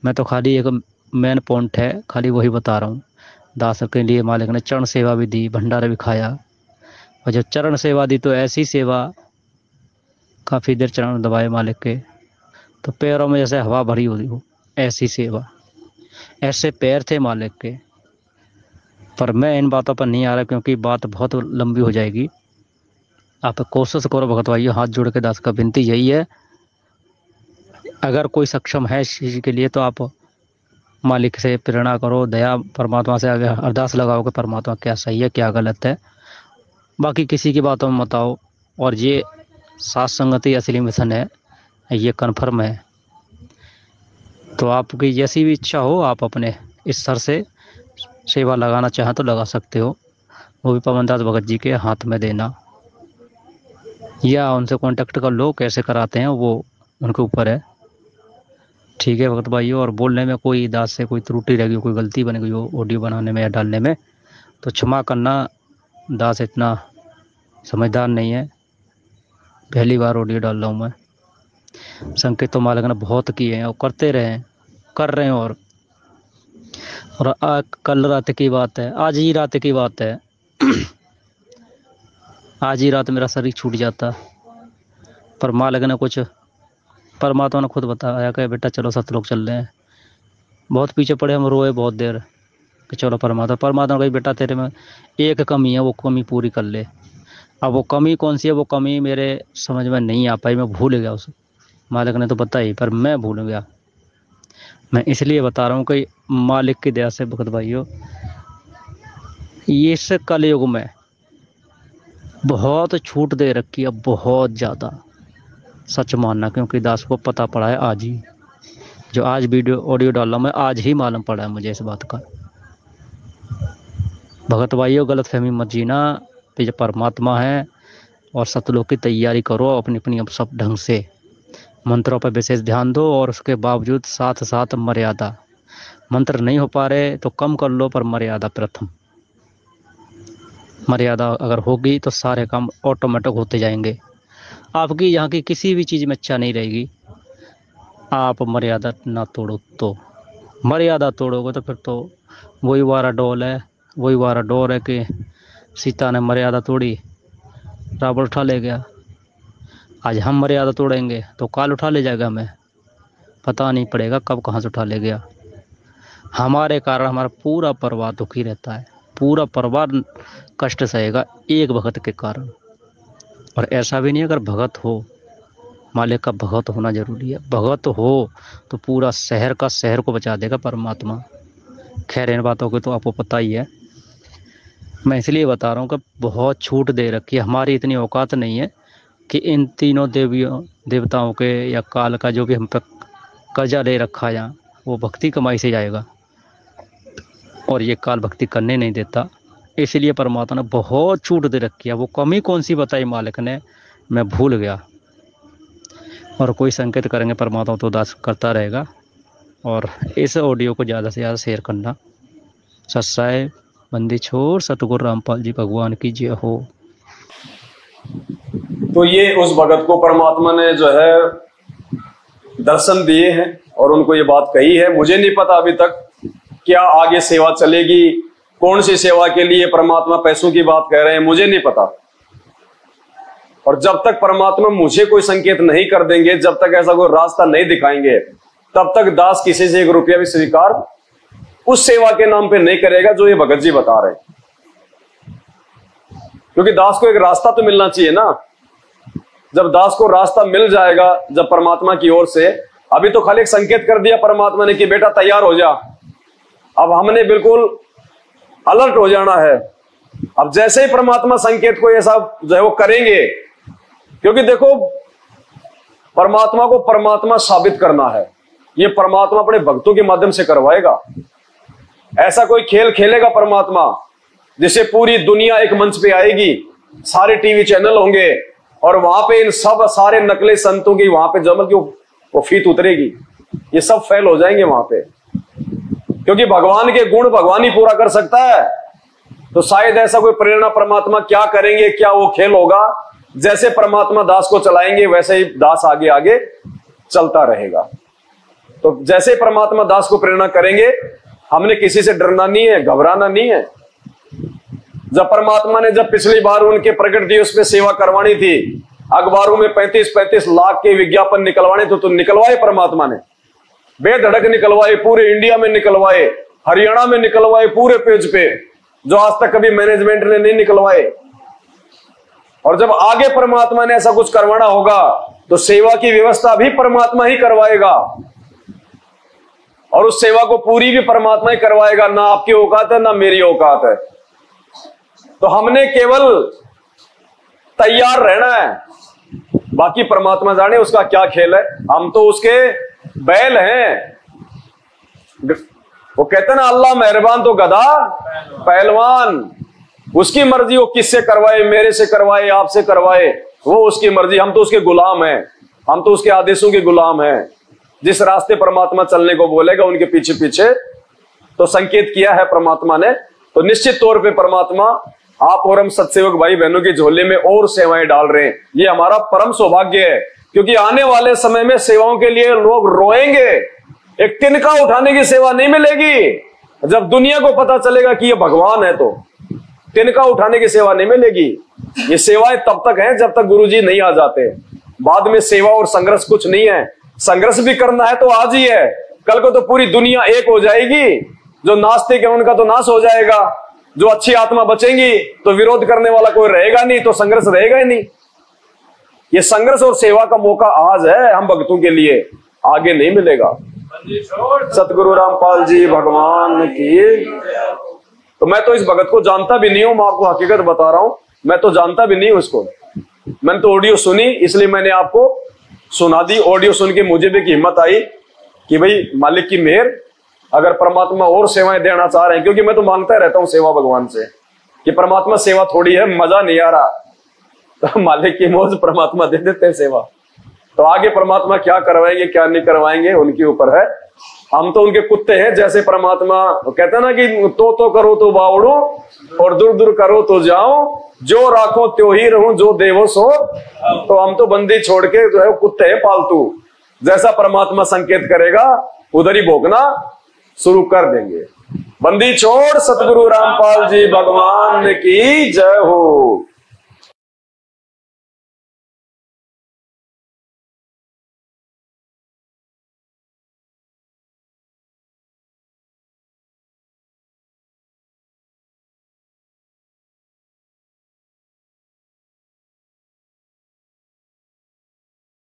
मैं, तो खाली एक मेन पॉइंट है, खाली वही बता रहा हूँ। दास के लिए मालिक ने चरण सेवा भी दी, भंडारा भी खाया, और जब चरण सेवा दी तो ऐसी सेवा, काफ़ी देर चरण दबाए मालिक के, तो पैरों में जैसे हवा भरी हुई हो, ऐसी सेवा, ऐसे पैर थे मालिक के। पर मैं इन बातों पर नहीं आ रहा, क्योंकि बात बहुत लंबी हो जाएगी। आप कोशिश करो भगत भाइयों, हाथ जोड़ के दास का विनती यही है, अगर कोई सक्षम है इस चीज़ के लिए तो आप मालिक से प्रेरणा करो, दया परमात्मा से आगे अरदास लगाओ कि परमात्मा क्या सही है क्या गलत है, बाकी किसी की बातों में मत आओ। और ये साथ संगति असली मिशन है, ये कन्फर्म है। तो आपकी जैसी भी इच्छा हो आप अपने इस स्तर से सेवा लगाना चाहें तो लगा सकते हो, वो भी पवन दास भगत जी के हाथ में देना, या उनसे कांटेक्ट कर लो, कैसे कराते हैं वो उनके ऊपर है। ठीक है भगत भाइयों, और बोलने में कोई दास से कोई त्रुटि रह गई, कोई गलती बन गई हो ऑडियो बनाने में या डालने में तो क्षमा करना। दास इतना समझदार नहीं है, पहली बार ऑडियो डाल रहा हूँ मैं। संकेत तो मालिक ने बहुत किए हैं और करते रहे, कर रहे हैं। और कल रात की बात है, आज ही रात की बात है आज ही रात मेरा शरीर छूट जाता, पर मालिक ने कुछ, परमात्मा ने खुद बताया कि बेटा चलो सतलोक चल रहे हैं। बहुत पीछे पड़े, हम रोए बहुत देर कि चलो परमात्मा ने कही बेटा तेरे में एक कमी है, वो कमी पूरी कर ले। अब वो कमी कौन सी है, वो कमी मेरे समझ में नहीं आ पाई, मैं भूल गया उसे। मालिक ने तो बताई पर मैं भूल गया। मैं इसलिए बता रहा हूँ कि मालिक की दया से भगत भाइयों, ये इस कलयुग में बहुत छूट दे रखी है, बहुत ज़्यादा। सच मानना, क्योंकि दास को पता पड़ा है आज ही, जो आज वीडियो ऑडियो डाला मैं आज ही मालूम पड़ा है मुझे इस बात का। भगत भाइयों गलत फहमी मत जीना, जो परमात्मा है, और सतलोक की तैयारी करो अपनी अपनी अब सब ढंग से, मंत्रों पर विशेष ध्यान दो, और उसके बावजूद साथ साथ मर्यादा। मंत्र नहीं हो पा रहे तो कम कर लो, पर मर्यादा प्रथम। मर्यादा अगर होगी तो सारे काम ऑटोमेटिक होते जाएंगे। आपकी यहाँ की किसी भी चीज़ में इच्छा नहीं रहेगी, आप मर्यादा ना तोड़ो। तो मर्यादा तोड़ोगे तो फिर तो वही वारा डोल है, वही वारा डोर है कि सीता ने मर्यादा तोड़ी, रावण उठा ले गया। आज हम मर्यादा तोड़ेंगे तो काल उठा ले जाएगा हमें, पता नहीं पड़ेगा कब कहाँ से उठा ले गया। हमारे कारण हमारा पूरा परिवार दुखी रहता है, पूरा परिवार कष्ट सहेगा एक भगत के कारण। और ऐसा भी नहीं, अगर भगत हो, मालिक का भगत होना जरूरी है, भगत हो तो पूरा शहर का शहर को बचा देगा परमात्मा। खैर इन बातों को तो आपको पता ही है, मैं इसलिए बता रहा हूँ कि बहुत छूट दे रखी है। हमारी इतनी औकात नहीं है कि इन तीनों देवताओं के या काल का जो भी हम पर कर्जा ले रखा है, वो भक्ति कमाई से जाएगा, और ये काल भक्ति करने नहीं देता। इसलिए परमात्मा ने बहुत छूट दे रखी है। वो कमी कौन सी बताई मालिक ने, मैं भूल गया। और कोई संकेत करेंगे परमात्मा तो दास करता रहेगा। और इस ऑडियो को ज़्यादा से ज़्यादा शेयर करना। सत्साई बंदी छोड़, सतगुरु रामपाल जी भगवान की जय हो। तो ये उस भगत को परमात्मा ने जो है दर्शन दिए हैं और उनको ये बात कही है। मुझे नहीं पता अभी तक क्या आगे सेवा चलेगी, कौन सी सेवा के लिए परमात्मा पैसों की बात कह रहे हैं, मुझे नहीं पता। और जब तक परमात्मा मुझे कोई संकेत नहीं कर देंगे, जब तक ऐसा कोई रास्ता नहीं दिखाएंगे, तब तक दास किसी से 1 रुपया भी स्वीकार उस सेवा के नाम पे नहीं करेगा जो ये भगत जी बता रहे हैं। क्योंकि दास को एक रास्ता तो मिलना चाहिए ना। जब दास को रास्ता मिल जाएगा जब परमात्मा की ओर से, अभी तो खाली एक संकेत कर दिया परमात्मा ने कि बेटा तैयार हो जा, अब हमने बिल्कुल अलर्ट हो जाना है। अब जैसे ही परमात्मा संकेत को ये सब जो है वो करेंगे, क्योंकि देखो परमात्मा को परमात्मा साबित करना है, ये परमात्मा अपने भक्तों के माध्यम से करवाएगा। ऐसा कोई खेल खेलेगा परमात्मा जिसे पूरी दुनिया एक मंच पे आएगी, सारे टीवी चैनल होंगे और वहां पे इन सब सारे नकली संतों की वहां पे जमल की वो फीत उतरेगी, ये सब फेल हो जाएंगे वहां पे। क्योंकि भगवान के गुण भगवान ही पूरा कर सकता है। तो शायद ऐसा कोई प्रेरणा परमात्मा क्या करेंगे, क्या वो खेल होगा, जैसे परमात्मा दास को चलाएंगे वैसे ही दास आगे आगे चलता रहेगा। तो जैसे परमात्मा दास को प्रेरणा करेंगे, हमने किसी से डरना नहीं है, घबराना नहीं है। जब परमात्मा ने जब पिछली बार उनके प्रकट दिवस पे सेवा करवानी थी, अखबारों में 35-35 लाख के विज्ञापन निकलवाने तो निकलवाए परमात्मा ने, बेधड़क निकलवाए, पूरे इंडिया में निकलवाए, हरियाणा में निकलवाए पूरे पेज पे, जो आज तक कभी मैनेजमेंट ने नहीं निकलवाए। और जब आगे परमात्मा ने ऐसा कुछ करवाना होगा तो सेवा की व्यवस्था भी परमात्मा ही करवाएगा। और उस सेवा को पूरी भी परमात्मा ही करवाएगा। ना आपकी औकात है ना मेरी औकात है। तो हमने केवल तैयार रहना है, बाकी परमात्मा जाने उसका क्या खेल है। हम तो उसके बैल हैं। वो कहते हैं ना, अल्लाह मेहरबान तो गधा पहलवान। उसकी मर्जी, वो किससे करवाए, मेरे से करवाए, आपसे करवाए, वो उसकी मर्जी। हम तो उसके गुलाम हैं, हम तो उसके आदेशों के गुलाम हैं। जिस रास्ते परमात्मा चलने को बोलेगा उनके पीछे पीछे। तो संकेत किया है परमात्मा ने। तो निश्चित तौर पे परमात्मा आप और हम सत्सेवक भाई बहनों की झोले में और सेवाएं डाल रहे हैं। ये हमारा परम सौभाग्य है, क्योंकि आने वाले समय में सेवाओं के लिए लोग रोएंगे। एक तिनका उठाने की सेवा नहीं मिलेगी। जब दुनिया को पता चलेगा कि ये भगवान है, तो तिनका उठाने की सेवा नहीं मिलेगी। ये सेवाएं तब तक हैं जब तक गुरुजी नहीं आ जाते। बाद में सेवा और संघर्ष कुछ नहीं है। संघर्ष भी करना है तो आज ही है, कल को तो पूरी दुनिया एक हो जाएगी। जो नास्तिक है उनका तो नाश हो जाएगा, जो अच्छी आत्मा बचेंगी तो विरोध करने वाला कोई रहेगा नहीं, तो संघर्ष रहेगा ही नहीं। ये संघर्ष और सेवा का मौका आज है हम भक्तों के लिए, आगे नहीं मिलेगा। सतगुरु रामपाल जी भगवान की। तो मैं तो इस भगत को जानता भी नहीं हूं, मैं आपको हकीकत बता रहा हूं। मैं तो जानता भी नहीं हूं उसको। मैंने तो ऑडियो सुनी, इसलिए मैंने आपको सुना दी। ऑडियो सुन के मुझे भी हिम्मत आई कि भाई मालिक की मेहर, अगर परमात्मा और सेवाएं देना चाह रहे हैं, क्योंकि मैं तो मांगता रहता हूं सेवा भगवान से कि परमात्मा सेवा थोड़ी है, मजा नहीं आ रहा, तो मालिक की मौज परमात्मा दे देते हैं सेवा। तो आगे परमात्मा क्या करवाएंगे क्या नहीं करवाएंगे उनके ऊपर है। हम तो उनके कुत्ते हैं। जैसे परमात्मा कहते हैं ना कि तो करो तो बावड़ो और दूर दूर करो तो जाओ, जो राखो त्यो ही रहूं, जो देवो सो। तो हम तो बंदी छोड़ के जो है कुत्ते हैं पालतू। जैसा परमात्मा संकेत करेगा उधर ही भोगना शुरू कर देंगे। बंदी छोड़। सतगुरु रामपाल जी भगवान की जय हो।